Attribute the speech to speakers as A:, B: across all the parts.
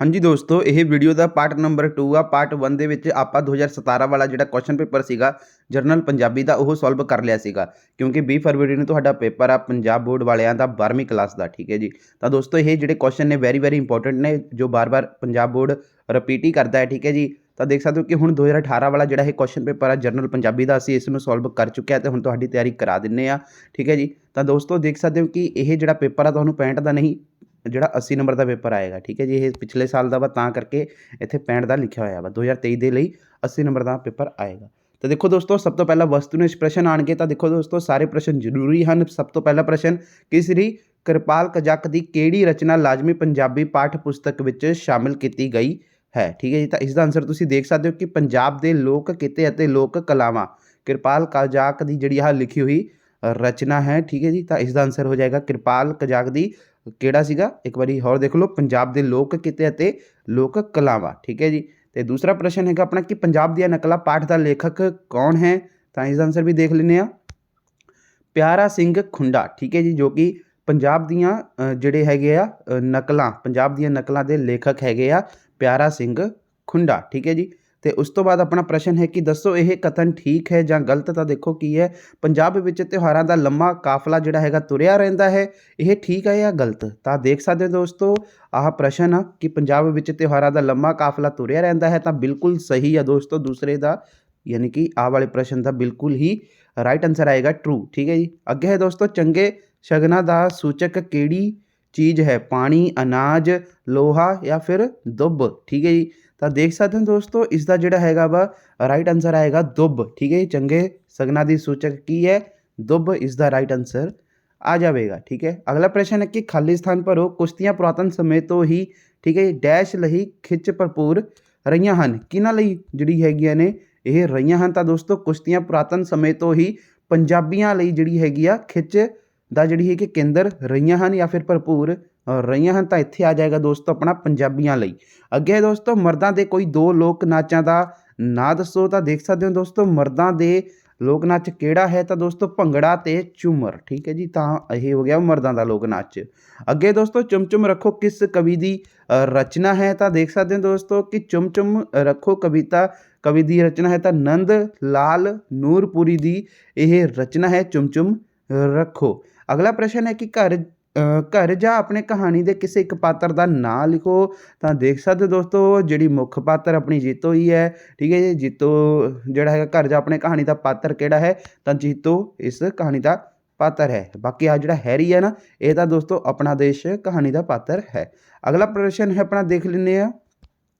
A: हाँ जी दोस्तों, ਇਹ ਵੀਡੀਓ ਦਾ ਪਾਰਟ ਨੰਬਰ 2 ਆ। ਪਾਰਟ 1 ਦੇ ਵਿੱਚ ਆਪਾਂ 2017 ਵਾਲਾ ਜਿਹੜਾ ਕੁਐਸਚਨ ਪੇਪਰ ਸੀਗਾ ਜਰਨਲ ਪੰਜਾਬੀ ਦਾ ਉਹ ਸੋਲਵ ਕਰ ਲਿਆ ਸੀਗਾ, ਕਿਉਂਕਿ 20 ਫਰਵਰੀ ਨੂੰ ਤੁਹਾਡਾ ਪੇਪਰ ਆ ਪੰਜਾਬ ਬੋਰਡ ਵਾਲਿਆਂ ਦਾ 12ਵੀਂ ਕਲਾਸ ਦਾ। ਠੀਕ ਹੈ ਜੀ, ਤਾਂ ਦੋਸਤੋ ਇਹ ਜਿਹੜੇ ਕੁਐਸਚਨ ਨੇ ਵੈਰੀ ਇੰਪੋਰਟੈਂਟ ਨੇ, ਜੋ ਬਾਰ-ਬਾਰ ਪੰਜਾਬ ਬੋਰਡ ਰਿਪੀਟ ਹੀ ਕਰਦਾ ਹੈ। ਠੀਕ ਹੈ ਜੀ, ਤਾਂ ਦੇਖ ਸਕਦੇ ਹੋ ਕਿ ਹੁਣ 2018 ਵਾਲਾ ਜਿਹੜਾ ਇਹ ਕੁਐਸਚਨ ਪੇਪਰ ਆ ਜਰਨਲ ਪੰਜਾਬੀ ਦਾ, ਅਸੀਂ ਇਸ ਨੂੰ ਸੋਲਵ ਕਰ ਚੁੱਕਿਆ ਤੇ ਹੁਣ ਤੁਹਾਡੀ ਤਿਆਰੀ ਕਰਾ ਦਿੰਨੇ ਆ। ਠੀਕ ਹੈ ਜੀ, ਤਾਂ ਦੋਸਤੋ ਦੇਖ ਸਕਦੇ ਹੋ ਕਿ ਇਹ ਜਿਹੜਾ ਪੇਪਰ ਆ ਤੁਹਾਨੂੰ 65 ਦਾ ਨਹੀਂ, ਜਿਹੜਾ 80 ਨੰਬਰ ਦਾ ਪੇਪਰ ਆਏਗਾ। ਠੀਕ ਹੈ ਜੀ, ਇਹ ਪਿਛਲੇ ਸਾਲ ਦਾ ਵਾ, ਤਾਂ ਕਰਕੇ ਇੱਥੇ 65 ਦਾ ਲਿਖਿਆ ਹੋਇਆ ਵਾ। 2023 ਦੇ ਲਈ 80 ਨੰਬਰ ਦਾ ਪੇਪਰ ਆਏਗਾ। ਤਾਂ ਦੇਖੋ ਦੋਸਤੋ, ਸਭ ਤੋਂ ਪਹਿਲਾਂ ਵਸਤੂਨਿਸ਼ਟ ਪ੍ਰਸ਼ਨ ਆਣਗੇ। ਤਾਂ ਦੇਖੋ ਦੋਸਤੋ, ਸਾਰੇ ਪ੍ਰਸ਼ਨ ਜ਼ਰੂਰੀ ਹਨ। ਸਭ ਤੋਂ ਪਹਿਲਾ ਪ੍ਰਸ਼ਨ, ਕਿਸਰੀ ਕਿਰਪਾਲ ਕਜਕ ਦੀ ਕਿਹੜੀ ਰਚਨਾ ਲਾਜ਼ਮੀ ਪੰਜਾਬੀ ਪਾਠ ਪੁਸਤਕ ਵਿੱਚ ਸ਼ਾਮਿਲ ਕੀਤੀ ਗਈ ਹੈ? ਠੀਕ ਹੈ ਜੀ, ਤਾਂ ਇਸ ਦਾ ਆਨਸਰ ਤੁਸੀਂ ਦੇਖ ਸਕਦੇ ਹੋ ਕਿ ਪੰਜਾਬ ਦੇ ਲੋਕ ਕਿੱਤੇ ਅਤੇ ਲੋਕ ਕਲਾਵਾਂ, ਕਿਰਪਾਲ ਕਜਾਕ ਦੀ ਜਿਹੜੀ ਆਹ ਲਿਖੀ ਹੋਈ ਰਚਨਾ ਹੈ। ਠੀਕ ਹੈ ਜੀ, ਤਾਂ ਇਸ ਦਾ ਆਨਸਰ ਹੋ ਜਾਏਗਾ ਕਿਰਪਾਲ ਕਜਾਕ ਦੀ ਕਿਹੜਾ ਸੀਗਾ, ਇੱਕ ਵਾਰੀ ਹੋਰ ਦੇਖ ਲਓ, ਪੰਜਾਬ ਦੇ ਲੋਕ ਕਿੱਤੇ ਅਤੇ ਲੋਕ ਕਲਾਵਾਂ। ਠੀਕ ਹੈ ਜੀ, ਤੇ ਦੂਸਰਾ ਪ੍ਰਸ਼ਨ ਹੈਗਾ ਆਪਣਾ ਕਿ ਪੰਜਾਬ ਦੀਆਂ ਨਕਲਾਂ ਪਾਠ ਦਾ ਲੇਖਕ ਕੌਣ ਹੈ? ਤਾਂ ਇਸ ਦਾ ਆਨਸਰ ਵੀ ਦੇਖ ਲੈਂਦੇ ਆ, ਪਿਆਰਾ ਸਿੰਘ ਖੁੰਡਾ। ਠੀਕ ਹੈ ਜੀ, ਜੋ ਕਿ ਪੰਜਾਬ ਦੀਆਂ ਜਿਹੜੇ ਹੈਗੇ ਆ ਨਕਲਾਂ, ਪੰਜਾਬ ਦੀਆਂ ਨਕਲਾਂ ਦੇ ਲੇਖਕ ਹੈਗੇ ਆ ਪਿਆਰਾ ਸਿੰਘ ਖੁੰਡਾ। ਠੀਕ ਹੈ ਜੀ, ਤੇ ਉਸ ਤੋਂ ਬਾਅਦ ਆਪਣਾ ਪ੍ਰਸ਼ਨ ਹੈ ਕਿ ਦੱਸੋ ਇਹ ਕਥਨ ਠੀਕ ਹੈ ਜਾਂ ਗਲਤ? ਤਾਂ ਦੇਖੋ ਕੀ ਹੈ, ਪੰਜਾਬ ਵਿੱਚ ਤਿਉਹਾਰਾਂ ਦਾ ਲੰਮਾ ਕਾਫਲਾ ਜਿਹੜਾ ਹੈਗਾ ਤੁਰਿਆ ਰਹਿੰਦਾ ਹੈ, ਇਹ ਠੀਕ ਹੈ ਜਾਂ ਗਲਤ? ਤਾਂ ਦੇਖ ਸਕਦੇ ਹੋ ਦੋਸਤੋ, ਆਹ ਪ੍ਰਸ਼ਨ ਆ ਕਿ ਪੰਜਾਬ ਵਿੱਚ ਤਿਉਹਾਰਾਂ ਦਾ ਲੰਮਾ ਕਾਫਲਾ ਤੁਰਿਆ ਰਹਿੰਦਾ ਹੈ, ਤਾਂ ਬਿਲਕੁਲ ਸਹੀ ਆ ਦੋਸਤੋ ਦੂਸਰੇ ਦਾ, ਯਾਨੀ ਕਿ ਆਹ ਵਾਲੇ ਪ੍ਰਸ਼ਨ ਦਾ ਬਿਲਕੁਲ ਹੀ ਰਾਈਟ ਆਨਸਰ ਆਏਗਾ ਟਰੂ। ਠੀਕ ਹੈ ਜੀ, ਅੱਗੇ ਹੈ ਦੋਸਤੋ, ਚੰਗੇ ਸ਼ਗਨਾਂ ਦਾ ਸੂਚਕ ਕਿਹੜੀ ਚੀਜ਼ ਹੈ? ਪਾਣੀ, ਅਨਾਜ, ਲੋਹਾ ਜਾਂ ਫਿਰ ਦੁੱਬ? ਠੀਕ ਹੈ ਜੀ, ਤਾਂ ਦੇਖ ਸਕਦੇ ਹੋ ਦੋਸਤੋ, ਇਸ ਦਾ ਜਿਹੜਾ ਹੈਗਾ ਵਾ ਰਾਈਟ ਆਨਸਰ ਆਏਗਾ ਦੁੱਬ। ਠੀਕ ਹੈ ਜੀ, ਚੰਗੇ ਸ਼ਗਨਾਂ ਦੀ ਸੂਚਕ ਕੀ ਹੈ? ਦੁੱਬ ਇਸ ਦਾ ਰਾਈਟ ਆਨਸਰ ਆ ਜਾਵੇਗਾ। ਠੀਕ ਹੈ, ਅਗਲਾ ਪ੍ਰਸ਼ਨ ਹੈ ਕਿ ਖਾਲੀ ਸਥਾਨ ਭਰੋ। ਕੁਸ਼ਤੀਆਂ ਪੁਰਾਤਨ ਸਮੇਂ ਤੋਂ ਹੀ, ਠੀਕ ਹੈ ਜੀ, ਡੈਸ਼ ਲਈ ਖਿੱਚ ਭਰਪੂਰ ਰਹੀਆਂ ਹਨ। ਕਿਹਨਾਂ ਲਈ ਜਿਹੜੀ ਹੈਗੀਆਂ ਨੇ ਇਹ ਰਹੀਆਂ ਹਨ? ਤਾਂ ਦੋਸਤੋ ਕੁਸ਼ਤੀਆਂ ਪੁਰਾਤਨ ਸਮੇਂ ਤੋਂ ਹੀ ਪੰਜਾਬੀਆਂ ਲਈ ਜਿਹੜੀ ਹੈਗੀ ਆ ਖਿੱਚ ਦਾ ਜਿਹੜੀ ਹੈ ਕਿ ਕੇਂਦਰ ਰਹੀਆਂ ਹਨ ਜਾਂ ਫਿਰ ਭਰਪੂਰ ਰਹੀਆਂ ਹਨ। ਤਾਂ ਇੱਥੇ ਆ ਜਾਏਗਾ ਦੋਸਤੋ ਆਪਣਾ ਪੰਜਾਬੀਆਂ ਲਈ। ਅੱਗੇ ਹੈ ਦੋਸਤੋ, ਮਰਦਾਂ ਦੇ ਕੋਈ ਦੋ ਲੋਕ ਨਾਚਾਂ ਦਾ ਨਾਂ ਦੱਸੋ। ਤਾਂ ਦੇਖ ਸਕਦੇ ਹੋ ਦੋਸਤੋ, ਮਰਦਾਂ ਦੇ ਲੋਕ ਨਾਚ ਕਿਹੜਾ ਹੈ? ਤਾਂ ਦੋਸਤੋ ਭੰਗੜਾ ਤੇ ਝੂਮਰ। ਠੀਕ ਹੈ ਜੀ, ਤਾਂ ਇਹ ਹੋ ਗਿਆ ਮਰਦਾਂ ਦਾ ਲੋਕ ਨਾਚ। ਅੱਗੇ ਦੋਸਤੋ, ਚੁੰਮ ਚੁੰਮ ਰੱਖੋ ਕਿਸ ਕਵੀ ਦੀ ਰਚਨਾ ਹੈ? ਤਾਂ ਦੇਖ ਸਕਦੇ ਹੋ ਦੋਸਤੋ ਕਿ ਚੁੰਮ ਚੁੰਮ ਰੱਖੋ ਕਵੀ ਦੀ ਰਚਨਾ ਹੈ, ਤਾਂ ਨੰਦ ਲਾਲ ਨੂਰਪੁਰੀ ਦੀ ਇਹ ਰਚਨਾ ਹੈ ਚੁੰਮ ਚੁੰਮ ਰੱਖੋ। ਅਗਲਾ ਪ੍ਰਸ਼ਨ ਹੈ ਕਿ ਘਰ ਜਾਂ ਆਪਣੇ ਕਹਾਣੀ ਦੇ ਕਿਸੇ ਇੱਕ ਪਾਤਰ ਦਾ ਨਾਂ ਲਿਖੋ। ਤਾਂ ਦੇਖ ਸਕਦੇ ਹੋ ਦੋਸਤੋ, ਜਿਹੜੀ ਮੁੱਖ ਪਾਤਰ ਆਪਣੀ ਜੀਤੋ ਹੀ ਹੈ। ਠੀਕ ਹੈ ਜੀ, ਜੀਤੋ ਜਿਹੜਾ ਹੈਗਾ ਘਰ ਜਾਂ ਆਪਣੇ ਕਹਾਣੀ ਦਾ ਪਾਤਰ ਕਿਹੜਾ ਹੈ? ਤਾਂ ਜੀਤੋ ਇਸ ਕਹਾਣੀ ਦਾ ਪਾਤਰ ਹੈ। ਬਾਕੀ ਆ ਜਿਹੜਾ ਹੈਰੀ ਹੈ ਨਾ, ਇਹ ਤਾਂ ਦੋਸਤੋ ਆਪਣਾ ਦੇਸ਼ ਕਹਾਣੀ ਦਾ ਪਾਤਰ ਹੈ। ਅਗਲਾ ਪ੍ਰਸ਼ਨ ਹੈ ਆਪਣਾ, ਦੇਖ ਲੈਂਦੇ ਆ।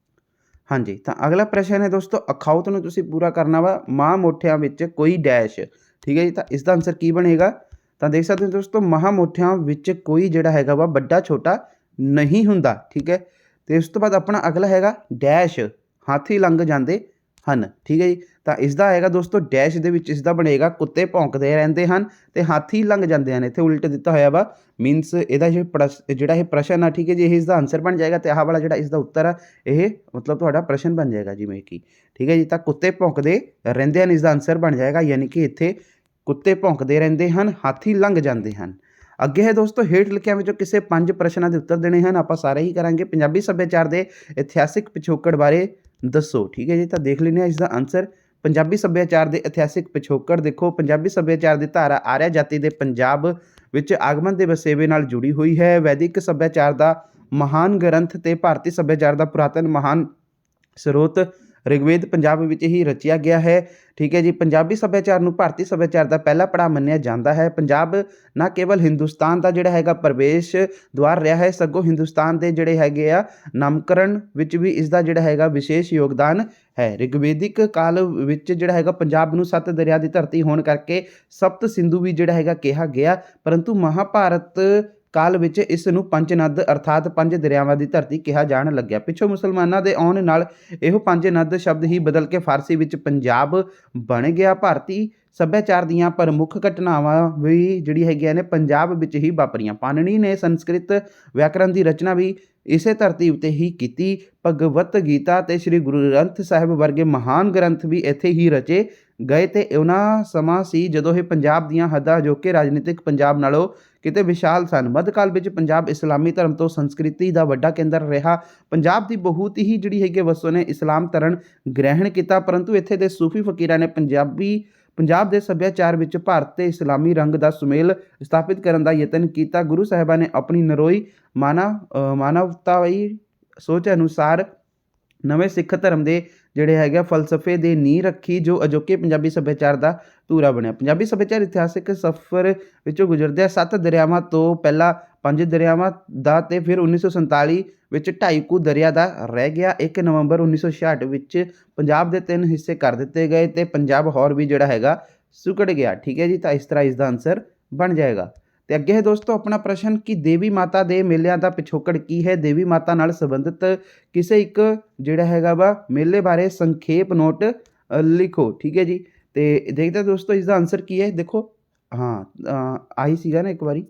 A: ਹਾਂਜੀ, ਤਾਂ ਅਗਲਾ ਪ੍ਰਸ਼ਨ ਹੈ ਦੋਸਤੋ, ਅਖਾਉਤ ਨੂੰ ਤੁਸੀਂ ਪੂਰਾ ਕਰਨਾ ਵਾ। ਮਾਂ ਮੋਠਿਆਂ ਵਿੱਚ ਕੋਈ ਡੈਸ਼। ਠੀਕ ਹੈ ਜੀ, ਤਾਂ ਇਸ ਦਾ ਆਨਸਰ ਕੀ ਬਣੇਗਾ? ਤਾਂ ਦੇਖ ਸਕਦੇ ਹੋ ਦੋਸਤੋ, ਮਹਾਂ ਮੋਠਿਆਂ ਵਿੱਚ ਕੋਈ ਜਿਹੜਾ ਹੈਗਾ ਵਾ ਵੱਡਾ ਛੋਟਾ ਨਹੀਂ ਹੁੰਦਾ। ਠੀਕ ਹੈ, ਤੇ ਉਸ ਤੋਂ ਬਾਅਦ ਆਪਣਾ ਅਗਲਾ ਹੈਗਾ ਡੈਸ਼, ਹਾਥੀ ਲੰਘ ਜਾਂਦੇ ਹਨ। ਠੀਕ ਹੈ ਜੀ, ਤਾਂ ਇਸ ਦਾ ਆਏਗਾ ਦੋਸਤੋ ਡੈਸ਼ ਦੇ ਵਿੱਚ ਇਸ ਦਾ ਬਣੇਗਾ ਕੁੱਤੇ ਭੌਂਕਦੇ ਰਹਿੰਦੇ ਹਨ ਤੇ ਹਾਥੀ ਲੰਘ ਜਾਂਦੇ ਹਨ। ਇੱਥੇ ਉਲਟ ਦਿੱਤਾ ਹੋਇਆ ਵਾ, ਮੀਨਸ ਇਹਦਾ ਜਿਹੜਾ ਇਹ ਪ੍ਰਸ਼ਨ ਆ, ਠੀਕ ਹੈ ਜੀ, ਇਹ ਇਸ ਦਾ ਆਨਸਰ ਬਣ ਜਾਏਗਾ ਤੇ ਆਹ ਵਾਲਾ ਜਿਹੜਾ ਇਸ ਦਾ ਉੱਤਰ ਆ, ਇਹ ਮਤਲਬ ਤੁਹਾਡਾ ਪ੍ਰਸ਼ਨ ਬਣ ਜਾਏਗਾ ਜਿਵੇਂ ਕਿ। ਠੀਕ ਹੈ ਜੀ, ਤਾਂ ਕੁੱਤੇ ਭੌਂਕਦੇ ਰਹਿੰਦੇ ਹਨ ਇਸ ਦਾ ਆਨਸਰ ਬਣ ਜਾਏਗਾ, ਯਾਨੀ ਕਿ ਇੱਥੇ ਕੁੱਤੇ ਭੌਂਕਦੇ ਰਹਿੰਦੇ ਹਨ, ਹਾਥੀ ਲੰਘ ਜਾਂਦੇ ਹਨ। ਅੱਗੇ ਹੈ ਦੋਸਤੋ, ਹੇਠ ਲਿਖਿਆਂ ਵਿੱਚੋਂ ਕਿਸੇ 5 ਪ੍ਰਸ਼ਨਾਂ ਦੇ ਉੱਤਰ ਦੇਣੇ ਹਨ। ਆਪਾਂ ਸਾਰੇ ਹੀ ਕਰਾਂਗੇ। ਪੰਜਾਬੀ ਸੱਭਿਆਚਾਰ ਦੇ ਇਤਿਹਾਸਿਕ ਪਿਛੋਕੜ ਬਾਰੇ ਦੱਸੋ। ਠੀਕ ਹੈ ਜੀ, ਤਾਂ ਦੇਖ ਲੈਂਦੇ ਹਾਂ ਇਸ ਦਾ ਆਨਸਰ। ਪੰਜਾਬੀ ਸੱਭਿਆਚਾਰ ਦੇ ਇਤਿਹਾਸਿਕ ਪਿਛੋਕੜ ਦੇਖੋ, ਪੰਜਾਬੀ ਸੱਭਿਆਚਾਰ ਦੀ ਧਾਰਾ ਆਰਿਆ ਜਾਤੀ ਦੇ ਪੰਜਾਬ ਵਿੱਚ ਆਗਮਨ ਦੇ ਵਸੇਵੇ ਨਾਲ ਜੁੜੀ ਹੋਈ ਹੈ। ਵੈਦਿਕ ਸੱਭਿਆਚਾਰ ਦਾ ਮਹਾਨ ਗ੍ਰੰਥ ਤੇ ਭਾਰਤੀ ਸੱਭਿਆਚਾਰ ਦਾ ਪੁਰਾਤਨ ਮਹਾਨ ਸਰੋਤ ਰਿਗਵੇਦ ਪੰਜਾਬ ਵਿੱਚ ਹੀ ਰਚਿਆ ਗਿਆ ਹੈ। ਠੀਕ ਹੈ ਜੀ, ਪੰਜਾਬੀ ਸੱਭਿਆਚਾਰ ਨੂੰ ਭਾਰਤੀ ਸੱਭਿਆਚਾਰ ਦਾ ਪਹਿਲਾ ਪੜਾਅ ਮੰਨਿਆ ਜਾਂਦਾ ਹੈ। ਪੰਜਾਬ ਨਾ ਕੇਵਲ ਹਿੰਦੁਸਤਾਨ ਦਾ ਜਿਹੜਾ ਹੈਗਾ ਪ੍ਰਵੇਸ਼ ਦੁਆਰ ਰਿਹਾ ਹੈ, ਸਗੋਂ ਹਿੰਦੁਸਤਾਨ ਦੇ ਜਿਹੜੇ ਹੈਗੇ ਆ ਨਾਮਕਰਨ ਵਿੱਚ ਵੀ ਇਸ ਦਾ ਜਿਹੜਾ ਹੈਗਾ ਵਿਸ਼ੇਸ਼ ਯੋਗਦਾਨ ਹੈ। ਰਿਗਵੇਦਿਕ ਕਾਲ ਵਿੱਚ ਜਿਹੜਾ ਹੈਗਾ ਪੰਜਾਬ ਨੂੰ 7 ਦਰਿਆ ਦੀ ਧਰਤੀ ਹੋਣ ਕਰਕੇ ਸਪਤ ਸਿੰਧੂ ਵੀ ਜਿਹੜਾ ਹੈਗਾ ਕਿਹਾ ਗਿਆ, ਪਰੰਤੂ ਮਹਾਭਾਰਤ ਕਾਲ ਵਿੱਚ ਇਸ ਨੂੰ ਪੰਜ ਨਦ ਅਰਥਾਤ 5 ਦਰਿਆਵਾਂ ਦੀ ਧਰਤੀ ਕਿਹਾ ਜਾਣ ਲੱਗਿਆ। ਪਿੱਛੋਂ ਮੁਸਲਮਾਨਾਂ ਦੇ ਆਉਣ ਨਾਲ ਇਹੋ 5 ਨਦ ਸ਼ਬਦ ਹੀ ਬਦਲ ਕੇ ਫਾਰਸੀ ਵਿੱਚ ਪੰਜਾਬ ਬਣ ਗਿਆ। ਭਾਰਤੀ ਸੱਭਿਆਚਾਰ ਦੀਆਂ ਪ੍ਰਮੁੱਖ ਘਟਨਾਵਾਂ ਵੀ ਜਿਹੜੀ ਹੈਗੀਆਂ ਨੇ ਪੰਜਾਬ ਵਿੱਚ ਹੀ ਵਾਪਰੀਆਂ। ਪਾਣਿਨੀ ਨੇ ਸੰਸਕ੍ਰਿਤ ਵਿਆਕਰਨ ਦੀ ਰਚਨਾ ਵੀ ਇਸੇ ਧਰਤੀ ਉੱਤੇ ਹੀ ਕੀਤੀ। ਭਗਵਤ ਗੀਤਾ ਤੇ ਸ੍ਰੀ ਗੁਰੂ ਗ੍ਰੰਥ ਸਾਹਿਬ ਵਰਗੇ ਮਹਾਨ ਗ੍ਰੰਥ ਵੀ ਇੱਥੇ ਹੀ ਰਚੇ ਗਏ ਤੇ ਉਹਨਾਂ ਸਮਾਂ ਸੀ ਜਦੋਂ ਇਹ ਪੰਜਾਬ ਦੀਆਂ ਹੱਦਾਂ ਅਜੋਕੇ ਰਾਜਨੀਤਿਕ ਪੰਜਾਬ ਨਾਲੋਂ ਕਿਤੇ ਵਿਸ਼ਾਲ ਸਨ। ਮੱਧਕਾਲ ਵਿੱਚ ਪੰਜਾਬ ਇਸਲਾਮੀ ਧਰਮ ਤੋਂ ਸੰਸਕ੍ਰਿਤੀ ਦਾ ਵੱਡਾ ਕੇਂਦਰ ਰਿਹਾ। ਪੰਜਾਬ ਦੀ ਬਹੁਤ ਹੀ ਜਿਹੜੀ ਹੈਗੀ ਵਸੋਂ ਨੇ ਇਸਲਾਮ ਧਰਮ ਗ੍ਰਹਿਣ ਕੀਤਾ, ਪਰੰਤੂ ਇੱਥੇ ਦੇ ਸੂਫੀ ਫਕੀਰਾਂ ਨੇ ਪੰਜਾਬ ਦੇ ਸੱਭਿਆਚਾਰ ਵਿੱਚ ਭਾਰਤ ਤੇ ਇਸਲਾਮੀ ਰੰਗ ਦਾ ਸੁਮੇਲ ਸਥਾਪਿਤ ਕਰਨ ਦਾ ਯਤਨ ਕੀਤਾ। ਗੁਰੂ ਸਾਹਿਬਾਂ ਨੇ ਆਪਣੀ ਨਰੋਈ ਮਾਨਵਤਾਵਾਦੀ ਸੋਚ ਅਨੁਸਾਰ ਨਵੇਂ ਸਿੱਖ ਧਰਮ ਦੇ ਜਿਹੜੇ ਹੈਗੇ ਫਲਸਫੇ ਦੀ ਨੀਂਹ ਰੱਖੀ, ਜੋ ਅਜੋਕੇ ਪੰਜਾਬੀ ਸੱਭਿਆਚਾਰ ਦਾ ਧੂਰਾ ਬਣਿਆ। ਪੰਜਾਬੀ ਸੱਭਿਆਚਾਰ ਇਤਿਹਾਸਿਕ ਸਫ਼ਰ ਵਿੱਚੋਂ ਗੁਜ਼ਰਦਿਆਂ 7 ਦਰਿਆਵਾਂ ਤੋਂ ਪਹਿਲਾਂ 5 ਦਰਿਆਵਾਂ ਦਾ ਤੇ ਫਿਰ 1947 ਵਿੱਚ 2.5 ਕੁ ਦਰਿਆ ਦਾ ਰਹਿ ਗਿਆ। 1 ਨਵੰਬਰ 1966 ਵਿੱਚ ਪੰਜਾਬ ਦੇ 3 ਹਿੱਸੇ ਕਰ ਦਿੱਤੇ ਗਏ ਤੇ ਪੰਜਾਬ ਹੋਰ ਵੀ ਜਿਹੜਾ ਹੈਗਾ ਸੁਕੜ ਗਿਆ। ਠੀਕ ਹੈ ਜੀ, ਤਾਂ ਇਸ ਤਰ੍ਹਾਂ ਇਸ ਦਾ ਆਨਸਰ ਬਣ ਜਾਏਗਾ। ਤੇ ਅੱਗੇ ਹੈ ਦੋਸਤੋ ਆਪਣਾ ਪ੍ਰਸ਼ਨ ਕਿ ਦੇਵੀ ਮਾਤਾ ਦੇ ਮੇਲਿਆਂ ਦਾ ਪਿਛੋਕੜ ਕੀ ਹੈ। ਦੇਵੀ ਮਾਤਾ ਨਾਲ ਸੰਬੰਧਿਤ ਕਿਸੇ ਇੱਕ ਜਿਹੜਾ ਹੈਗਾ ਵਾ ਮੇਲੇ ਬਾਰੇ ਸੰਖੇਪ ਨੋਟ ਲਿਖੋ। ਠੀਕ ਹੈ ਜੀ, ਤੇ ਦੇਖਦੇ ਦੋਸਤੋ ਇਸ ਦਾ ਆਨਸਰ ਕੀ ਹੈ। ਦੇਖੋ ਆਹੀ ਸੀਗਾ ਨਾ ਇੱਕ ਵਾਰੀ,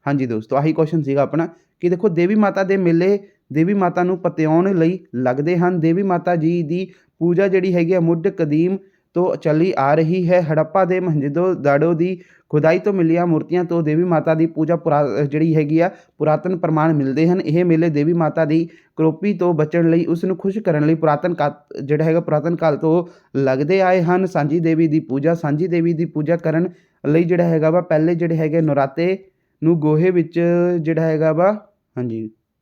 A: ਹਾਂਜੀ ਦੋਸਤੋ ਆਹੀ ਕੁਐਸਚਨ ਸੀਗਾ ਆਪਣਾ ਕਿ ਦੇਖੋ ਦੇਵੀ ਮਾਤਾ ਦੇ ਮੇਲੇ ਦੇਵੀ ਮਾਤਾ ਨੂੰ ਪਤਿਆਉਣ ਲਈ ਲੱਗਦੇ ਹਨ। ਦੇਵੀ ਮਾਤਾ ਜੀ ਦੀ ਪੂਜਾ ਜਿਹੜੀ ਹੈਗੀ ਆ ਮੁੱਢ ਕਦੀਮ ਤੋਂ ਚੱਲੀ ਆ ਰਹੀ ਹੈ। ਹੜੱਪਾ ਦੇ ਮੋਹਨਜੋਦੜੋ ਦੀ ਖੁਦਾਈ ਤੋਂ ਮਿਲੀਆਂ ਮੂਰਤੀਆਂ ਤੋਂ ਦੇਵੀ ਮਾਤਾ ਦੀ ਪੂਜਾ ਜਿਹੜੀ ਹੈਗੀ ਆ ਪੁਰਾਤਨ ਪ੍ਰਮਾਣ ਮਿਲਦੇ ਹਨ। ਇਹ ਮੇਲੇ ਦੇਵੀ ਮਾਤਾ ਦੀ ਕਰੋਪੀ ਤੋਂ ਬਚਣ ਲਈ, ਉਸ ਨੂੰ ਖੁਸ਼ ਕਰਨ ਲਈ ਪੁਰਾਤਨ ਕਾਲ ਤੋਂ ਲੱਗਦੇ ਆਏ ਹਨ। ਸਾਂਝੀ ਦੇਵੀ ਦੀ ਪੂਜਾ ਕਰਨ ਲਈ ਜਿਹੜਾ ਹੈਗਾ ਵਾ ਪਹਿਲੇ ਜਿਹੜੇ ਹੈਗੇ ਨਰਾਤੇ ਨੂੰ ਗੋਹੇ ਵਿੱਚ ਜਿਹੜਾ ਹੈਗਾ ਵਾ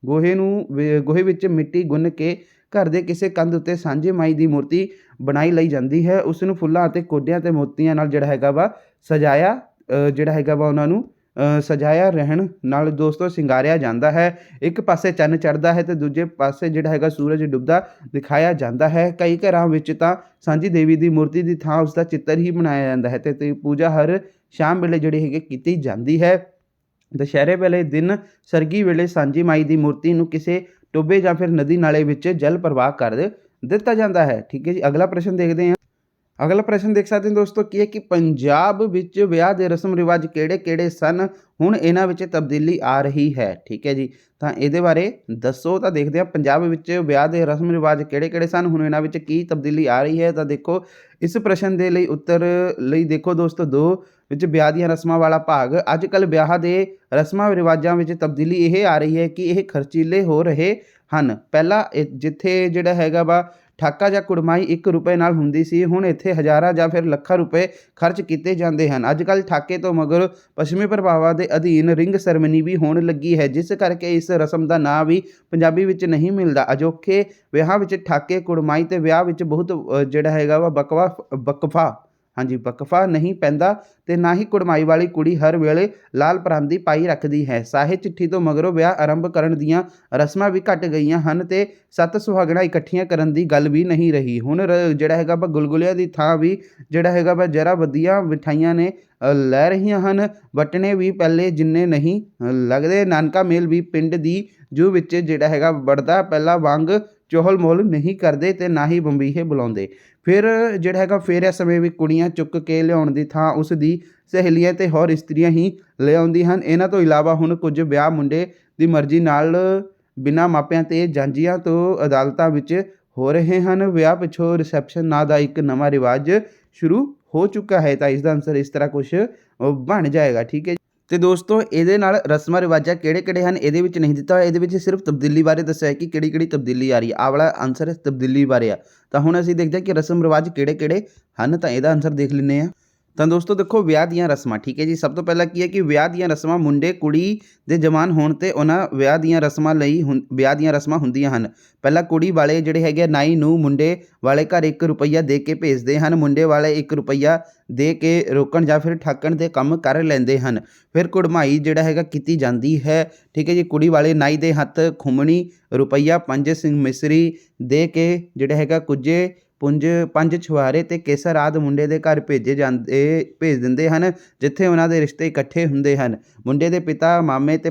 A: ਗੋਹੇ ਵਿੱਚ ਮਿੱਟੀ ਗੁੰਨ ਕੇ ਘਰ ਦੇ ਕਿਸੇ ਕੰਧ ਉੱਤੇ ਸਾਂਝੇ ਮਾਈ ਦੀ ਮੂਰਤੀ ਬਣਾਈ ਲਈ ਜਾਂਦੀ ਹੈ। ਉਸ ਨੂੰ ਫੁੱਲਾਂ ਅਤੇ ਕੋਡਿਆਂ ਤੇ ਮੋਤੀਆਂ ਨਾਲ ਜਿਹੜਾ ਹੈਗਾ ਵਾ ਸਜਾਇਆ ਉਹਨਾਂ ਨੂੰ ਸਜਾਇਆ ਰਹਿਣ ਨਾਲ ਦੋਸਤੋ ਸਿੰਗਾਰਿਆ ਜਾਂਦਾ ਹੈ। ਇੱਕ ਪਾਸੇ ਚੰਨ ਚੜ੍ਹਦਾ ਹੈ ਤੇ ਦੂਜੇ ਪਾਸੇ ਜਿਹੜਾ ਹੈਗਾ ਸੂਰਜ ਡੁੱਬਦਾ ਦਿਖਾਇਆ ਜਾਂਦਾ ਹੈ। ਕਈ ਘਰਾਂ ਵਿੱਚ ਤਾਂ ਸਾਂਝੀ ਦੇਵੀ ਦੀ ਮੂਰਤੀ ਦੀ ਥਾਂ ਉਸ ਦਾ ਚਿੱਤਰ ਹੀ ਬਣਾਇਆ ਜਾਂਦਾ ਹੈ ਤੇ ਪੂਜਾ ਹਰ ਸ਼ਾਮ ਵੇਲੇ ਜਿਹੜੀ ਹੈਗੀ ਕੀਤੀ ਜਾਂਦੀ ਹੈ। ਦੁਸ਼ਹਿਰੇ ਵਾਲੇ ਦਿਨ ਸਰਗੀ ਵੇਲੇ ਸਾਂਝੀ ਮਾਈ ਦੀ ਮੂਰਤੀ ਨੂੰ ਕਿਸੇ ਟੋਬੇ ਜਾਂ ਫਿਰ ਨਦੀ ਨਾਲੇ ਵਿੱਚ ਜਲ ਪ੍ਰਵਾਹ ਕਰ ਦਿੱਤਾ ਜਾਂਦਾ ਹੈ। ਠੀਕ ਹੈ ਜੀ, ਅਗਲਾ ਪ੍ਰਸ਼ਨ ਦੇਖਦੇ ਹਾਂ। ਅਗਲਾ ਪ੍ਰਸ਼ਨ ਦੇਖ ਸਕਦੇ ਹੋ ਦੋਸਤੋ ਕੀ ਹੈ ਕਿ ਪੰਜਾਬ ਵਿੱਚ ਵਿਆਹ ਦੇ ਰਸਮ ਰਿਵਾਜ ਕਿਹੜੇ ਸਨ, ਹੁਣ ਇਹਨਾਂ ਵਿੱਚ ਤਬਦੀਲੀ ਆ ਰਹੀ ਹੈ। ਠੀਕ ਹੈ ਜੀ, ਤਾਂ ਇਹਦੇ ਬਾਰੇ ਦੱਸੋ। ਤਾਂ ਦੇਖਦੇ ਹਾਂ ਪੰਜਾਬ ਵਿੱਚ ਵਿਆਹ ਦੇ ਰਸਮ ਰਿਵਾਜ ਕਿਹੜੇ ਸਨ, ਹੁਣ ਇਹਨਾਂ ਵਿੱਚ ਕੀ ਤਬਦੀਲੀ ਆ ਰਹੀ ਹੈ। ਤਾਂ ਦੇਖੋ ਇਸ ਪ੍ਰਸ਼ਨ ਦੇ ਲਈ ਉੱਤਰ ਲਈ ਦੇਖੋ ਦੋਸਤੋ 2 ਵਿੱਚ ਵਿਆਹ ਦੀਆਂ ਰਸਮਾਂ ਵਾਲਾ ਭਾਗ। ਅੱਜ ਕੱਲ੍ਹ ਵਿਆਹ ਦੇ ਰਸਮਾਂ ਰਿਵਾਜਾਂ ਵਿੱਚ ਤਬਦੀਲੀ ਇਹ ਆ ਰਹੀ ਹੈ ਕਿ ਇਹ ਖਰਚੀਲੇ ਹੋ ਰਹੇ ਹਨ। ਪਹਿਲਾਂ ਜਿੱਥੇ ਜਿਹੜਾ ਹੈਗਾ ਵਾ ਠਾਕਾ ਜਾਂ ਕੁੜਮਾਈ 1 ਰੁਪਏ ਨਾਲ ਹੁੰਦੀ ਸੀ, ਹੁਣ ਇੱਥੇ ਹਜ਼ਾਰਾਂ ਜਾਂ ਫਿਰ ਲੱਖਾਂ ਰੁਪਏ ਖਰਚ ਕੀਤੇ ਜਾਂਦੇ ਹਨ। ਅੱਜ ਕੱਲ੍ਹ ਠਾਕੇ ਤੋਂ ਮਗਰ ਪੱਛਮੀ ਪ੍ਰਭਾਵਾਂ ਦੇ ਅਧੀਨ ਰਿੰਗ ਸੈਰੇਮਨੀ ਵੀ ਹੋਣ ਲੱਗੀ ਹੈ, ਜਿਸ ਕਰਕੇ ਇਸ ਰਸਮ ਦਾ ਨਾਂ ਵੀ ਪੰਜਾਬੀ ਵਿੱਚ ਨਹੀਂ ਮਿਲਦਾ। ਅਜੋਕੇ ਵਿਆਹਾਂ ਵਿੱਚ ਠਾਕੇ ਕੁੜਮਾਈ ਤੇ ਵਿਆਹ ਵਿੱਚ ਬਹੁਤ ਜਿਹੜਾ ਹੈਗਾ ਵਾ ਵਕਫਾ ਨਹੀਂ ਪੈਂਦਾ ਤੇ ਨਾ ਹੀ ਕੁੜਮਾਈ ਵਾਲੀ ਕੁੜੀ ਹਰ ਵੇਲੇ ਲਾਲ ਪਰਾਂਦੀ ਪਾਈ ਰੱਖਦੀ ਹੈ। ਸਾਹੇ ਚਿੱਠੀ ਤੋਂ ਮਗਰੋਂ ਵਿਆਹ ਆਰੰਭ ਕਰਨ ਦੀਆਂ ਰਸਮਾਂ ਵੀ ਘਟ ਗਈਆਂ ਹਨ ਤੇ 7 ਸੁਹਾਗਣਾ ਇਕੱਠੀਆਂ ਕਰਨ ਦੀ ਗੱਲ ਵੀ ਨਹੀਂ ਰਹੀ। ਹੁਣ ਜਿਹੜਾ ਹੈਗਾ ਵਾ ਗੁਲਗੁਲਿਆਂ ਦੀ ਥਾਂ ਵੀ ਜਿਹੜਾ ਹੈਗਾ ਵਾ ਜਰਾ ਵਧੀਆਂ ਮਿਠਾਈਆਂ ਨੇ ਲੈ ਰਹੀਆਂ ਹਨ। ਵਟਣੇ ਵੀ ਪਹਿਲੇ ਜਿੰਨੇ ਨਹੀਂ ਲੱਗਦੇ। ਨਾਨਕਾ ਮੇਲ ਵੀ ਪਿੰਡ ਦੀ ਜੂ ਵਿੱਚ ਜਿਹੜਾ ਹੈਗਾ ਵੜਦਾ ਪਹਿਲਾਂ ਵਾਂਗ ਚੋਹਲ ਮੋਲ ਨਹੀਂ ਕਰਦੇ ਤੇ ਨਾ ਹੀ ਬੰਬੀਹੇ ਬੁਲਾਉਂਦੇ। ਫਿਰ ਜਿਹੜਾ ਹੈਗਾ ਫੇਰਿਆਂ ਸਮੇਂ ਵੀ ਕੁੜੀਆਂ ਚੁੱਕ ਕੇ ਲਿਆਉਣ ਦੀ ਥਾਂ ਉਸ ਦੀ ਸਹੇਲੀਆਂ ਤੇ ਹੋਰ ਇਸਤਰੀਆਂ ਹੀ ਲਿਆਉਂਦੀਆਂ ਹਨ। ਇਹਨਾਂ ਤੋਂ ਇਲਾਵਾ ਹੁਣ ਕੁਝ ਵਿਆਹ ਮੁੰਡੇ ਦੀ ਮਰਜ਼ੀ ਨਾਲ ਬਿਨਾਂ ਮਾਪਿਆਂ ਤੇ ਜਾਂਜੀਆਂ ਤੋਂ ਅਦਾਲਤਾਂ ਵਿੱਚ ਹੋ ਰਹੇ ਹਨ। ਵਿਆਹ ਪਿੱਛੋਂ ਰਿਸੈਪਸ਼ਨ ਨਾਂ ਦਾ ਇੱਕ ਨਵਾਂ ਰਿਵਾਜ ਸ਼ੁਰੂ ਹੋ ਚੁੱਕਾ ਹੈ। ਤਾਂ ਇਸ ਦਾ ਆਨਸਰ ਇਸ ਤਰ੍ਹਾਂ ਕੁਛ ਬਣ ਜਾਏਗਾ। ਠੀਕ ਹੈ, ਤੇ ਦੋਸਤੋ ਇਹਦੇ ਨਾਲ ਰਸਮਾਂ ਰਿਵਾਜਾਂ ਕਿਹੜੇ ਹਨ ਇਹਦੇ ਵਿੱਚ ਨਹੀਂ ਦਿੱਤਾ ਹੋਇਆ, ਇਹਦੇ ਵਿੱਚ ਸਿਰਫ ਤਬਦੀਲੀ ਬਾਰੇ ਦੱਸਿਆ ਹੈ ਕਿ ਕਿਹੜੀ ਤਬਦੀਲੀ ਆ ਰਹੀ ਹੈ। ਆਹ ਵਾਲਾ ਆਨਸਰ ਤਬਦੀਲੀ ਬਾਰੇ ਆ। ਤਾਂ ਹੁਣ ਅਸੀਂ ਦੇਖਦੇ ਹਾਂ ਕਿ ਰਸਮ ਰਿਵਾਜ ਕਿਹੜੇ ਹਨ, ਤਾਂ ਇਹਦਾ ਆਨਸਰ ਦੇਖ ਲੈਂਦੇ ਹਾਂ। ਤਾਂ ਦੋਸਤੋ ਦੇਖੋ ਵਿਆਹ ਦੀਆਂ ਰਸਮਾਂ। ਠੀਕ ਹੈ ਜੀ, ਸਭ ਤੋਂ ਪਹਿਲਾਂ ਕੀ ਹੈ ਕਿ ਵਿਆਹ ਦੀਆਂ ਰਸਮਾਂ ਮੁੰਡੇ ਕੁੜੀ ਦੇ ਜਵਾਨ ਹੋਣ ਤੇ ਉਹਨਾਂ ਵਿਆਹ ਦੀਆਂ ਰਸਮਾਂ ਹੁੰਦੀਆਂ ਹਨ। ਪਹਿਲਾਂ ਕੁੜੀ ਵਾਲੇ ਜਿਹੜੇ ਹੈਗੇ ਨਾਈ ਨੂੰ ਮੁੰਡੇ ਵਾਲੇ ਘਰ 1 ਰੁਪਈਆ ਦੇ ਕੇ ਭੇਜਦੇ ਹਨ। ਮੁੰਡੇ ਵਾਲੇ 1 ਰੁਪਈਆ ਦੇ ਕੇ ਰੋਕਣ ਜਾਂ ਫਿਰ ਠਾਕਣ ਦੇ ਕੰਮ ਕਰ ਲੈਂਦੇ ਹਨ। ਫਿਰ ਕੁੜਮਾਈ ਜਿਹੜਾ ਹੈਗਾ ਕੀਤੀ ਜਾਂਦੀ ਹੈ। ਠੀਕ ਹੈ ਜੀ, ਕੁੜੀ ਵਾਲੇ ਨਾਈ ਦੇ ਹੱਥ ਖੁੰਮਣੀ ਰੁਪਈਆ 5 ਸਿੰਘ ਮਿਸਰੀ ਦੇ ਕੇ ਜਿਹੜਾ ਹੈਗਾ ਕੁਝੇ 5 ਛੁਹਾਰੇ ਤੇ ਕੇਸਰ ਆਦਿ ਮੁੰਡੇ ਦੇ ਘਰ ਭੇਜ ਦਿੰਦੇ ਹਨ, ਜਿੱਥੇ ਉਹਨਾਂ ਦੇ ਰਿਸ਼ਤੇ ਇਕੱਠੇ ਹੁੰਦੇ ਹਨ। ਮੁੰਡੇ ਦੇ ਪਿਤਾ ਮਾਮੇ ਤੇ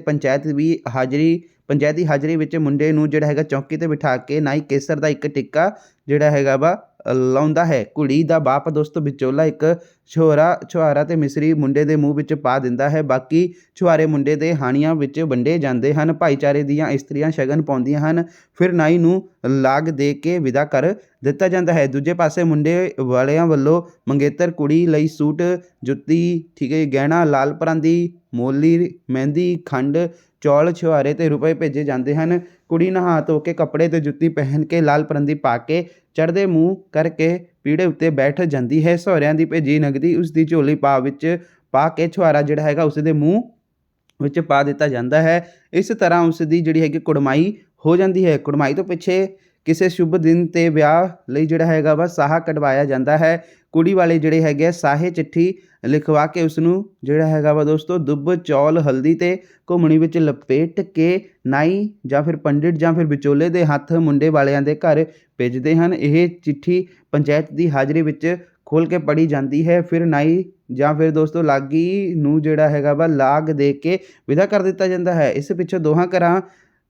A: ਪੰਚਾਇਤੀ ਹਾਜ਼ਰੀ ਵਿੱਚ ਮੁੰਡੇ ਨੂੰ ਜਿਹੜਾ ਹੈਗਾ ਚੌਂਕੀ ਤੇ ਬਿਠਾ ਕੇ ਨਾਈ ਕੇਸਰ ਦਾ 1 ਟਿੱਕਾ ਜਿਹੜਾ ਹੈਗਾ ਵਾ ਲਾਉਂਦਾ ਹੈ। ਕੁੜੀ ਦਾ ਬਾਪ ਦੋਸਤੋ ਵਿਚੋਲਾ ਇੱਕ ਛੁਹਾਰਾ ਤੇ ਮਿਸਰੀ ਮੁੰਡੇ ਦੇ ਮੂੰਹ ਵਿੱਚ ਪਾ ਦਿੰਦਾ ਹੈ। ਬਾਕੀ ਛੁਹਾਰੇ ਮੁੰਡੇ ਦੇ ਹਾਣੀਆਂ ਵਿੱਚ ਵੰਡੇ ਜਾਂਦੇ ਹਨ। ਭਾਈਚਾਰੇ ਦੀਆਂ ਇਸਤਰੀਆਂ ਸ਼ਗਨ ਪਾਉਂਦੀਆਂ ਹਨ, ਫਿਰ ਨਾਈ ਨੂੰ ਲਾਗ ਦੇ ਕੇ ਵਿਦਾ ਕਰ ਦਿੱਤਾ ਜਾਂਦਾ ਹੈ। ਦੂਜੇ ਪਾਸੇ ਮੁੰਡੇ ਵਾਲਿਆਂ ਵੱਲੋਂ ਮੰਗੇਤਰ ਕੁੜੀ ਲਈ ਸੂਟ, ਜੁੱਤੀ, ਠੀਕ ਹੈ, ਗਹਿਣਾ, ਲਾਲ ਪਰਾਂਦੀ, ਮੋਲੀ, ਮਹਿੰਦੀ, ਖੰਡ, ਚੌਲ, ਛੁਹਾਰੇ ਤੇ ਰੁਪਏ ਭੇਜੇ ਜਾਂਦੇ ਹਨ। ਕੁੜੀ ਨਹਾ ਧੋ ਕੇ ਕੱਪੜੇ ਤੇ ਜੁੱਤੀ ਪਹਿਨ ਕੇ ਲਾਲ ਪਰਾਂਦੀ ਪਾ ਕੇ ਚੜ੍ਹਦੇ ਮੂੰਹ ਕਰਕੇ ਪੀੜ੍ਹੇ ਉੱਤੇ ਬੈਠ ਜਾਂਦੀ ਹੈ। ਸਹੁਰਿਆਂ ਦੀ ਭੇਜੀ ਨਗਦੀ ਉਸ ਦੀ ਝੋਲੀ ਵਿੱਚ ਪਾ ਕੇ ਛੁਹਾਰਾ ਜਿਹੜਾ ਹੈਗਾ ਉਸ ਦੇ ਮੂੰਹ ਵਿੱਚ ਪਾ ਦਿੱਤਾ ਜਾਂਦਾ ਹੈ। ਇਸ ਤਰ੍ਹਾਂ ਉਸ ਦੀ ਜਿਹੜੀ ਹੈਗੀ ਕੁੜਮਾਈ ਹੋ ਜਾਂਦੀ ਹੈ। ਕੁੜਮਾਈ ਤੋਂ ਪਿੱਛੇ ਕਿਸੇ ਸ਼ੁਭ ਦਿਨ 'ਤੇ ਵਿਆਹ ਲਈ ਜਿਹੜਾ ਹੈਗਾ ਵਾ ਸਾਹਾ ਕਢਵਾਇਆ ਜਾਂਦਾ ਹੈ। ਕੁੜੀ ਵਾਲੇ ਜਿਹੜੇ ਹੈਗੇ ਆ ਸਾਹੇ ਚਿੱਠੀ ਲਿਖਵਾ ਕੇ ਉਸ ਨੂੰ ਜਿਹੜਾ ਹੈਗਾ ਵਾ ਦੋਸਤੋ ਦੁੱਬ, ਚੌਲ, ਹਲਦੀ ਤੇ ਘੁੰਮਣੀ ਵਿੱਚ ਲਪੇਟ ਕੇ ਨਾਈ ਜਾਂ ਫਿਰ ਪੰਡਿਤ ਜਾਂ ਫਿਰ ਵਿਚੋਲੇ ਦੇ ਹੱਥ ਮੁੰਡੇ ਵਾਲਿਆਂ ਦੇ ਘਰ ਭੇਜਦੇ ਹਨ। ਇਹ ਚਿੱਠੀ ਪੰਚਾਇਤ ਦੀ ਹਾਜ਼ਰੀ ਵਿੱਚ ਖੋਲ੍ਹ ਕੇ ਪੜ੍ਹੀ ਜਾਂਦੀ ਹੈ। ਫਿਰ ਨਾਈ ਜਾਂ ਫਿਰ ਦੋਸਤੋ ਲਾਗੀ ਨੂੰ ਜਿਹੜਾ ਹੈਗਾ ਵਾ ਲਾਗ ਦੇ ਕੇ ਵਿਦਾ ਕਰ ਦਿੱਤਾ ਜਾਂਦਾ ਹੈ। ਇਸ ਪਿੱਛੋਂ ਦੋਹਾਂ ਘਰਾਂ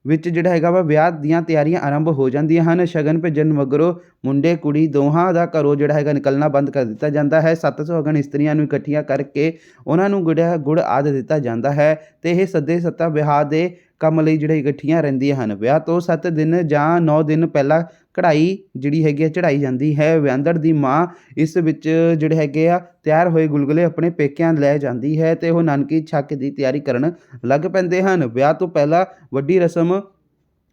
A: ਵਿੱਚ ਜਿਹੜਾ ਹੈਗਾ ਵਾ ਵਿਆਹ ਦੀਆਂ ਤਿਆਰੀਆਂ ਆਰੰਭ ਹੋ ਜਾਂਦੀਆਂ ਹਨ। ਸ਼ਗਨ ਭੇਜਣ ਮਗਰੋਂ ਮੁੰਡੇ ਕੁੜੀ ਦੋਹਾਂ ਦਾ ਘਰੋਂ ਜਿਹੜਾ ਹੈਗਾ ਨਿਕਲਣਾ ਬੰਦ ਕਰ ਦਿੱਤਾ ਜਾਂਦਾ ਹੈ। 7 ਸੁਹਾਗਣ ਇਸਤਰੀਆਂ ਨੂੰ ਇਕੱਠੀਆਂ ਕਰਕੇ ਉਹਨਾਂ ਨੂੰ ਗੁੜ ਆਦਿ ਦਿੱਤਾ ਜਾਂਦਾ ਹੈ ਤੇ ਇਹ ਸੱਦੇ ਸੱਤਾ ਵਿਆਹ ਦੇ ਕੰਮ ਲਈ ਜਿਹੜੇ ਇਕੱਠੀਆਂ ਰਹਿੰਦੀਆਂ ਹਨ। ਵਿਆਹ ਤੋਂ 7 ਦਿਨ ਜਾਂ 9 ਦਿਨ ਪਹਿਲਾਂ ਕਢਾਈ ਜਿਹੜੀ ਹੈਗੀ ਆ ਚੜ੍ਹਾਈ ਜਾਂਦੀ ਹੈ। ਵਿਆਹੁੰਦੜ ਦੀ ਮਾਂ ਇਸ ਵਿੱਚ ਜਿਹੜੇ ਹੈਗੇ ਆ ਤਿਆਰ ਹੋਏ ਗੁਲਗੁਲੇ ਆਪਣੇ ਪੇਕਿਆਂ ਲੈ ਜਾਂਦੀ ਹੈ ਤੇ ਉਹ ਨਾਨਕੀ ਛੱਕ ਦੀ ਤਿਆਰੀ ਕਰਨ ਲੱਗ ਪੈਂਦੇ ਹਨ। ਵਿਆਹ ਤੋਂ ਪਹਿਲਾਂ ਵੱਡੀ ਰਸਮ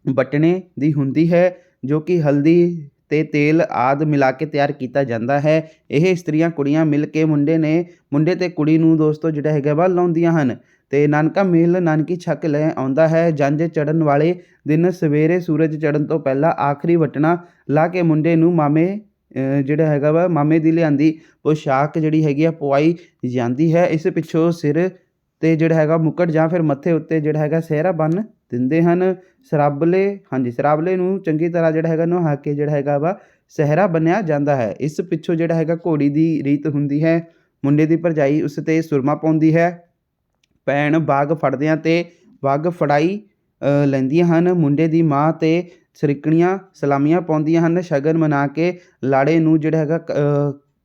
A: ਬਟਣੇ ਦੀ ਹੁੰਦੀ ਹੈ ਜੋ ਕਿ ਹਲਦੀ ਤੇ ਤੇਲ ਆਦਿ ਮਿਲਾ ਕੇ ਤਿਆਰ ਕੀਤਾ ਜਾਂਦਾ ਹੈ। ਇਹ ਇਸਤਰੀਆਂ ਕੁੜੀਆਂ ਮਿਲ ਕੇ ਮੁੰਡੇ ਤੇ ਕੁੜੀ ਨੂੰ ਦੋਸਤੋ ਜਿਹੜਾ ਹੈਗਾ ਵਾ ਲਾਉਂਦੀਆਂ ਹਨ ਤੇ ਨਾਨਕਾ ਮੇਲ ਨਾਨਕੀ ਛੱਕ ਲੈ ਆਉਂਦਾ ਹੈ। ਜੰਝ ਚੜ੍ਹਨ ਵਾਲੇ ਦਿਨ ਸਵੇਰੇ ਸੂਰਜ ਚੜ੍ਹਨ ਤੋਂ ਪਹਿਲਾਂ ਆਖਰੀ ਵਟਣਾ ਲਾ ਕੇ ਮੁੰਡੇ ਨੂੰ ਜਿਹੜਾ ਹੈਗਾ ਵਾ ਮਾਮੇ ਦੀ ਲਿਆਂਦੀ ਪੋਸ਼ਾਕ ਜਿਹੜੀ ਹੈਗੀ ਆ ਪਵਾਈ ਜਾਂਦੀ ਹੈ। ਇਸ ਪਿੱਛੋਂ ਸਿਰ ਤੇ ਜਿਹੜਾ ਹੈਗਾ ਮੁਕਟ ਜਾਂ ਫਿਰ ਮੱਥੇ ਉੱਤੇ ਜਿਹੜਾ ਹੈਗਾ ਸਿਹਰਾ ਬੰਨ੍ਹ ਦਿੰਦੇ ਹਨ। ਸਰਾਬਲੇ ਨੂੰ ਚੰਗੀ ਤਰ੍ਹਾਂ ਜਿਹੜਾ ਹੈਗਾ ਨਹਾ ਕੇ ਜਿਹੜਾ ਹੈਗਾ ਵਾ ਸਿਹਰਾ ਬੰਨ੍ਹਿਆ ਜਾਂਦਾ ਹੈ। ਇਸ ਪਿੱਛੋਂ ਜਿਹੜਾ ਹੈਗਾ ਘੋੜੀ ਦੀ ਰੀਤ ਹੁੰਦੀ ਹੈ। ਮੁੰਡੇ ਦੀ ਭਰਜਾਈ ਉਸ 'ਤੇ ਸੁਰਮਾ ਪਾਉਂਦੀ ਹੈ। ਭੈਣ ਬਾਗ ਫੜਦਿਆਂ ਤੇ ਵੱਗ ਫੜਾਈ ਲੈਂਦੀਆਂ ਹਨ। ਮੁੰਡੇ ਦੀ ਮਾਂ ਤੇ ਸਰੀਕਣੀਆਂ ਸਲਾਮੀਆਂ ਪਾਉਂਦੀਆਂ ਹਨ। ਸ਼ਗਨ ਮਨਾ ਕੇ ਲਾੜੇ ਨੂੰ ਜਿਹੜਾ ਹੈਗਾ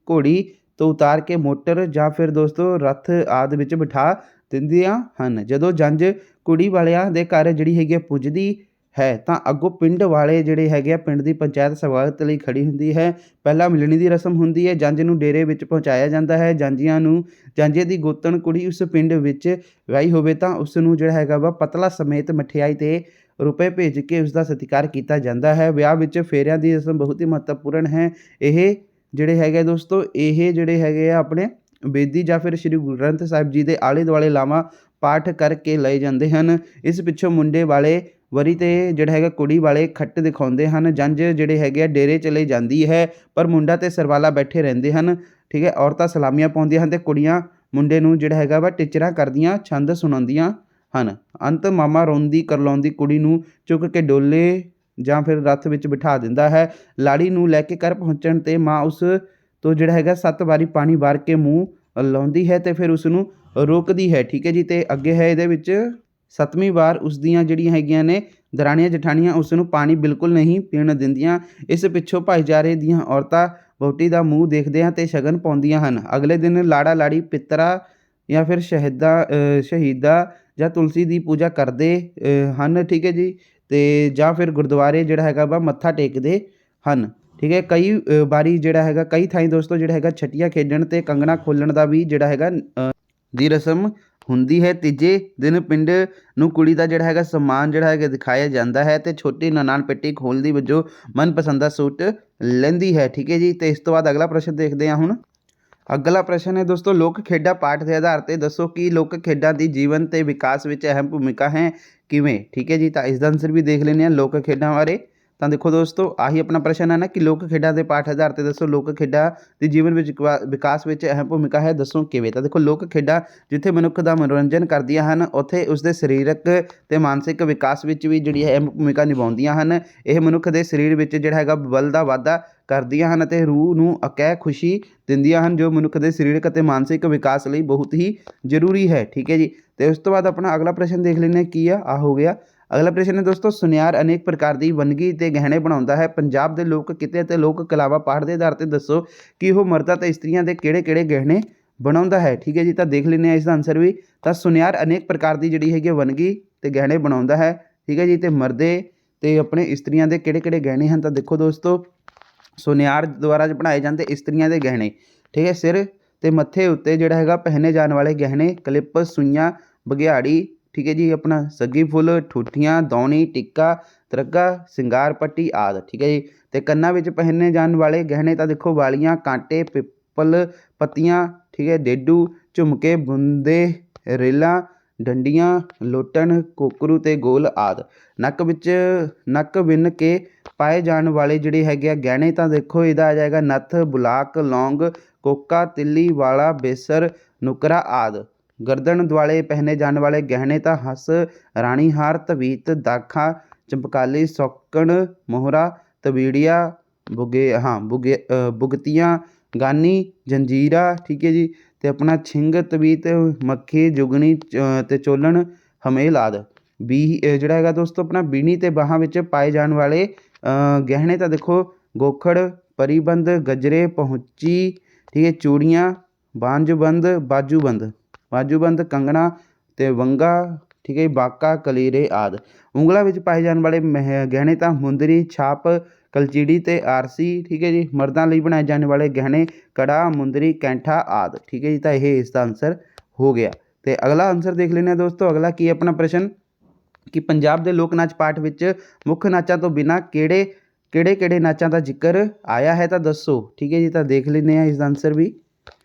A: ਘੋੜੀ ਤੋਂ ਉਤਾਰ ਕੇ ਮੋਟਰ ਜਾਂ ਫਿਰ ਦੋਸਤੋ ਰੱਥ ਆਦਿ ਵਿੱਚ ਬਿਠਾ ਦਿੰਦੀਆਂ ਹਨ। ਜਦੋਂ ਜੰਝ ਕੁੜੀ ਵਾਲਿਆਂ ਦੇ ਘਰ ਜਿਹੜੀ ਹੈਗੀ ਆ ਪੁੱਜਦੀ ਹੈ ਤਾਂ ਅੱਗੋਂ ਪਿੰਡ ਵਾਲੇ ਜਿਹੜੇ ਹੈਗੇ ਆ ਪਿੰਡ ਦੀ ਪੰਚਾਇਤ ਸਵਾਗਤ ਲਈ ਖੜੀ ਹੁੰਦੀ ਹੈ। ਪਹਿਲਾਂ ਮਿਲਣੀ ਦੀ ਰਸਮ ਹੁੰਦੀ ਹੈ। ਜੰਝ ਨੂੰ ਡੇਰੇ ਵਿੱਚ ਪਹੁੰਚਾਇਆ ਜਾਂਦਾ ਹੈ। ਜਾਂਝੇ ਦੀ ਗੋਤਣ ਕੁੜੀ ਉਸ ਪਿੰਡ ਵਿੱਚ ਵਿਆਹੀ ਹੋਵੇ ਤਾਂ ਉਸ ਨੂੰ ਜਿਹੜਾ ਹੈਗਾ ਵਾ ਪਤਲਾ ਸਮੇਤ ਮਠਿਆਈ ਤੇ ਰੁਪਏ ਭੇਜ ਕੇ ਉਸ ਦਾ ਸਤਿਕਾਰ ਕੀਤਾ ਜਾਂਦਾ ਹੈ। ਵਿਆਹ ਵਿੱਚ ਫੇਰਿਆਂ ਦੀ ਰਸਮ ਬਹੁਤ ਹੀ ਮਹੱਤਵਪੂਰਨ ਹੈ। ਇਹ ਜਿਹੜੇ ਹੈਗੇ ਦੋਸਤੋ ਜਿਹੜੇ ਹੈਗੇ ਆ ਆਪਣੇ ਬੇਦੀ ਜਾਂ ਫਿਰ ਸ਼੍ਰੀ ਗੁਰੂ ਗ੍ਰੰਥ ਸਾਹਿਬ ਜੀ ਦੇ ਆਲੇ ਦੁਆਲੇ ਲਾਵਾਂ ਪਾਠ ਕਰਕੇ ਲਏ ਜਾਂਦੇ ਹਨ। ਇਸ ਪਿੱਛੋਂ ਮੁੰਡੇ ਵਾਲੇ ਵਰੀ ਤੇ ਜਿਹੜਾ ਹੈਗਾ ਕੁੜੀ ਵਾਲੇ ਖੱਟ ਦਿਖਾਉਂਦੇ ਹਨ। ਜੰਝ ਜਿਹੜੇ ਹੈਗੇ ਆ ਡੇਰੇ ਚਲੇ ਜਾਂਦੀ ਹੈ ਪਰ ਮੁੰਡਾ ਤੇ ਸਰਵਾਲਾ ਬੈਠੇ ਰਹਿੰਦੇ ਹਨ। ਠੀਕ ਹੈ, ਔਰਤਾਂ ਸਲਾਮੀਆਂ ਪਾਉਂਦੀਆਂ ਹਨ ਤੇ ਕੁੜੀਆਂ ਮੁੰਡੇ ਨੂੰ ਜਿਹੜਾ ਹੈਗਾ ਵਾ ਟਿਚਰਾਂ ਕਰਦੀਆਂ ਛੰਦ ਸੁਣਾਉਂਦੀਆਂ ਹਨ। ਅੰਤ ਮਾਮਾ ਰੋਂਦੀ ਕਰਲਾਉਂਦੀ ਕੁੜੀ ਨੂੰ ਚੁੱਕ ਕੇ ਡੋਲੇ ਜਾਂ ਫਿਰ ਰੱਥ ਵਿੱਚ ਬਿਠਾ ਦਿੰਦਾ ਹੈ। ਲਾੜੀ ਨੂੰ ਲੈ ਕੇ ਘਰ ਪਹੁੰਚਣ 'ਤੇ ਮਾਂ ਉਸ ਤੋਂ ਜਿਹੜਾ ਹੈਗਾ 7 ਵਾਰੀ ਪਾਣੀ ਵਾਰ ਕੇ ਮੂੰਹ ਲਾਉਂਦੀ ਹੈ ਤੇ ਫਿਰ ਉਸ ਨੂੰ ਰੋਕਦੀ ਹੈ। ਠੀਕ ਹੈ ਜੀ, ਤੇ ਅੱਗੇ ਹੈ ਇਹਦੇ ਵਿੱਚ 7ਵੀਂ ਵਾਰ ਉਸ ਦੀਆਂ ਜਿਹੜੀਆਂ ਹੈਗੀਆਂ ਨੇ ਦਰਾਣੀਆਂ ਜਠਾਣੀਆਂ ਉਸ ਨੂੰ ਪਾਣੀ ਬਿਲਕੁਲ ਨਹੀਂ ਪੀਣ ਦਿੰਦੀਆਂ। ਇਸ ਪਿੱਛੋਂ ਭਾਈਚਾਰੇ ਦੀਆਂ ਔਰਤਾਂ ਵਹੁਟੀ ਦਾ ਮੂੰਹ ਦੇਖਦੇ ਹਨ ਤੇ ਸ਼ਗਨ ਪਾਉਂਦੀਆਂ ਹਨ। ਅਗਲੇ ਦਿਨ ਲਾੜਾ ਲਾੜੀ ਪਿੱਤਰਾਂ ਜਾਂ ਫਿਰ ਸ਼ਹੀਦਾਂ ਜਾਂ ਤੁਲਸੀ ਦੀ ਪੂਜਾ ਕਰਦੇ ਹਨ। ਠੀਕ ਹੈ ਜੀ, ਤੇ ਜਾਂ ਫਿਰ ਗੁਰਦੁਆਰੇ ਜਿਹੜਾ ਹੈਗਾ ਵਾ ਮੱਥਾ ਟੇਕਦੇ ਹਨ। ਠੀਕ ਹੈ, ਕਈ ਵਾਰੀ ਜਿਹੜਾ ਹੈਗਾ ਕਈ ਥਾਈਂ ਦੋਸਤੋ ਜਿਹੜਾ ਹੈਗਾ ਛਟੀਆਂ ਖੇਡਣ ਤੇ ਕੰਗਣਾ ਖੋਲ੍ਹਣ ਦਾ ਵੀ ਜਿਹੜਾ ਹੈਗਾ ਦੀ ਰਸਮ ਹੁੰਦੀ ਹੈ। ਤੀਜੇ ਦਿਨ ਪਿੰਡ ਨੂੰ ਕੁੜੀ ਦਾ ਜਿਹੜਾ ਹੈਗਾ ਸਮਾਨ ਜਿਹੜਾ ਹੈਗਾ ਦਿਖਾਇਆ ਜਾਂਦਾ ਹੈ ਤੇ ਛੋਟੀ ਨਨਾਣ ਪੇਟੀ ਖੋਲ੍ਹਦੀ ਵਜੋਂ ਮਨਪਸੰਦ ਦਾ ਸੂਟ ਲੈਂਦੀ ਹੈ। ਠੀਕ ਹੈ ਜੀ, ਤੇ ਇਸ ਤੋਂ ਬਾਅਦ ਅਗਲਾ ਪ੍ਰਸ਼ਨ ਦੇਖਦੇ ਹਾਂ ਹੁਣ। ਅਗਲਾ ਪ੍ਰਸ਼ਨ ਹੈ ਦੋਸਤੋ, ਲੋਕ ਖੇਡਾਂ ਪਾਠ ਦੇ ਆਧਾਰ 'ਤੇ ਦੱਸੋ ਕਿ ਲੋਕ ਖੇਡਾਂ ਦੀ ਜੀਵਨ ਤੇ ਵਿਕਾਸ ਵਿੱਚ ਅਹਿਮ ਭੂਮਿਕਾ ਹੈ, ਕਿਵੇਂ? ਠੀਕ ਹੈ ਜੀ, ਤਾਂ ਇਸ ਦਾ ਆਨਸਰ ਵੀ ਦੇਖ ਲੈਂਦੇ ਹਾਂ ਲੋਕ ਖੇਡਾਂ ਬਾਰੇ। ਤਾਂ ਦੇਖੋ ਦੋਸਤੋ, ਆਹੀ ਆਪਣਾ ਪ੍ਰਸ਼ਨ ਹੈ ਨਾ ਕਿ ਲੋਕ ਖੇਡਾਂ ਦੇ ਪਾਠ ਆਧਾਰ 'ਤੇ ਦੱਸੋ ਲੋਕ ਖੇਡਾਂ ਦੀ ਜੀਵਨ ਵਿੱਚ ਵਿਕਾਸ ਵਿੱਚ ਅਹਿਮ ਭੂਮਿਕਾ ਹੈ, ਦੱਸੋ ਕਿਵੇਂ? ਤਾਂ ਦੇਖੋ ਲੋਕ ਖੇਡਾਂ ਜਿੱਥੇ ਮਨੁੱਖ ਦਾ ਮਨੋਰੰਜਨ ਕਰਦੀਆਂ ਹਨ ਉੱਥੇ ਉਸਦੇ ਸਰੀਰਕ ਤੇ ਮਾਨਸਿਕ ਵਿਕਾਸ ਵਿੱਚ ਵੀ ਜਿਹੜੀ ਹੈ ਅਹਿਮ ਭੂਮਿਕਾ ਨਿਭਾਉਂਦੀਆਂ ਹਨ। ਇਹ ਮਨੁੱਖ ਦੇ ਸਰੀਰ ਵਿੱਚ ਜਿਹੜਾ ਹੈਗਾ ਬਲ ਦਾ ਵਾਧਾ ਕਰਦੀਆਂ ਹਨ ਅਤੇ ਰੂਹ ਨੂੰ ਅਕਹਿ ਖੁਸ਼ੀ ਦਿੰਦੀਆਂ ਹਨ ਜੋ ਮਨੁੱਖ ਦੇ ਸਰੀਰਕ ਅਤੇ ਮਾਨਸਿਕ ਵਿਕਾਸ ਲਈ ਬਹੁਤ ਹੀ ਜ਼ਰੂਰੀ ਹੈ। ਠੀਕ ਹੈ ਜੀ, ਤੇ ਉਸ ਤੋਂ ਬਾਅਦ ਆਪਣਾ ਅਗਲਾ ਪ੍ਰਸ਼ਨ ਦੇਖ ਲੈਂਦੇ ਹਾਂ ਕੀ ਆ। ਹੋ ਗਿਆ ਅਗਲਾ ਪ੍ਰਸ਼ਨ ਹੈ ਦੋਸਤੋ, ਸੁਨਿਆਰ ਅਨੇਕ ਪ੍ਰਕਾਰ ਦੀ ਵੰਨਗੀ ਤੇ ਗਹਿਣੇ ਬਣਾਉਂਦਾ ਹੈ। ਪੰਜਾਬ ਦੇ ਲੋਕ ਕਿੱਤੇ ਅਤੇ ਲੋਕ ਕਲਾਵਾ ਪਾਠ ਦੇ ਆਧਾਰ ਤੇ ਦੱਸੋ ਕਿ ਉਹ ਮਰਦਾਂ ਤੇ ਇਸਤਰੀਆਂ ਦੇ ਕਿਹੜੇ-ਕਿਹੜੇ ਗਹਿਣੇ ਬਣਾਉਂਦਾ ਹੈ। ਠੀਕ ਹੈ ਜੀ, ਤਾਂ ਦੇਖ ਲੈਂਦੇ ਹਾਂ ਇਸ ਦਾ ਆਂਸਰ ਵੀ। ਤਾਂ ਸੁਨਿਆਰ ਅਨੇਕ ਪ੍ਰਕਾਰ ਦੀ ਜਿਹੜੀ ਹੈਗੀ ਵੰਨਗੀ ਤੇ ਗਹਿਣੇ ਬਣਾਉਂਦਾ ਹੈ। ਠੀਕ ਹੈ ਜੀ, ਤੇ ਮਰਦੇ ਤੇ ਆਪਣੇ ਇਸਤਰੀਆਂ ਦੇ ਕਿਹੜੇ-ਕਿਹੜੇ ਗਹਿਣੇ ਹਨ। ਤਾਂ ਦੇਖੋ ਦੋਸਤੋ, ਸੁਨਿਆਰ ਦੁਆਰਾ ਬਣਾਏ ਜਾਂਦੇ ਇਸਤਰੀਆਂ ਦੇ ਗਹਿਣੇ, ਠੀਕ ਹੈ, ਸਿਰ ਤੇ ਮੱਥੇ ਉੱਤੇ ਜਿਹੜਾ ਹੈਗਾ ਪਹਿਨੇ ਜਾਣ ਵਾਲੇ ਗਹਿਣੇ, ਕਲਿੱਪ, ਸੂਈਆਂ, ਬਘਿਆੜੀ, ਠੀਕ ਹੈ ਜੀ, ਆਪਣਾ ਸੱਗੀ ਫੁੱਲ, ਠੂਠੀਆਂ, ਦੌਣੀ, ਟਿੱਕਾ, ਤਰੱਗਾ, ਸਿੰਗਾਰ ਪੱਟੀ ਆਦਿ। ਠੀਕ ਹੈ ਜੀ, ਤੇ ਕੰਨਾਂ ਵਿੱਚ ਪਹਿਨੇ ਜਾਣ ਵਾਲੇ ਗਹਿਣੇ ਤਾਂ ਦੇਖੋ ਵਾਲੀਆਂ, ਕਾਂਟੇ, ਪਿੱਪਲ ਪੱਤੀਆਂ, ਠੀਕ ਹੈ, ਡੇਡੂ, ਝੁਮਕੇ, ਬੁੰਦੇ, ਰੇਲਾਂ, ਡੰਡੀਆਂ, ਲੋਟਣ, ਕੋਕਰੂ ਤੇ ਗੋਲ ਆਦਿ। ਨੱਕ ਵਿੰਨ ਕੇ ਪਾਏ ਜਾਣ ਵਾਲੇ ਜਿਹੜੇ ਹੈਗੇ ਆ ਗਹਿਣੇ ਤਾਂ ਦੇਖੋ ਇਹਦਾ ਆ ਜਾਏਗਾ ਨੱਥ, ਬੁਲਾਕ, ਲੌਂਗ, ਕੋਕਾ, ਤਿੱਲੀ, ਵਾਲਾ, ਬੇਸਰ, ਨੁਕਰਾ ਆਦਿ। ਗਰਦਨ ਦੁਆਲੇ ਪਹਿਨੇ ਜਾਣ ਵਾਲੇ ਗਹਿਣੇ ਤਾਂ ਹੱਸ, ਰਾਣੀ ਹਾਰ, ਤਵੀਤ, ਦਾਖਾ, ਚੰਪਕਾਲੀ, ਸੌਕਣ, ਮੋਹਰਾ, ਤਵੀੜੀਆ, ਬੁਗਤੀਆਂ, ਗਾਨੀ, ਜੰਜੀਰਾ, ਠੀਕ ਹੈ ਜੀ, ਤੇ ਆਪਣਾ ਛਿੰਗ, ਤਵੀਤ, ਮੱਖੀ, ਜੁਗਨੀ ਤੇ ਚੋਲਣ, ਹਮੇਲ ਆਦਿ। ਜਿਹੜਾ ਹੈਗਾ ਦੋਸਤੋ ਆਪਣਾ ਬੀਣੀ ਤੇ ਬਾਹਾਂ ਵਿੱਚ ਪਾਏ ਜਾਣ ਵਾਲੇ ਗਹਿਣੇ ਤਾਂ ਦੇਖੋ ਗੋਖੜ, ਪਰੀਬੰਦ, ਗਜਰੇ, ਪਹੁੰਚੀ, ਠੀਕ ਹੈ, ਚੂੜੀਆਂ, ਬਾਜੂਬੰਦ, ਕੰਗਣਾ ਤੇ ਵੰਗਾ, ਠੀਕ ਹੈ, ਬਾਕਾ, ਕਲੀਰੇ ਆਦਿ। ਉਂਗਲਾਂ ਵਿੱਚ ਪਾਏ ਜਾਣ ਵਾਲੇ ਗਹਿਣੇ ਤਾਂ ਮੁੰਦਰੀ, ਛਾਪ, ਕਲਚੀੜੀ ਤੇ ਆਰਸੀ, ਠੀਕ ਹੈ ਜੀ। ਮਰਦਾਂ ਲਈ ਬਣਾਏ ਜਾਣ ਵਾਲੇ ਗਹਿਣੇ ਕੜਾ, ਮੁੰਦਰੀ, ਕੈਂਠਾ ਆਦਿ। ਠੀਕ ਹੈ ਜੀ, ਤਾਂ ਇਹ ਇਸ ਦਾ ਆਂਸਰ ਹੋ ਗਿਆ। ਤੇ ਅਗਲਾ ਆਂਸਰ ਦੇਖ ਲੈਂਦੇ ਹਾਂ ਦੋਸਤੋ। ਅਗਲਾ ਕੀ ਹੈ ਆਪਣਾ ਪ੍ਰਸ਼ਨ ਕਿ ਪੰਜਾਬ ਦੇ ਲੋਕ ਨਾਚ ਪਾਠ ਵਿੱਚ ਮੁੱਖ ਨਾਚਾਂ ਤੋਂ ਬਿਨਾਂ ਕਿਹੜੇ ਨਾਚਾਂ ਦਾ ਜ਼ਿਕਰ ਆਇਆ ਹੈ ਤਾਂ ਦੱਸੋ। ਠੀਕ ਹੈ ਜੀ, ਤਾਂ ਦੇਖ ਲੈਂਦੇ ਹਾਂ ਇਸ ਦਾ ਆਂਸਰ ਵੀ।